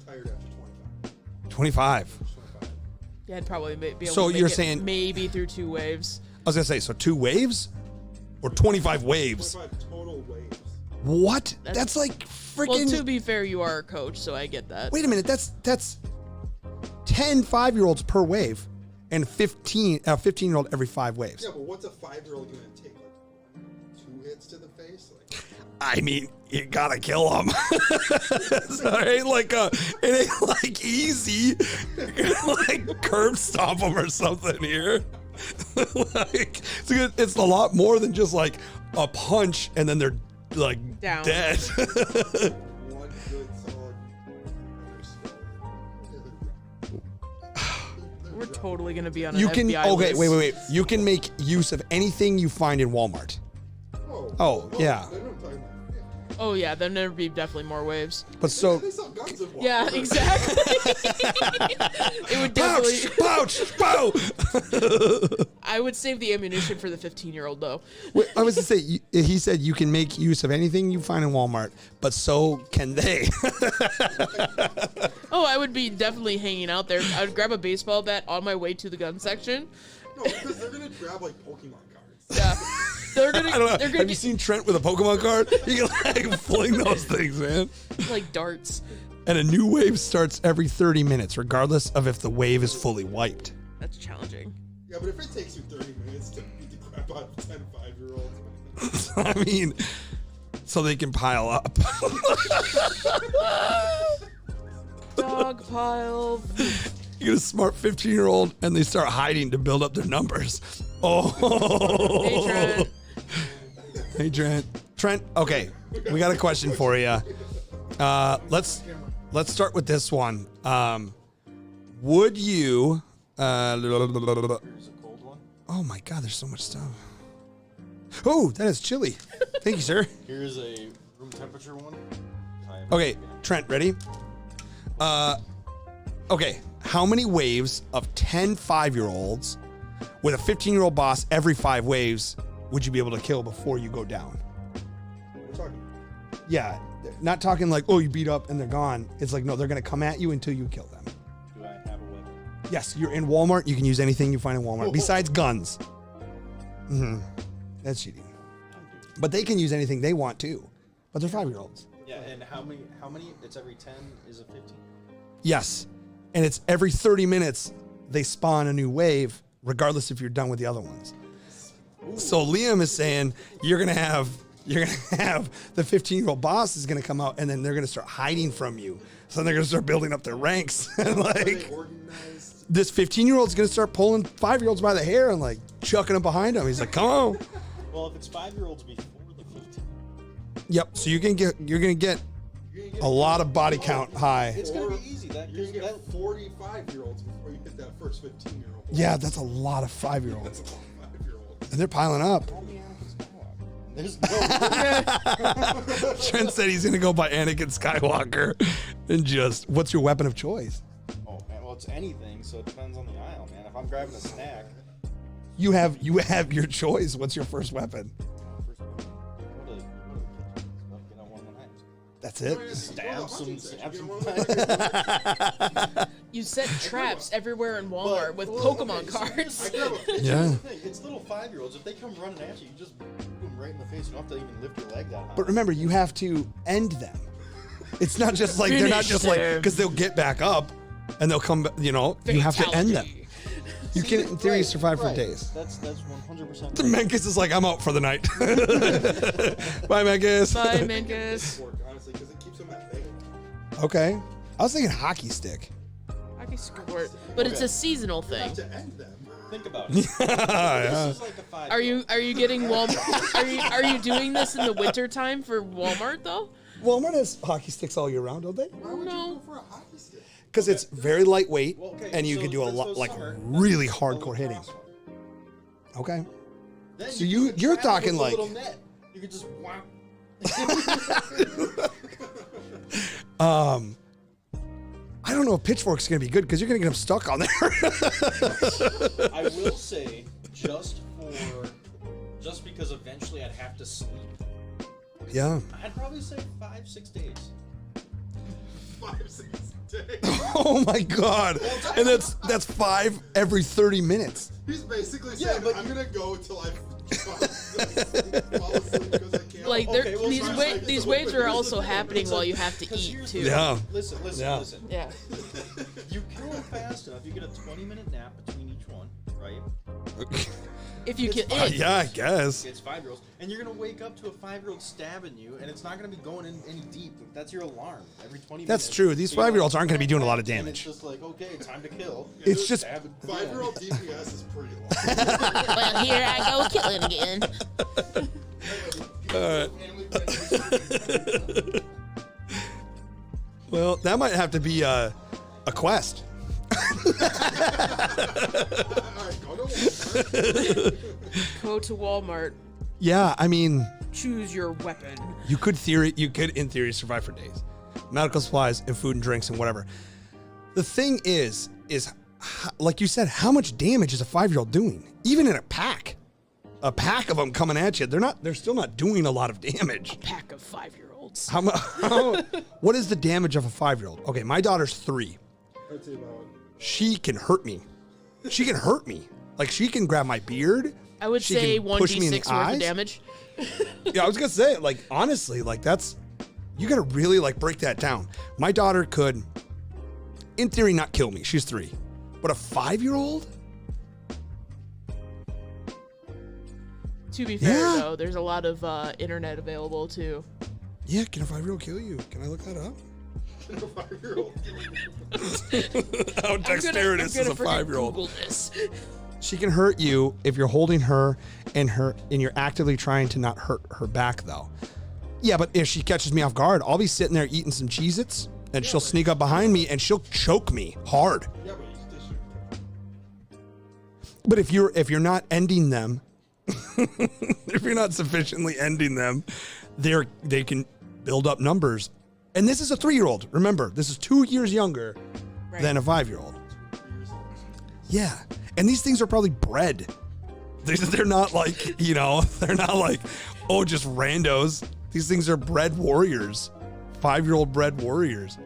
tired after 25. 25. 25. Yeah, I'd probably be able So to make you're it saying- maybe through 2 waves. I was going to say, so 2 waves? Or 25 waves? 25 total waves. What? That's- That's like freaking... Well, to be fair, you are a coach, so I get that. Wait a minute, that's 10 5-year-olds per wave and 15-year-old every 5 waves. Yeah, but what's a 5-year-old going to take? Like 2 hits to the face? Like, I mean, you gotta kill them. So it ain't like easy. You're gonna like curb stomp them or something here. Like it's a lot more than just like a punch and then they're like Down. dead. one good solid. We're totally going to be on an You can FBI okay, list. wait. You can make use of anything you find in Walmart. Oh, yeah. They don't talk about it. Oh, yeah, then there'd be definitely more waves. But so They sell guns in Walmart. Yeah, exactly. It would definitely... pouch, pow. I would save the ammunition for the 15-year-old, though. Wait, I was to say, he said you can make use of anything you find in Walmart, but so can they. Oh, I would be definitely hanging out there. I would grab a baseball bat on my way to the gun section. No, because they're going to grab like Pokemon cards. Yeah. They're gonna, I don't know. they're gonna Have you seen Trent with a Pokemon card? You can like fling those things, man. like darts. And a new wave starts every 30 minutes, regardless of if the wave is fully wiped. That's challenging. Yeah, but if it takes you 30 minutes to beat the crap out of 10 5-year-olds. I mean, so they can pile up. Dog pile. You get a smart 15-year-old, and they start hiding to build up their numbers. Oh. Hey, Trent. Hey, Trent. Trent, okay, we got a question for you. Let's start with this one. Would you? Here's a cold one. Oh my God, there's so much stuff. Oh, that is chilly. Thank you, sir. Here's a room temperature one. Okay, Trent, ready? Okay, how many waves of 10 5-year-olds with a 15-year-old boss every 5 waves would you be able to kill before you go down? We're talking. Yeah, not talking like, oh, you beat up and they're gone. It's like, no, they're going to come at you until you kill them. Do I have a weapon? Yes, you're in Walmart. You can use anything you find in Walmart besides guns. That's cheating. But they can use anything they want too. But they're 5-year-olds. Yeah, and how many? It's every 10 is a 15. Yes. And it's every 30 minutes they spawn a new wave, regardless if you're done with the other ones. So Liam is saying you're gonna have the 15-year-old boss is gonna come out and then they're gonna start hiding from you. So they're gonna start building up their ranks. And Are like they organized? this 15-year-old's gonna start pulling 5-year-olds by the hair and like chucking them behind him. He's like, come on. Well, if it's 5-year-olds before the 15, Yep. So you're gonna get You're gonna get a lot of body count high. it's gonna be easy. You're gonna get 45-year-olds before you hit that first 15-year-old. Yeah, that's a lot of 5-year-olds. That's a lot of 5-year-olds. And they're piling up. There's no. Trent said he's gonna go by Anakin Skywalker and just, what's your weapon of choice? Oh man, well it's anything, so it depends on the aisle, man. If I'm grabbing a snack, You have your choice. What's your first weapon? first go to the kitchen, get on one of the knives. That's it. Stab some. You set traps everywhere in Walmart with Pokemon cards. I grab a Yeah. It's little 5-year-olds. If they come running at you, you just boot them right in the face. You don't have to even lift your leg that high. But remember, you have to end them. It's not just like they're not just like because they'll get back up and they'll come. You know, you have to end them. You can, in theory, survive for days. That's 100%. The Menkus is like, I'm out for the night. Bye, Menkus. Bye, Minkus. work, honestly, because it keeps them at bay. Okay. I was thinking hockey stick. Hockey sport, but it's a seasonal You thing. have to end them. Think about it. Yeah. This is like a 5. Are you getting Walmart? are you doing this in the winter time for Walmart though? Walmart has hockey sticks all year round, don't they? Why would No. you go for a hockey stick? Because it's very lightweight, Well, okay, and you so can do a let's lot, go like summer. really Let's hardcore go hitting. cross one. Okay. Then So you do a you're travel talking with a like- little net. You could just whap. I don't know if pitchfork's gonna be good because you're gonna get them stuck on there. I will say, just because eventually I'd have to sleep, Yeah. I'd probably say 5-6 days. 5-6 days. Oh my god. And that's 5 every 30 minutes. He's basically Yeah, saying, but I'm gonna go till I fall asleep because I can't. Like Okay, well, these sorry, these waves are also happening while you have to Because eat here's too. the- Yeah. Listen. Yeah. Yeah. You kill them fast enough, you get a 20-minute nap between each one, right? If you It's can. fine. Yeah, I guess. It's 5-year-olds, and you're gonna wake up to a 5-year-old stabbing you, and it's not gonna be going in any deep. That's your alarm every 20 minutes. That's true. These So you 5-year-olds go, aren't gonna be doing a lot of and damage. It's just like, okay, time to kill. It's just- Stab it. 5-year-old DPS is pretty long. Well, here I go killing again. Well, that might have to be a quest. Alright, go to Walmart. Go to Walmart. Yeah, I mean, Choose your weapon. you could in theory survive for days. Medical supplies and food and drinks and whatever. The thing is like you said, how much damage is a 5-year-old doing? Even in a pack of them coming at you, they're still not doing a lot of damage. Pack of 5-year-olds. What is the damage of a 5-year-old? Okay, my daughter's 3. I'd say about She can hurt me. Like she can grab my beard. I would She say can push me in the 1d6 worth eyes. of damage. Yeah, I was gonna say, like, honestly, like that's, you gotta really like break that down. My daughter could, in theory, not kill me. She's 3, but a 5-year-old? To be fair, Yeah. though, there's a lot of internet available too. Yeah, can a 5-year-old kill you? Can I look that up? a 5-year-old. How dexterous is a 5-year-old? Google this. She can hurt you if you're holding her and you're actively trying to not hurt her back, though. Yeah, but if she catches me off guard, I'll be sitting there eating some Cheez-Its, and she'll sneak up behind me and she'll choke me hard. Yeah, but you still should. But if you're not ending them, if you're not sufficiently ending them, they can build up numbers. And this is a 3-year-old. Remember, this is 2 years younger Right. than a 5-year-old. Yeah. And these things are probably bred. They're not like, they're not like, oh, just randos. These things are bred warriors. 5-year-old bred warriors.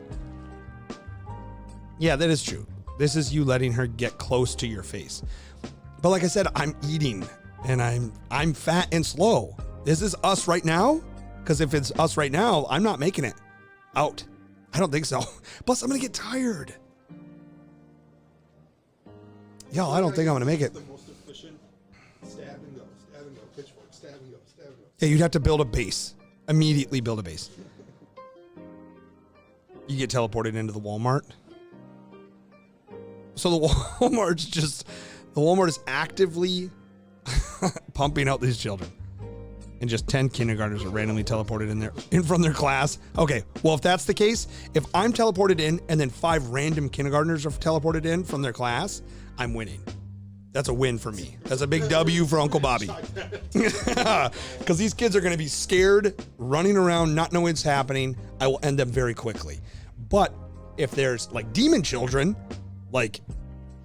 Yeah, that is true. This is you letting her get close to your face. But like I said, I'm eating and I'm fat and slow. This is us right now. Because if it's us right now, I'm not making it out. I don't think so. Plus, I'm going to get tired. Yo, I don't think I'm going to make it. The most efficient stab and go, pitchfork, stab and go. Yeah, you'd have to build a base. Immediately build a base. You get teleported into the Walmart. So the Walmart is actively pumping out these children. And just 10 kindergartners are randomly teleported in from their class. Okay, well, if that's the case, if I'm teleported in and then 5 random kindergartners are teleported in from their class, I'm winning. That's a win for me. That's a big W for Uncle Bobby. Because these kids are going to be scared, running around, not knowing what's happening. I will end them very quickly. But if there's like demon children, like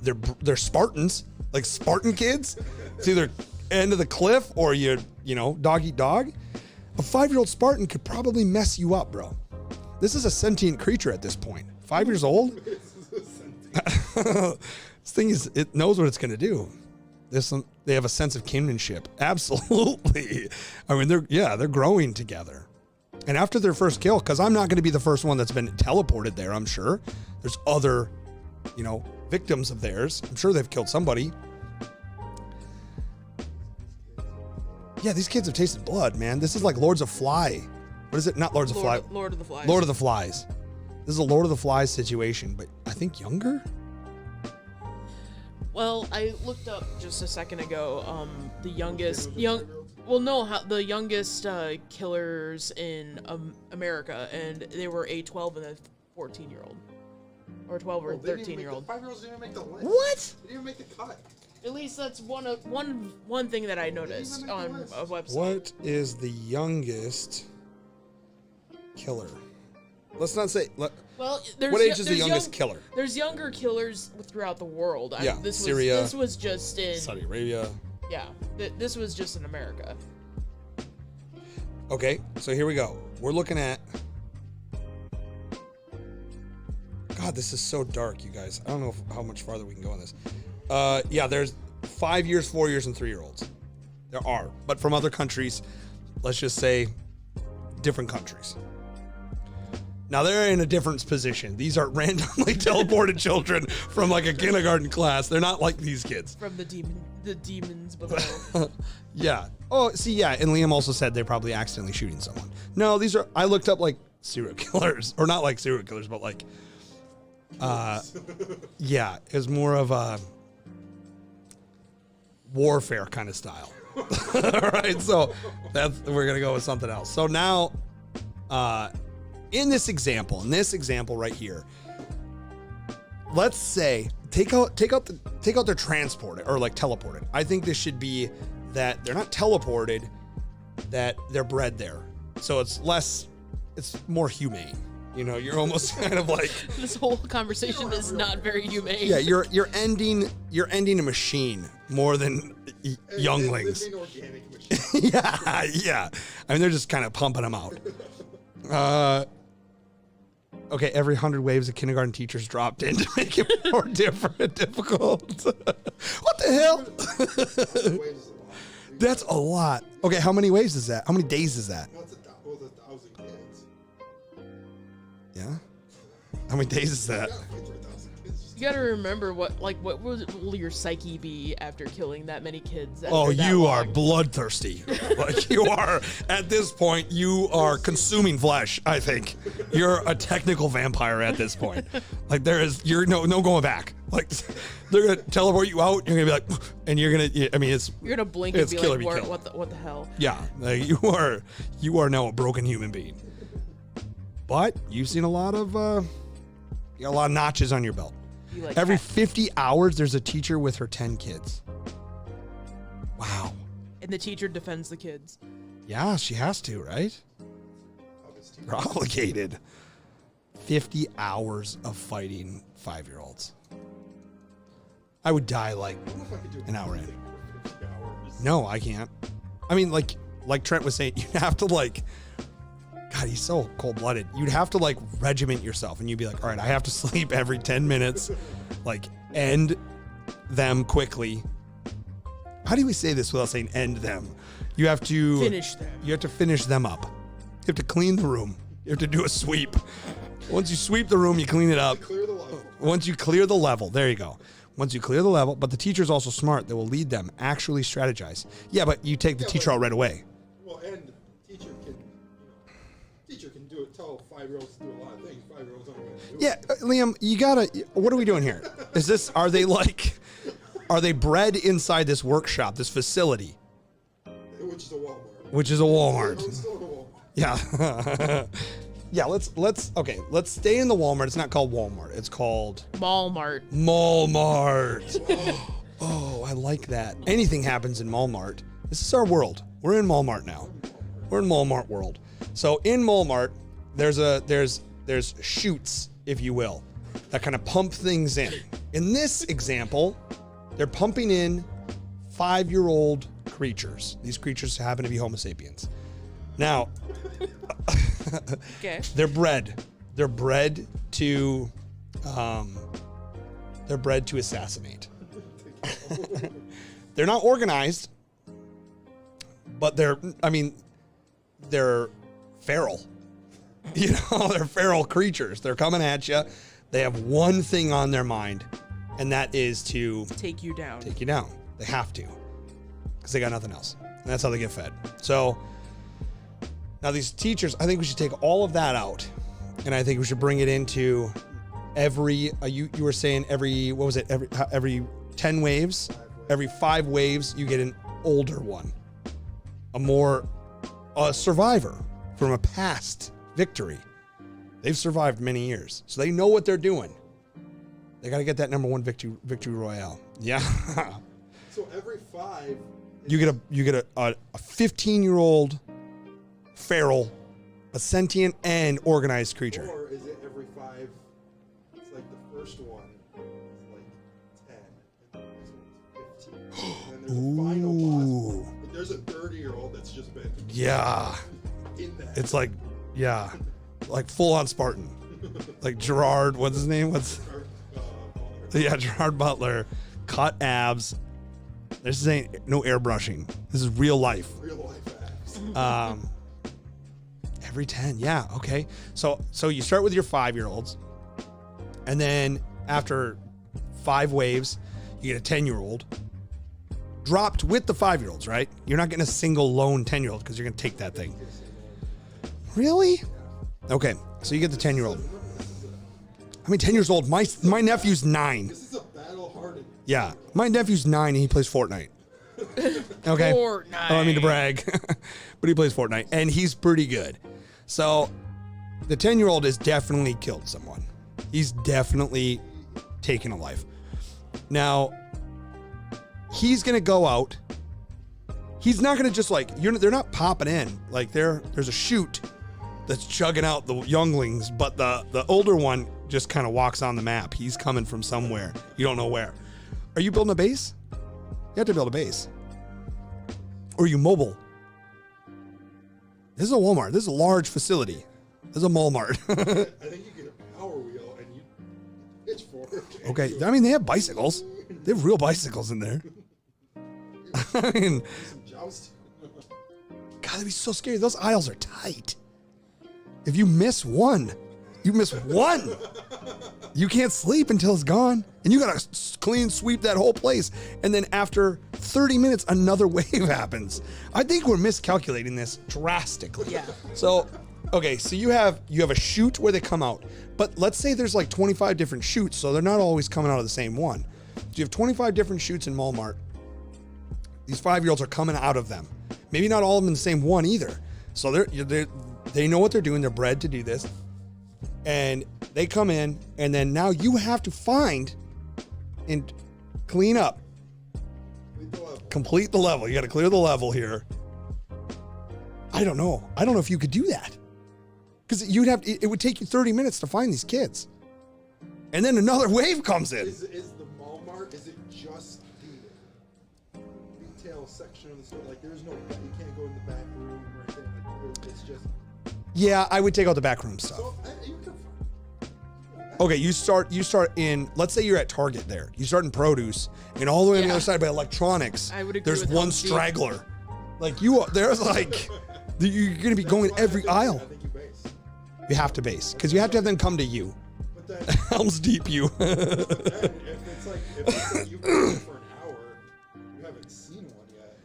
they're Spartans, like Spartan kids, it's either end of the cliff or dog eat dog. A 5-year-old Spartan could probably mess you up, bro. This is a sentient creature at this point. 5 years old? This thing it knows what it's going to do. They have a sense of kinship. Absolutely. I mean, they're growing together. And after their first kill, because I'm not going to be the first one that's been teleported there, I'm sure. There's other, victims of theirs. I'm sure they've killed somebody. Yeah, these kids have tasted blood, man. This is like Lords of Fly. What is it? Not Lords of Fly. Lord of the Flies. Lord of the Flies. This is a Lord of the Flies situation, but I think younger. Well, I looked up just a second ago. The youngest The youngest killers in America, and they were a 12 and a 14-year-old, or 12 or 13-year-old. 5-year-olds didn't even make the list. What? They didn't even make the cut. At least that's one thing that I noticed make the on list. a website. What is the youngest killer? Let's not say. Well, there's What age is the there's youngest killer? There's younger killers throughout the world. Yeah, this Syria, this was just in Saudi Arabia. Yeah, this was just in America. Okay, so here we go. We're looking at. God, this is so dark, you guys. I don't know how much farther we can go on this. Yeah, there's 5 years, 4 years, and 3-year-olds. There are, but from other countries. Let's just say different countries. Now they're in a different position. These are randomly teleported children from like a kindergarten class. They're not like these kids. From the demons below. Yeah. Oh, see, yeah. And Liam also said they're probably accidentally shooting someone. No, these are. I looked up like serial killers, or not like serial killers, but like. Yeah, it's more of a warfare kind of style. All right, so we're gonna go with something else. So now, in this example right here, let's say take out their transported or like teleported. I think this should be that they're not teleported, that they're bred there. So it's more humane. You know, you're almost kind of like This whole conversation is not very humane. yeah, you're ending a machine more than younglings. It's an organic machine. Yeah. I mean, they're just kind of pumping them out. Okay, every 100 waves, a kindergarten teacher's dropped in to make it more difficult. What the hell? Wait, is a lot. That's a lot. Okay, how many waves is that? How many days is that? That's 1,000 kids. Yeah. How many days is that? Yeah, 3,000 kids. You gotta remember what will your psyche be after killing that many kids? Oh, after that you are long? bloodthirsty. Like you are at this point. You are consuming flesh. I think you're a technical vampire at this point. Like you're no going back. Like they're gonna teleport you out. You're gonna be like, and you're gonna. I mean, You're gonna blink and it's be kill or like, be killed. what the hell? Yeah, like you are now a broken human being. But you've seen a lot of you got a lot of notches on your belt. You like Every cat- 50 hours, there's a teacher with her 10 kids. Wow. and the teacher defends the kids. Yeah, she has to, right? They're obligated. 50 hours of fighting 5-year-olds. I would die like an hour in. No, I can't. I mean, like Trent was saying, you have to like, God, he's so cold-blooded. You'd have to like regiment yourself, and you'd be like, all right, I have to sleep every 10 minutes, like end them quickly. How do we say this without saying end them? You have to Finish them. You have to finish them up. You have to clean the room. You have to do a sweep. Once you sweep the room, you clean it up. Clear the level. Once you clear the level, there you go. Once you clear the level, but the teacher's also smart. They will lead them, actually strategize. Yeah, but you take the teacher out right away. Well, and teacher can do it. Tell 5-year-olds to do a lot of things. 5-year-olds aren't going to do Yeah, it. Liam, you gotta. What are we doing here? Are they bred inside this workshop, this facility, Which is a Walmart. which is a Walmart? It's still a Walmart. Yeah. Yeah, let's stay in the Walmart. It's not called Walmart. It's called Mallmart. Malmart. Oh, I like that. Anything happens in Malmart. This is our world. We're in Malmart now. We're in Malmart world. So in Malmart, there's chutes, if you will, that kind of pump things in. In this example, they're pumping in 5-year-old creatures. These creatures happen to be Homo sapiens. Now, Okay. they're bred. They're bred to assassinate. They're not organized, but they're feral. You know, they're feral creatures. They're coming at you. They have one thing on their mind, and that is to Take you down. take you down. They have to, because they got nothing else. And that's how they get fed. So now these teachers, I think we should take all of that out and I think we should bring it into every. You were saying every, what was it? Every 10 waves, every 5 waves, you get an older one, a survivor from a past victory. They've survived many years, so they know what they're doing. They got to get that number 1 victory royale. Yeah. So every 5, you get a 15-year-old feral, a sentient and organized creature. or is it every 5? It's like the first one is like 10, and the next one's 15, and then there's a final boss. Like, there's a 30-year-old that's just been Yeah. in that. It's like, yeah, like full on Spartan. Like Gerard, what's his name? Gerard Butler, cut abs. This ain't no airbrushing. This is real life. Real life abs. Every 10, yeah, okay. So you start with your 5-year-olds, and then after 5 waves, you get a 10-year-old dropped with the 5-year-olds, right? You're not getting a single lone 10-year-old because you're gonna take that thing. Really? Okay, so you get the 10-year-old. I mean, 10 years old. My nephew's 9. This is a battle-hardened. Yeah, my nephew's 9 and he plays Fortnite. Okay. Fortnite. I don't mean to brag, but he plays Fortnite and he's pretty good. So the 10-year-old has definitely killed someone. He's definitely taken a life. Now he's gonna go out. He's not gonna just like they're not popping in like there's a chute that's chugging out the younglings, but the older one just kind of walks on the map. He's coming from somewhere. You don't know where. Are you building a base? You have to build a base. Or are you mobile? This is a Walmart. This is a large facility. This is a Walmart. I think you get a power wheel and you pitchfork. Okay, I mean, they have bicycles. They have real bicycles in there. I mean, Some jousting. God, that'd be so scary. Those aisles are tight. If you miss one, you miss one. You can't sleep until it's gone. And you gotta clean sweep that whole place. And then after 30 minutes, another wave happens. I think we're miscalculating this drastically. Yeah. So, okay, so you have a chute where they come out. But let's say there's like 25 different chutes, so they're not always coming out of the same one. So you have 25 different chutes in Walmart. These 5-year-olds are coming out of them. Maybe not all of them in the same one either. So they know what they're doing. They're bred to do this. And they come in, and then now you have to find and clean up. Complete the level. You got to clear the level here. I don't know. I don't know if you could do that. Because it would take you 30 minutes to find these kids. And then another wave comes in. Is the Walmart, is it just the retail section of the store? Like, there's no, you can't go in the back room or anything. Like, it's just. Yeah, I would take out the backroom stuff. So, you can Okay, you start in, let's say you're at Target there. You start in produce, and all the way on the Yeah. other side by electronics, I would agree there's with one Home Depot. straggler. Like there's like, you're going to be going every aisle. I think you base. You have to base, because you have to have them come to you. But then, Helms Deep you. if it's like you've been there for an hour, you haven't seen one yet.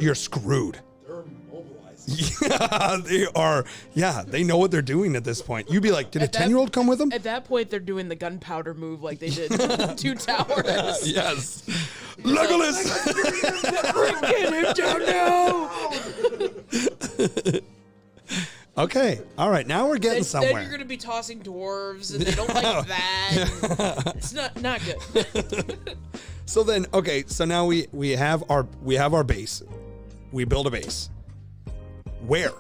You're screwed. They're mobilized. Yeah, they are. Yeah, they know what they're doing at this point. You'd be like, did a 10-year-old come with them? At that point, they're doing the gunpowder move like they did in 2 Towers. Yes. Legolas! Get him down now! Okay, all right, now we're getting Then somewhere. you're gonna be tossing dwarves, and they don't like that. It's not good. So then, okay, so now we have our base. We build a base. Where?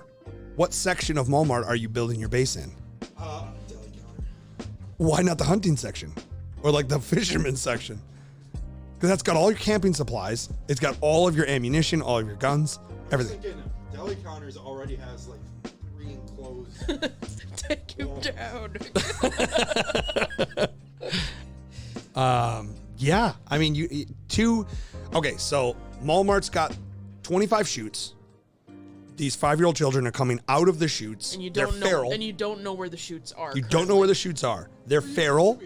What section of Walmart are you building your base in? Deli counter. Why not the hunting section? Or like the fisherman section? Because that's got all your camping supplies. It's got all of your ammunition, all of your guns, everything. I was thinking deli counters already has like 3 enclosed. Take him down. Yeah, I mean, okay, so Walmart's got 25 chutes. These 5-year-old children are coming out of the chutes. And you They're don't know. feral. And you don't know where the shoots are. You don't know where the chutes are. They're feral.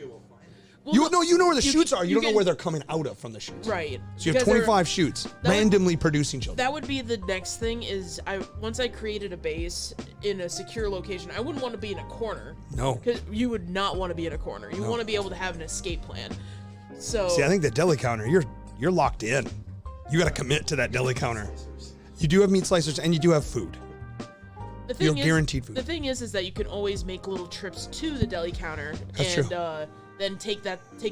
you know where the you shoots can- are. You you don't know can- where they're coming out of from the shoots. Right. So you have Because they're- 25 shoots that would- randomly producing children. That would be the next thing. Is once I created a base in a secure location, I wouldn't want to be in a corner. No. Because you would not want to be in a corner. You want to be able to have an escape plan. So See, I think the deli counter, you're locked in. You got to commit to that deli counter. You do have meat slicers and you do have food. the thing you're is, guaranteed food. The thing is that you can always make little trips to the deli counter That's and true. then take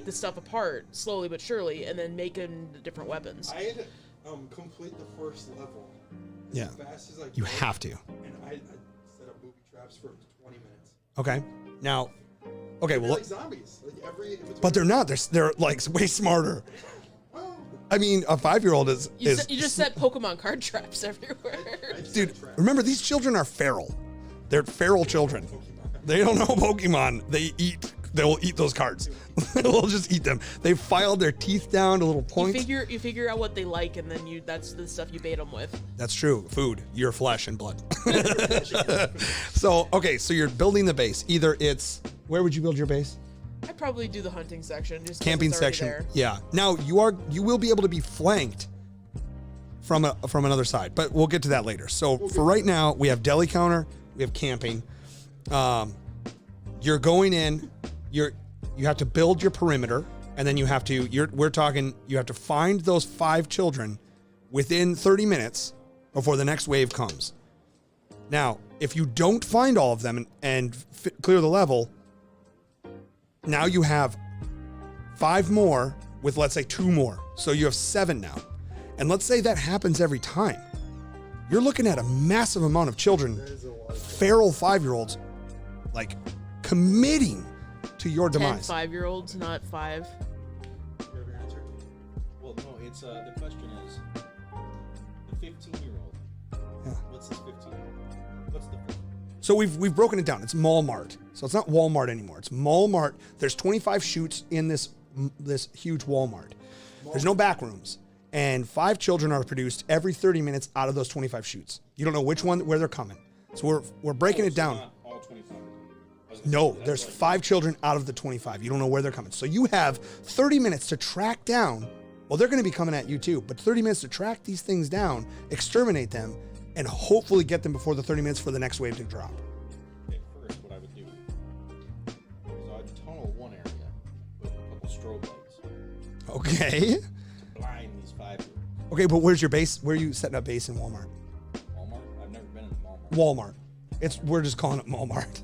the stuff apart slowly but surely, and then make them the different weapons. I had to complete the first level Yeah. as fast as I could. You have to. And I set up booby traps for 20 minutes. Okay. Now, okay, They're well, like zombies. Like but they're not. They're like way smarter. Oh, I mean, a 5-year-old is You just set Pokemon card traps everywhere. I just dude. set traps. Remember, these children are feral. They're feral children. They don't know Pokemon. They'll eat those cards. They'll just eat them. They filed their teeth down to little points. You figure out what they like, and then that's the stuff you bait them with. That's true. Food, your flesh and blood. So, okay, so you're building the base. Either it's, where would you build your base? I'd probably do the hunting section. Just 'cause Camping it's already section. there. Yeah. Now you will be able to be flanked from another side, but we'll get to that later. So for right now, we have deli counter, we have camping. You're going in, you have to build your perimeter, and then you have to find those 5 children within 30 minutes before the next wave comes. Now, if you don't find all of them and clear the level, now you have 5 more with, let's say, 2 more. So you have 7 now. And let's say that happens every time. You're looking at a massive amount of children, feral 5-year-olds, like committing to your 10 demise. 5-year-olds, not 5. You have your answer? Well, no, it's the question is the 15-year-old. Yeah. What's this 15-year-old? What's the So we've broken it down. It's Mall-Mart. So it's not Walmart anymore. It's Mall-Mart. There's 25 shoots in this huge Walmart. There's no back rooms. And 5 children are produced every 30 minutes out of those 25 shoots. You don't know which one, where they're coming. So we're breaking it down. Not all 25. I was gonna No, say, there's that's like- 5 children out of the 25. You don't know where they're coming. So you have 30 minutes to track down. Well, they're going to be coming at you too, but 30 minutes to track these things down, exterminate them, and hopefully get them before the 30 minutes for the next wave to drop. Okay, first, what I would do is I'd tunnel one area with a couple strobe lights Okay. to blind these 5-year-olds. Okay, but where's your base? Where are you setting up base in Walmart? Walmart? I've never been in Walmart. Walmart. We're just calling it Walmart.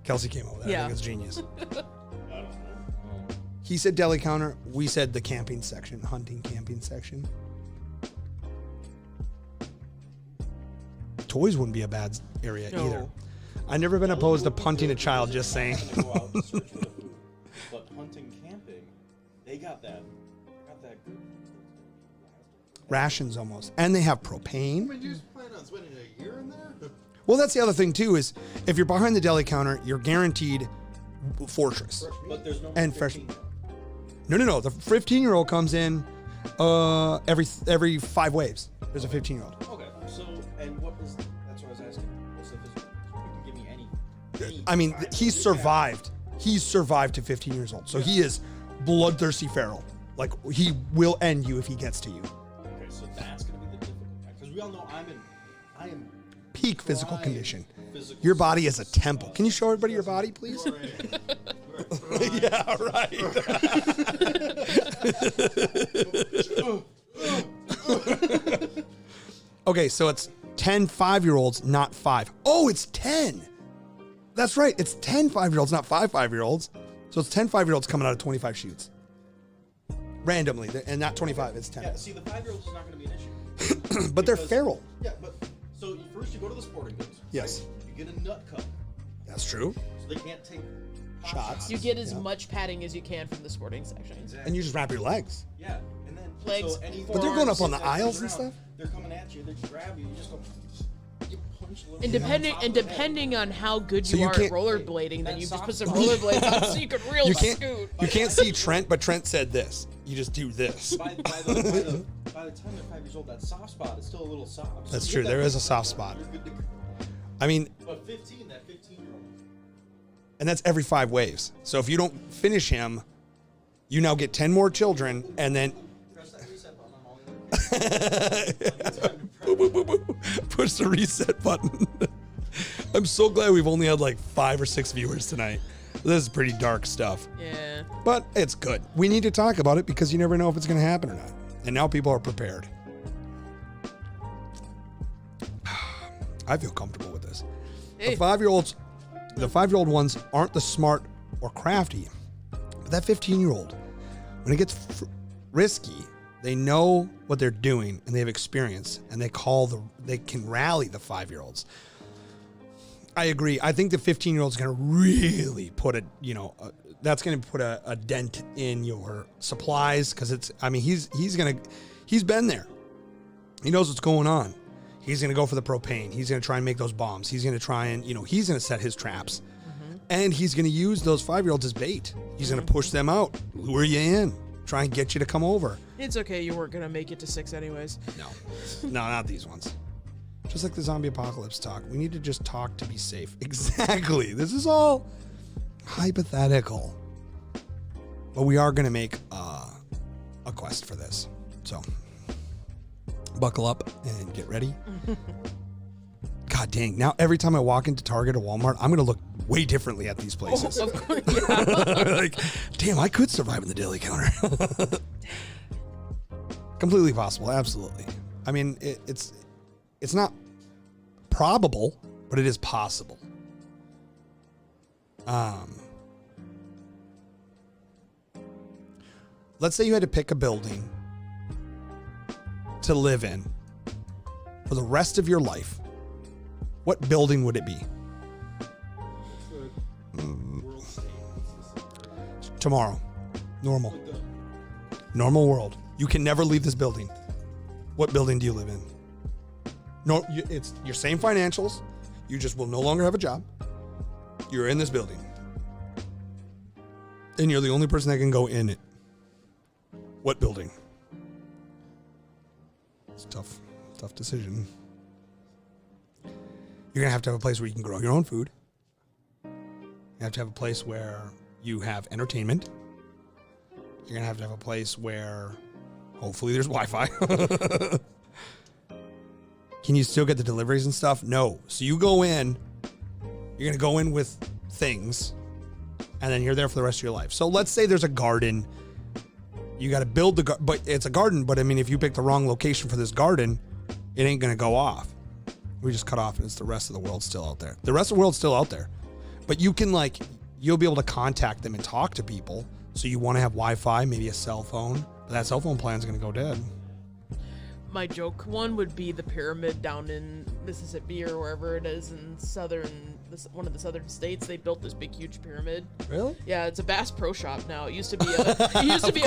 Kelsey came up with that. I Yeah. think it's genius. I don't know. He said deli counter. We said the camping section, hunting camping section. Toys wouldn't be a bad area No. either. I've never been opposed to punting a child, just saying. I'm gonna go out and search for the food. But hunting, camping, they got that good. Rations almost. And they have I propane. mean, you just plan on spending a year in there? Well, that's the other thing too, is if you're behind the deli counter, you're guaranteed fortress. But there's no And fresh- 15 No. The 15-year-old comes in every 5 waves. There's a 15-year-old. Okay, so, and what is, that's what I was asking. What's the physical? You can give me any I mean, size. he's survived. He's survived to 15 years old. So he is bloodthirsty feral. Like, he will end you if he gets to you. Okay, so that's going to be the difficult part. Because we all know I am Peak physical prime condition. physical Your body is a temple. Can you show everybody your body, please? Yeah, right. Okay, so it's 10 5-year-olds, not 5. Oh, it's 10. That's right. It's 10 5-year-olds, not 5 5-year-olds. So it's 10 5-year-olds coming out of 25 shoots. Randomly, and not 25, it's 10. Yeah, see, the 5-year-olds is not going to be an issue. But they're Because- feral. Yeah, but so first you go to the sporting goods. Yes. right? You get a nut cup, That's true. so they can't take pop Shots. You get as much padding as you can from the sporting section. Exactly. And you just wrap your legs. Yeah, and then Legs, so any But they're going up forearms on the that aisles comes and around, stuff? They're coming at you. They grab you. You just go. You punch a little And bit on depending top and of the head. depending on how good So you you are at can't- rollerblading, then That you just soft put some spot. rollerblades on so you can real You can't, scoot. you can't see Trent, but Trent said this. You just do this. By the time they're 5 years old, that soft spot is still a little soft. So That's you true. get There that is a soft spot. You're good to go. I mean, But 15, that 15-year-old. and that's every 5 waves. So if you don't finish him You now get 10 more children, and then Press that reset button on all your push the reset button. I'm so glad we've only had like 5 or 6 viewers tonight. This is pretty dark stuff. Yeah. But it's good. We need to talk about it because you never know if it's going to happen or not. And now people are prepared. I feel comfortable with this. Hey. The 5-year-old ones aren't the smart or crafty. But that 15-year-old, when it gets risky, they know what they're doing and they have experience, and they can rally the 5-year-olds. I agree. I think the 15-year-old is going to really put that's going to put a dent in your supplies, because he's been there. He knows what's going on. He's going to go for the propane. He's going to try and make those bombs. He's going to try and, he's going to set his traps. Mm-hmm. And he's going to use those 5-year-olds as bait. He's going to push them out, lure you in, try and get you to come over. It's okay. You weren't going to make it to 6 anyways. No, not these ones. Just like the zombie apocalypse talk. We need to just talk to be safe. Exactly. This is all hypothetical. But we are going to make a quest for this. So buckle up and get ready. God dang. Now every time I walk into Target or Walmart, I'm going to look way differently at these places. Oh, of course, yeah. Like, damn, I could survive in the deli counter. Completely possible. Absolutely. I mean, it's not probable, but it is possible. Let's say you had to pick a building to live in for the rest of your life. What building would it be? World state. Tomorrow. Normal world. You can never leave this building. What building do you live in? No, it's your same financials. You just will no longer have a job. You're in this building. And you're the only person that can go in it. What building? It's a tough decision. You're going to have a place where you can grow your own food. You have to have a place where you have entertainment. You're going to have a place where hopefully there's Wi-Fi. Can you still get the deliveries and stuff? No. So you go in, you're going to go in with things, and then you're there for the rest of your life. So let's say there's a garden. You got to build the garden, but it's a garden. But I mean, if you pick the wrong location for this garden, it ain't going to go off. We just cut off and it's the rest of the world still out there. The rest of the world's still out there. But you can you'll be able to contact them and talk to people. So you want to have Wi-Fi, maybe a cell phone. But that cell phone plan's going to go dead. My joke one would be the pyramid down in Mississippi or wherever it is in one of the southern states. They built this big, huge pyramid. Really? Yeah, it's a Bass Pro Shop now. It used to be a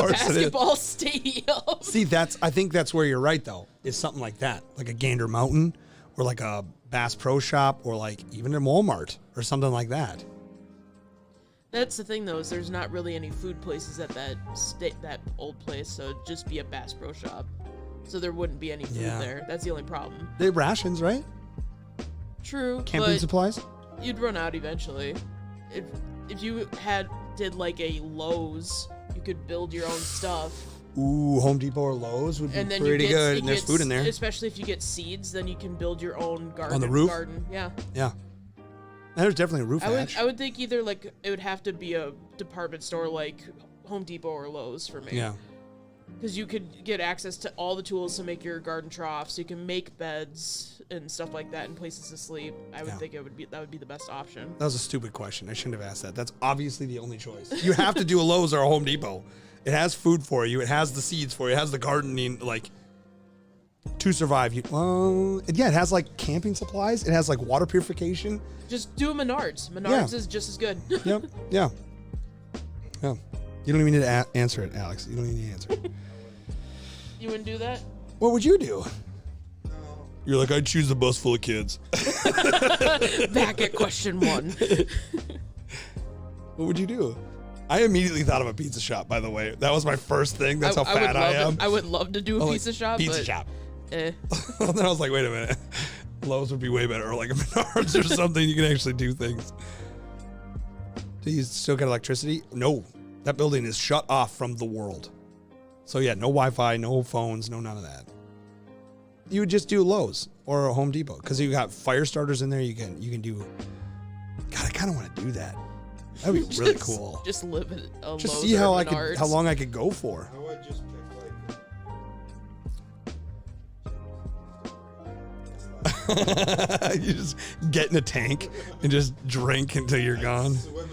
basketball stadium. See, I think that's where you're right though. Is something like that, like a Gander Mountain, or like a Bass Pro Shop, or like even a Walmart or something like that. That's the thing though, is there's not really any food places at that old place, so it'd just be a Bass Pro Shop. So there wouldn't be any food there. That's the only problem. They have rations, right? True. Camping supplies? You'd run out eventually. If you did like a Lowe's, you could build your own stuff. Ooh, Home Depot or Lowe's would be pretty good. And there's food in there. Especially if you get seeds, then you can build your own garden. On the roof? Garden. Yeah. Yeah. And there's definitely a roof hatch. I would think either it would have to be a department store like Home Depot or Lowe's for me. Yeah. Because you could get access to all the tools to make your garden troughs. You can make beds and stuff like that and places to sleep. I would think that would be the best option. That was a stupid question. I shouldn't have asked that. That's obviously the only choice. You have to do a Lowe's or a Home Depot. It has food for you. It has the seeds for you. It has the gardening, to survive. It has camping supplies. It has water purification. Just do a Menards. Menards is just as good. Yep. Yeah. Yeah. You don't even need to answer it, Alex. You don't even need to answer it. You wouldn't do that? What would you do? You're like, I'd choose the bus full of kids. Back at question 1. What would you do? I immediately thought of a pizza shop, by the way. That was my first thing. That's how fat I am. I would love to do a pizza shop. Pizza shop. Then I was like, wait a minute. Lowe's would be way better. Or like a Menards or something. You can actually do things. Do you still get electricity? No. That building is shut off from the world. So yeah, no Wi-Fi, no phones, no none of that. You would just do Lowe's or a Home Depot because you got fire starters in there. You can do. God, I kind of want to do that. That'd be really cool. Just live at a Just Lowe's see how or I Menards. could, how long I could go for. I would just pick like. You just get in a tank and just drink until you're gone. Swim in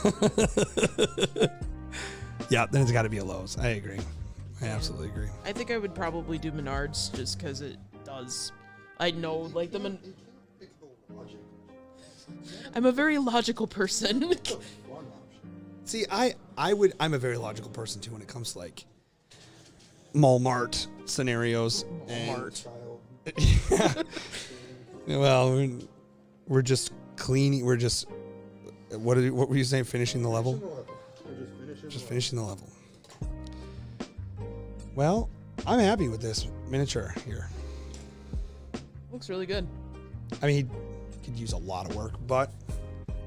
it. Yeah, then it's got to be a Lowe's. I agree. I absolutely agree. I think I would probably do Menards just because it does. I know, like You can't pick the logic. I'm a very logical person. It's a fun option. See, I'm a very logical person too when it comes to like mall mart scenarios. And- Child. Well, we're just cleaning. We're just what were you saying? Finishing the level. We're Just finishing the level. Well, I'm happy with this miniature here. Looks really good. I mean, he could use a lot of work, but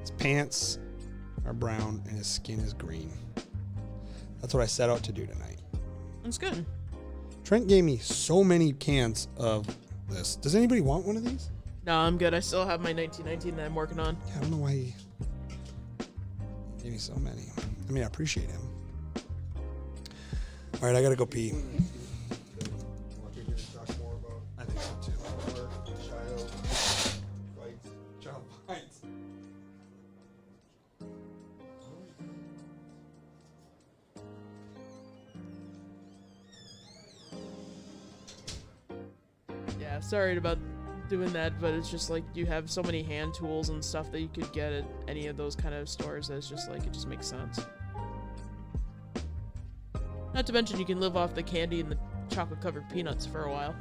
his pants are brown and his skin is green. That's what I set out to do tonight. That's good. Trent gave me so many cans of this. Does anybody want one of these? No, I'm good. I still have my 1919 that I'm working on. Yeah, I don't know why he gave me so many. I mean, I appreciate him. All right, I gotta go pee. Want to talk more about I think so too. child fights? Child fights. Yeah, sorry about doing that, but it's just like you have so many hand tools and stuff that you could get at any of those kind of stores that it's just like it just makes sense. Not to mention you can live off the candy and the chocolate covered peanuts for a while.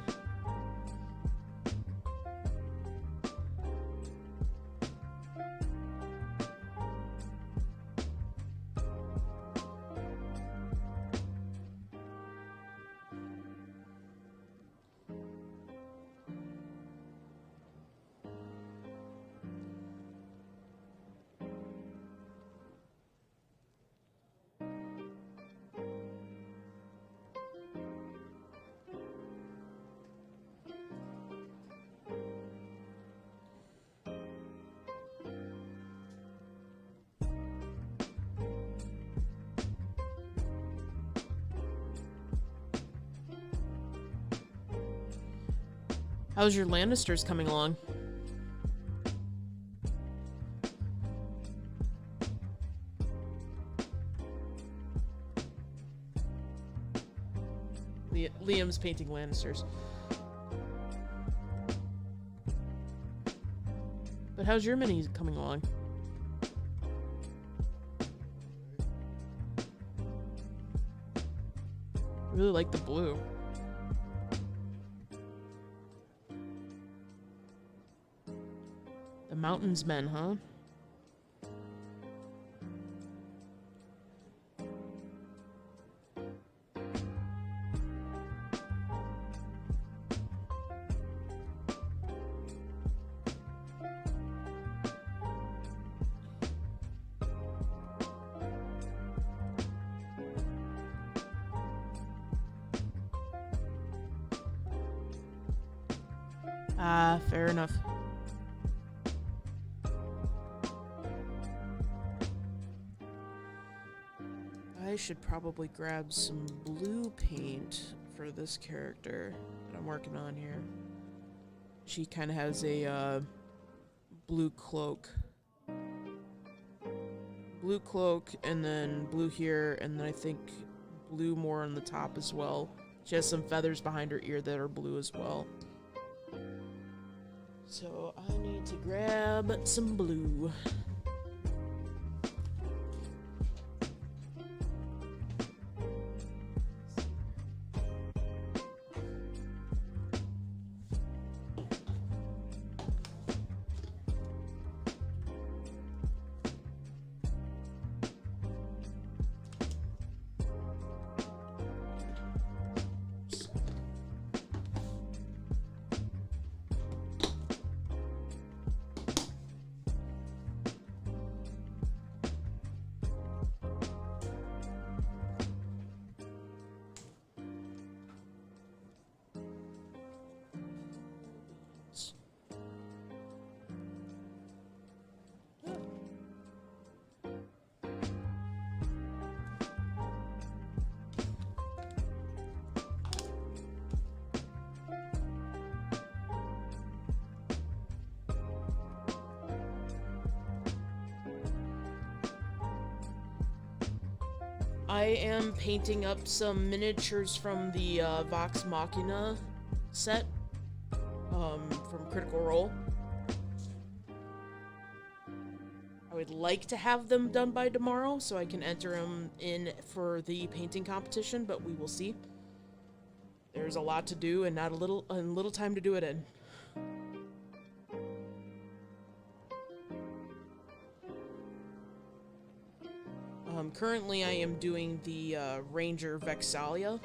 How's your Lannisters coming along? Liam's painting Lannisters. But how's your mini coming along? I really like the blue. The Mountains Men, huh? Fair enough. I should probably grab some blue paint for this character that I'm working on here. She kind of has a blue cloak. Blue cloak, and then blue here, and then I think blue more on the top as well. She has some feathers behind her ear that are blue as well. So I need to grab some blue. I am painting up some miniatures from the Vox Machina set from Critical Role. I would like to have them done by tomorrow so I can enter them in for the painting competition, but we will see. There's a lot to do and not a little time to do it in. Currently I am doing the Ranger Vexalia,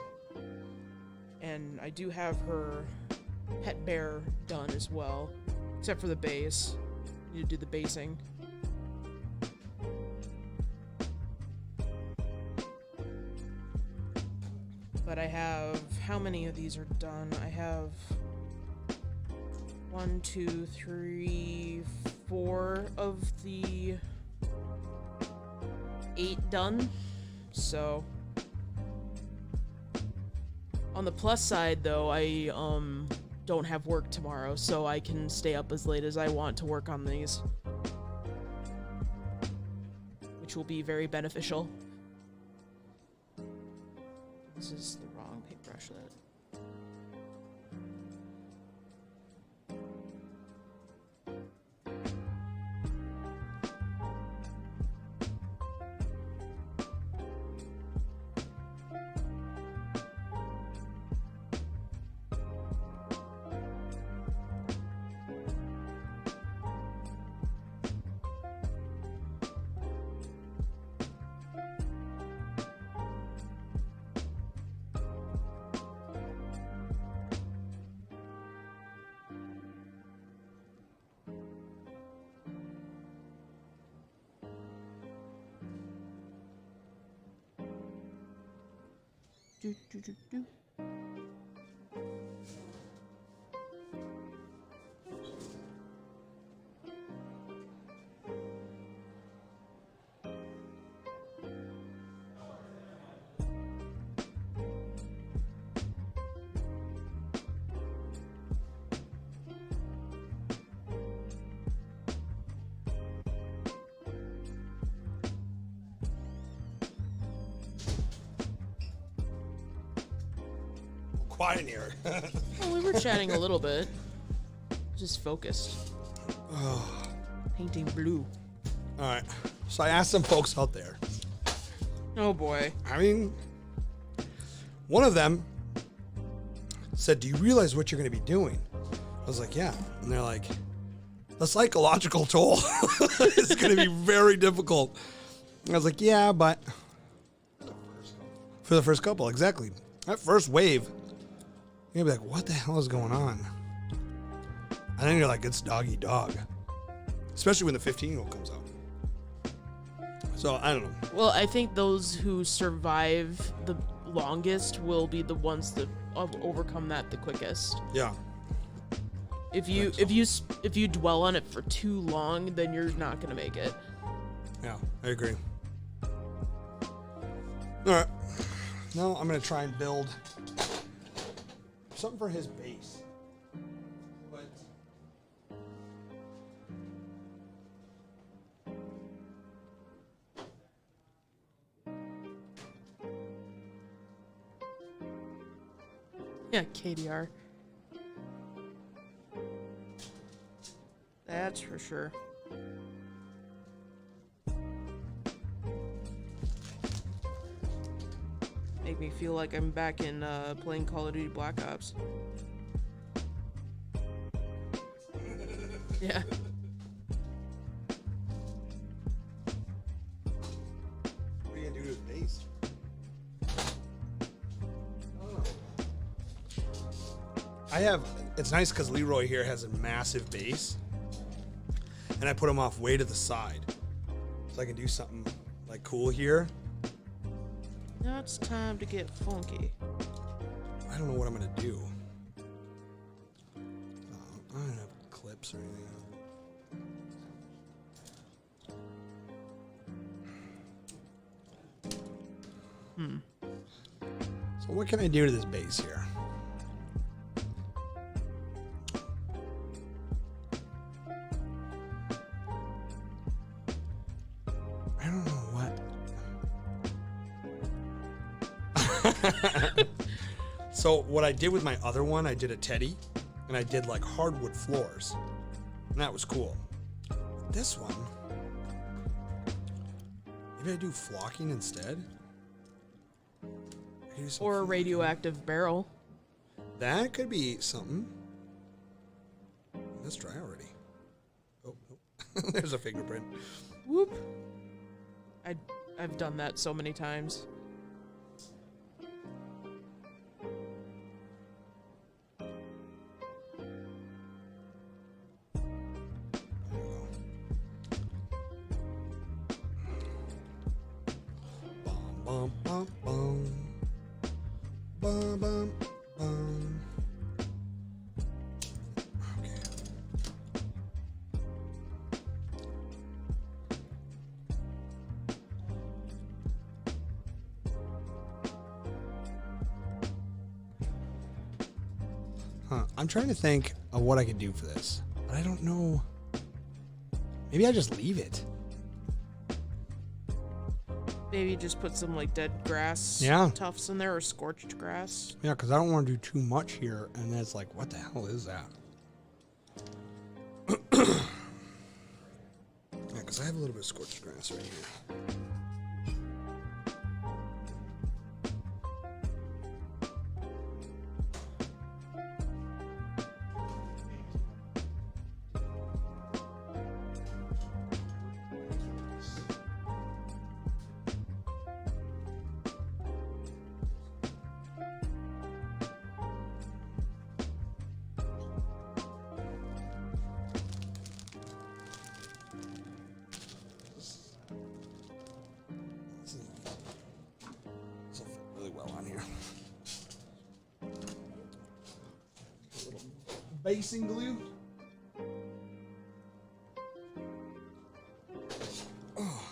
and I do have her pet bear done as well, except for the base. I need to do the basing. But I have, how many of these are done? I have 1, 2, 3, 4 of the 8 done. So on the plus side though, I don't have work tomorrow, so I can stay up as late as I want to work on these, which will be very beneficial. This is the wrong paintbrush. That. Do, do, do, do. Quiet in here. Well, we were chatting a little bit. Just focused. Painting blue. All right. So I asked some folks out there. Oh boy. I mean, one of them said, "Do you realize what you're going to be doing?" I was like, "Yeah." And they're like, "The psychological toll is going to be very difficult." And I was like, "Yeah, but for the first couple, exactly. That first wave, you're gonna be like, what the hell is going on?" And then you're like, it's dog eat dog. Especially when the 15-year-old comes out. So, I don't know. Well, I think those who survive the longest will be the ones that overcome that the quickest. Yeah. If you dwell on it for too long, then you're not gonna make it. Yeah, I agree. Alright. Now I'm gonna try and build something for his base. But Yeah, KDR. That's for sure. Make me feel like I'm back in playing Call of Duty Black Ops. Yeah. what are you gonna do to his base? I have, it's nice because Leroy here has a massive base, and I put him off way to the side, so I can do something like cool here. Now it's time to get funky. I don't know what I'm gonna do. I don't have clips or anything. So what can I do to this base here? I don't know what. So what I did with my other one, I did a teddy, and I did like hardwood floors, and that was cool. This one, maybe I do flocking instead. Or a radioactive barrel. That could be something. Let's try already. Oh, nope. There's a fingerprint. Whoop. I've done that so many times. Bum, bum, bum. Bum, bum, bum. Okay. I'm trying to think of what I could do for this, but I don't know. Maybe I just leave it. Maybe just put some like dead grass tufts in there or scorched grass. Yeah, because I don't want to do too much here, and then it's like, what the hell is that? Yeah, because I have a little bit of scorched grass right here. This will fit really well on here. A little basing glue. Oh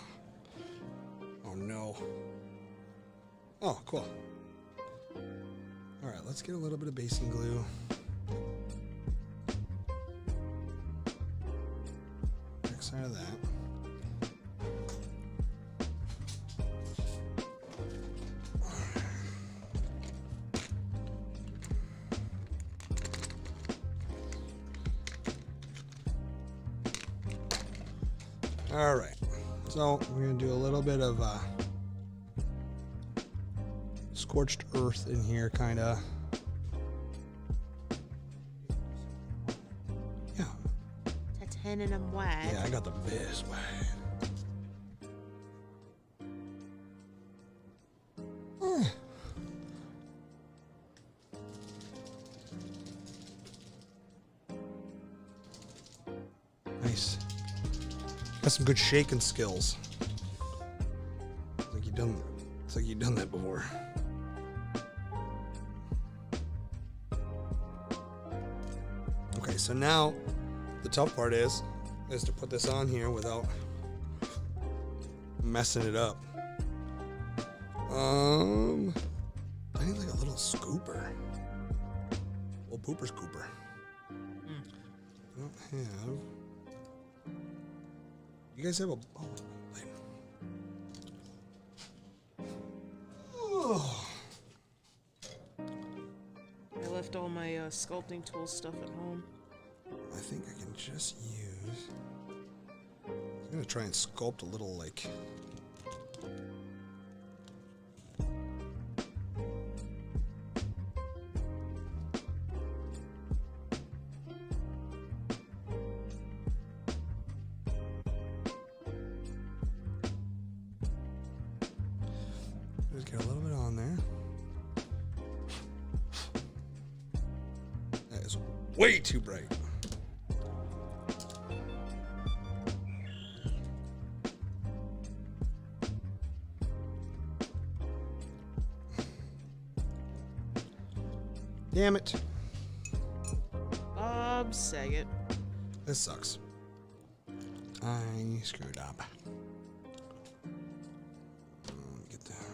no. Oh, cool. All right, let's get a little bit of basing glue. Back side of that. All right, so we're gonna do a little bit of scorched earth in here, kind of. Yeah. Titanium white. Yeah, I got the best way. Nice. Got some good shaking skills. It's like you've done that before. Okay, so now the tough part is to put this on here without messing it up. I need like a little scooper. Little pooper scooper. I don't have. You guys have a. Oh. I left all my sculpting tool stuff at home. I think I can just use. I'm gonna try and sculpt a little like. Just get a little bit on there. That is way too bright. Damn it. Bob Saget. This sucks. I screwed up. Get that.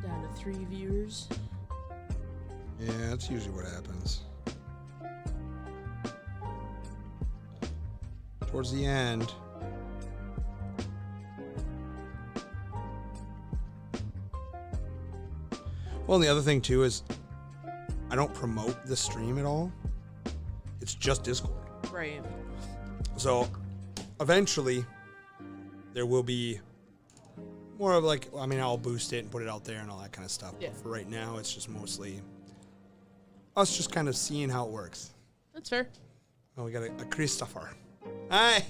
Down to 3 viewers. Yeah, that's usually what happens. Towards the end, Well, and the other thing too is I don't promote the stream at all. It's just Discord. Right. So eventually there will be more of like, I mean, I'll boost it and put it out there and all that kind of stuff. Yeah. But for right now, it's just mostly us just kind of seeing how it works. That's fair. Oh, we got a Christopher. Hi.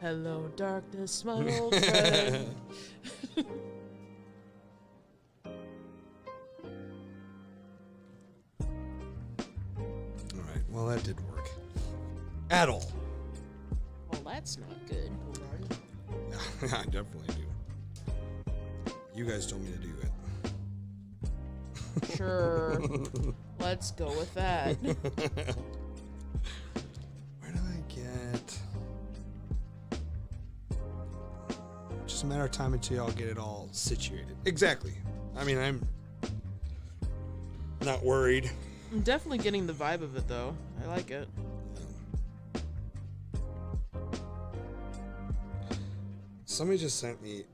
Hello, darkness, my old friend. All right. Well, that did work. At all. Well, that's not good. I definitely do. You guys told me to do it. Sure. Let's go with that. Where do I get? Just a matter of time until y'all get it all situated. Exactly. I mean, I'm not worried. I'm definitely getting the vibe of it, though. I like it. Somebody just sent me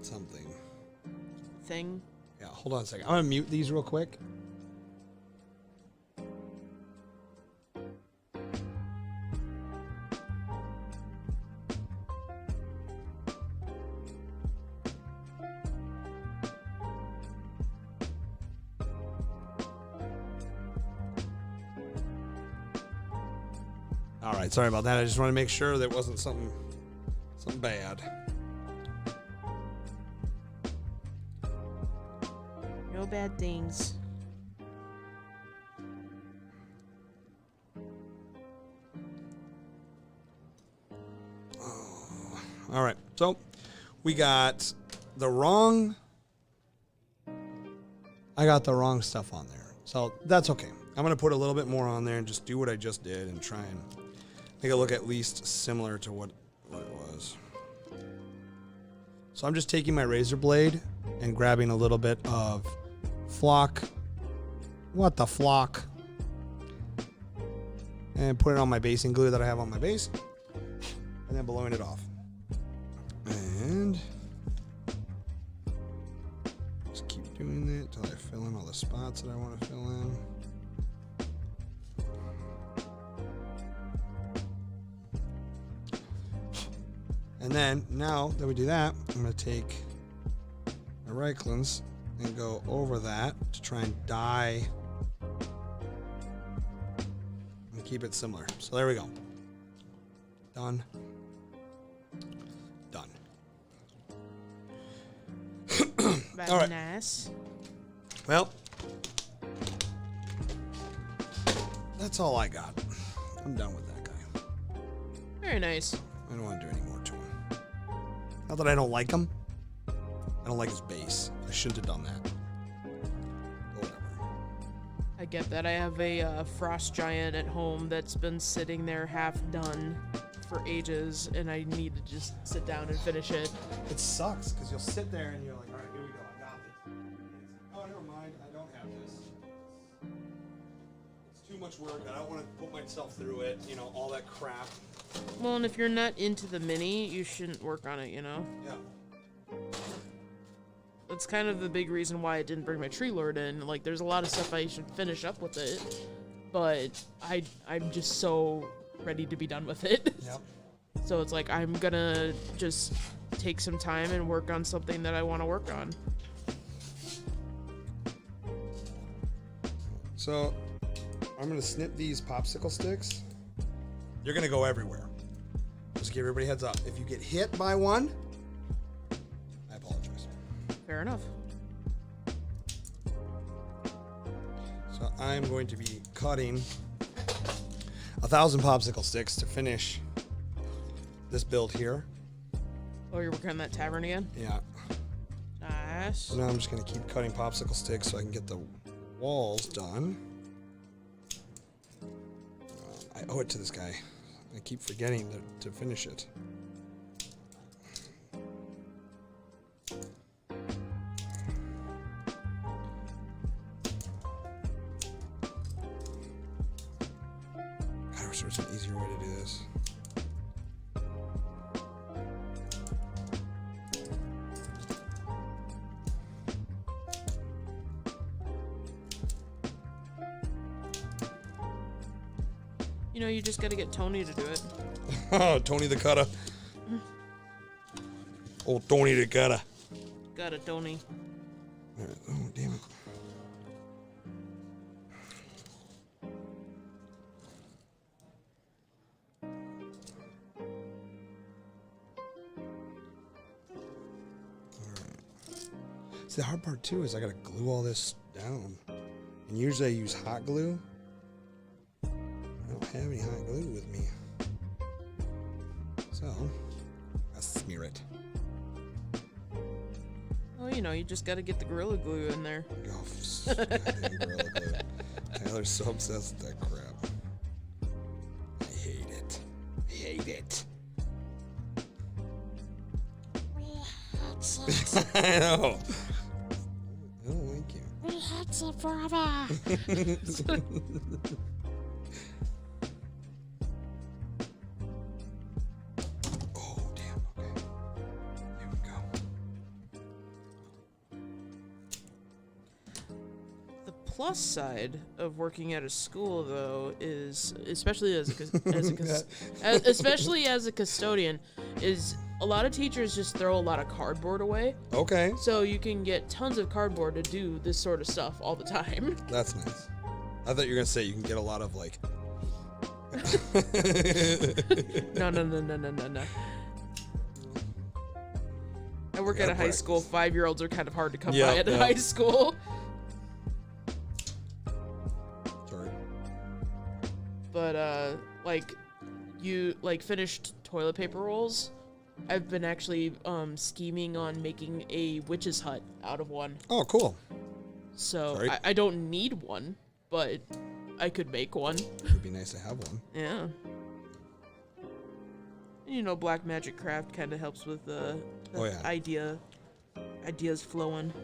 something. Thing. Yeah, hold on a second. I'm gonna mute these real quick. All right, sorry about that. I just want to make sure that wasn't something bad. No bad things. All right, so we got the wrong. I got the wrong stuff on there, so that's okay. I'm gonna put a little bit more on there and just do what I just did and try and make it look at least similar to what it was. So I'm just taking my razor blade and grabbing a little bit of flock. What the flock? And put it on my basing glue that I have on my base. And then blowing it off. And just keep doing that until I fill in all the spots that I want to fill in. And then, now that we do that, I'm going to take my Reiklands and go over that to try and dye and keep it similar. So there we go. Done. Done. Very All right. nice. Well, that's all I got. I'm done with that guy. Very nice. I don't want to do any more to him. Not that I don't like him. I don't like his base. I shouldn't have done that. But whatever. I get that. I have a frost giant at home that's been sitting there half done for ages, and I need to just sit down and finish it. It sucks because you'll sit there and you're like, all right, here we go. I got this. Oh, never mind. I don't have this. It's too much work. I don't want to put myself through it. You know, all that crap. Well, and if you're not into the mini, you shouldn't work on it, you know? Yeah. That's kind of the big reason why I didn't bring my tree lord in. Like, there's a lot of stuff I should finish up with it, but I'm just so ready to be done with it. Yep. So it's like, I'm gonna just take some time and work on something that I want to work on. So, I'm going to snip these popsicle sticks. You're going to go everywhere. Just give everybody a heads up. If you get hit by one, I apologize. Fair enough. So I'm going to be cutting 1,000 popsicle sticks to finish this build here. Oh, you're working on that tavern again? Yeah. Nice. So now I'm just going to keep cutting popsicle sticks so I can get the walls done. I owe it to this guy. I keep forgetting to finish it. God, I wish there was an easier way to do this. You know, you just gotta get Tony to do it. Oh, Tony the Cutter. Old Tony the Cutter. Got it, Tony. All right. Oh, damn it. See, the hard part too is I gotta glue all this down, and usually I use hot glue. I don't have any hot glue with me, so I smear it. Well, you know, you just gotta get the Gorilla Glue in there. Oh, goddamn Gorilla Glue. Tyler's so obsessed with that crap. I hate it. I hate it. I know. I don't like you. We had some forever. Oh, damn. Okay. Here we go. The plus side of working at a school, though, is especially as a custodian, is a lot of teachers just throw a lot of cardboard away. Okay. So you can get tons of cardboard to do this sort of stuff all the time. That's nice. I thought you were going to say you can get a lot of, like... No. I work at a high school. 5-year-olds are kind of hard to come by at a high school. Sorry. But, like, finished toilet paper rolls. I've been actually scheming on making a witch's hut out of one. Oh, cool. So Sorry. I don't need one, but I could make one. It'd be nice to have one. Yeah. And, you know, black magic craft kind of helps with the ideas flowing.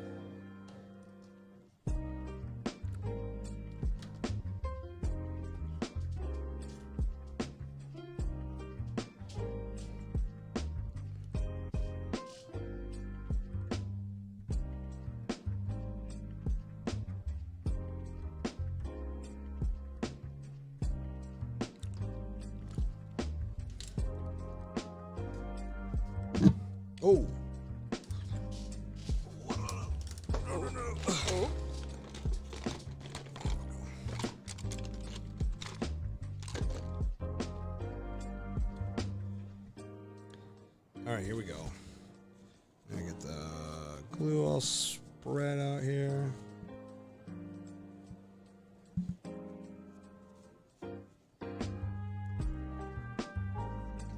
Oh. Oh. All right, here we go. I get the glue all spread out here.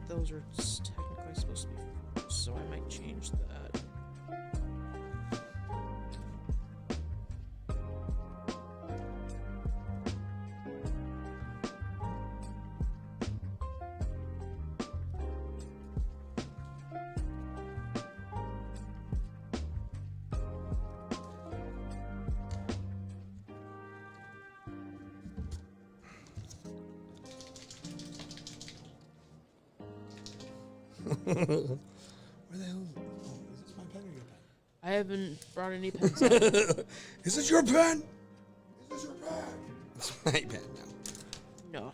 Those are technically supposed to be first, so I might change that. Where the hell is it? Oh, is this my pen or your pen? I haven't brought any pens out. Is this your pen? Is this your pen? It's my pen now.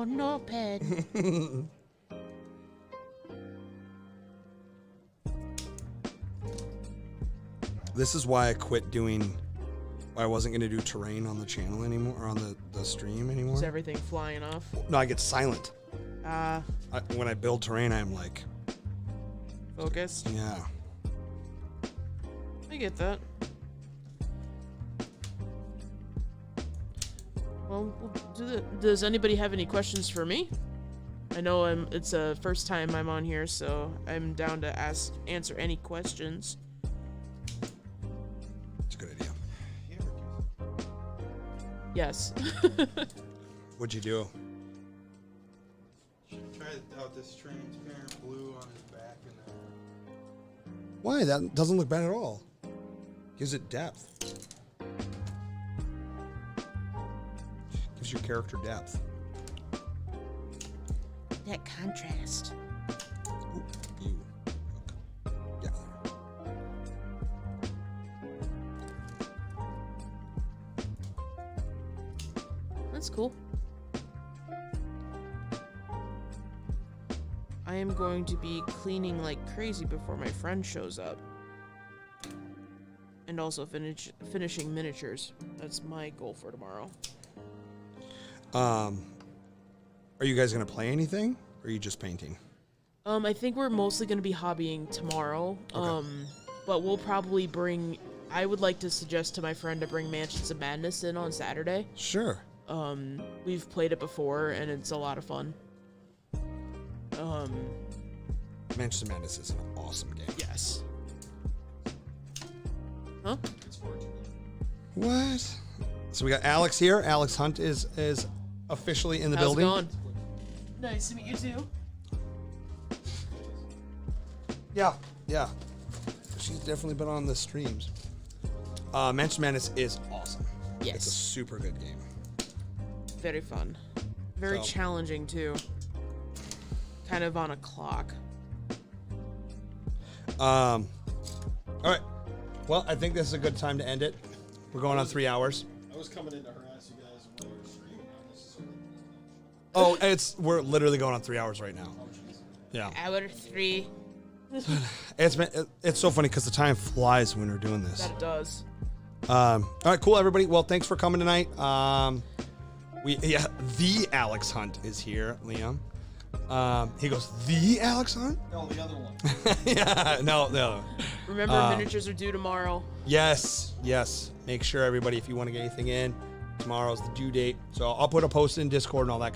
No pen. This is why I quit doing. Why I wasn't going to do terrain on the channel anymore, or on the stream anymore. Is everything flying off? No, I get silent. When I build terrain, I'm like Focused? Yeah. I get that. Well, does anybody have any questions for me? I know it's a first time I'm on here, so I'm down to answer any questions. It's a good idea. Yes. What'd you do? Should try out this transparent blue on his back and Why? That doesn't look bad at all. Gives it depth. Gives your character depth. That contrast. Ooh, you. Yeah. That's cool. I am going to be cleaning like crazy before my friend shows up. And also finishing miniatures. That's my goal for tomorrow. Are you guys gonna play anything, or are you just painting? I think we're mostly going to be hobbying tomorrow. Okay. But we'll probably bring... I would like to suggest to my friend to bring Mansions of Madness in on Saturday. Sure. We've played it before, and it's a lot of fun. Mansions of Madness is an awesome game. Yes. Huh? What? So we got Alex here. Alex Hunt is officially in the How's building. it going? Nice to meet you too. Yeah. She's definitely been on the streams. Mansions of Madness is awesome. Yes. It's a super good game. Very fun. Very So- challenging too. Kind of on a clock. All right. Well, I think this is a good time to end it. We're going on 3 hours. I was coming in to harass you guys while you were streaming, not necessarily. Oh, we're literally going on 3 hours right now. Yeah. Hour 3. It's so funny because the time flies when we're doing this. That it does. All right, cool, everybody. Well, thanks for coming tonight. The Alex Hunt is here, Liam. He goes, the Alex Hunt? No, the other one. Yeah, no, the other one. Remember, miniatures are due tomorrow. Yes. Make sure, everybody, if you want to get anything in, tomorrow's the due date. So I'll put a post in Discord and all that kind of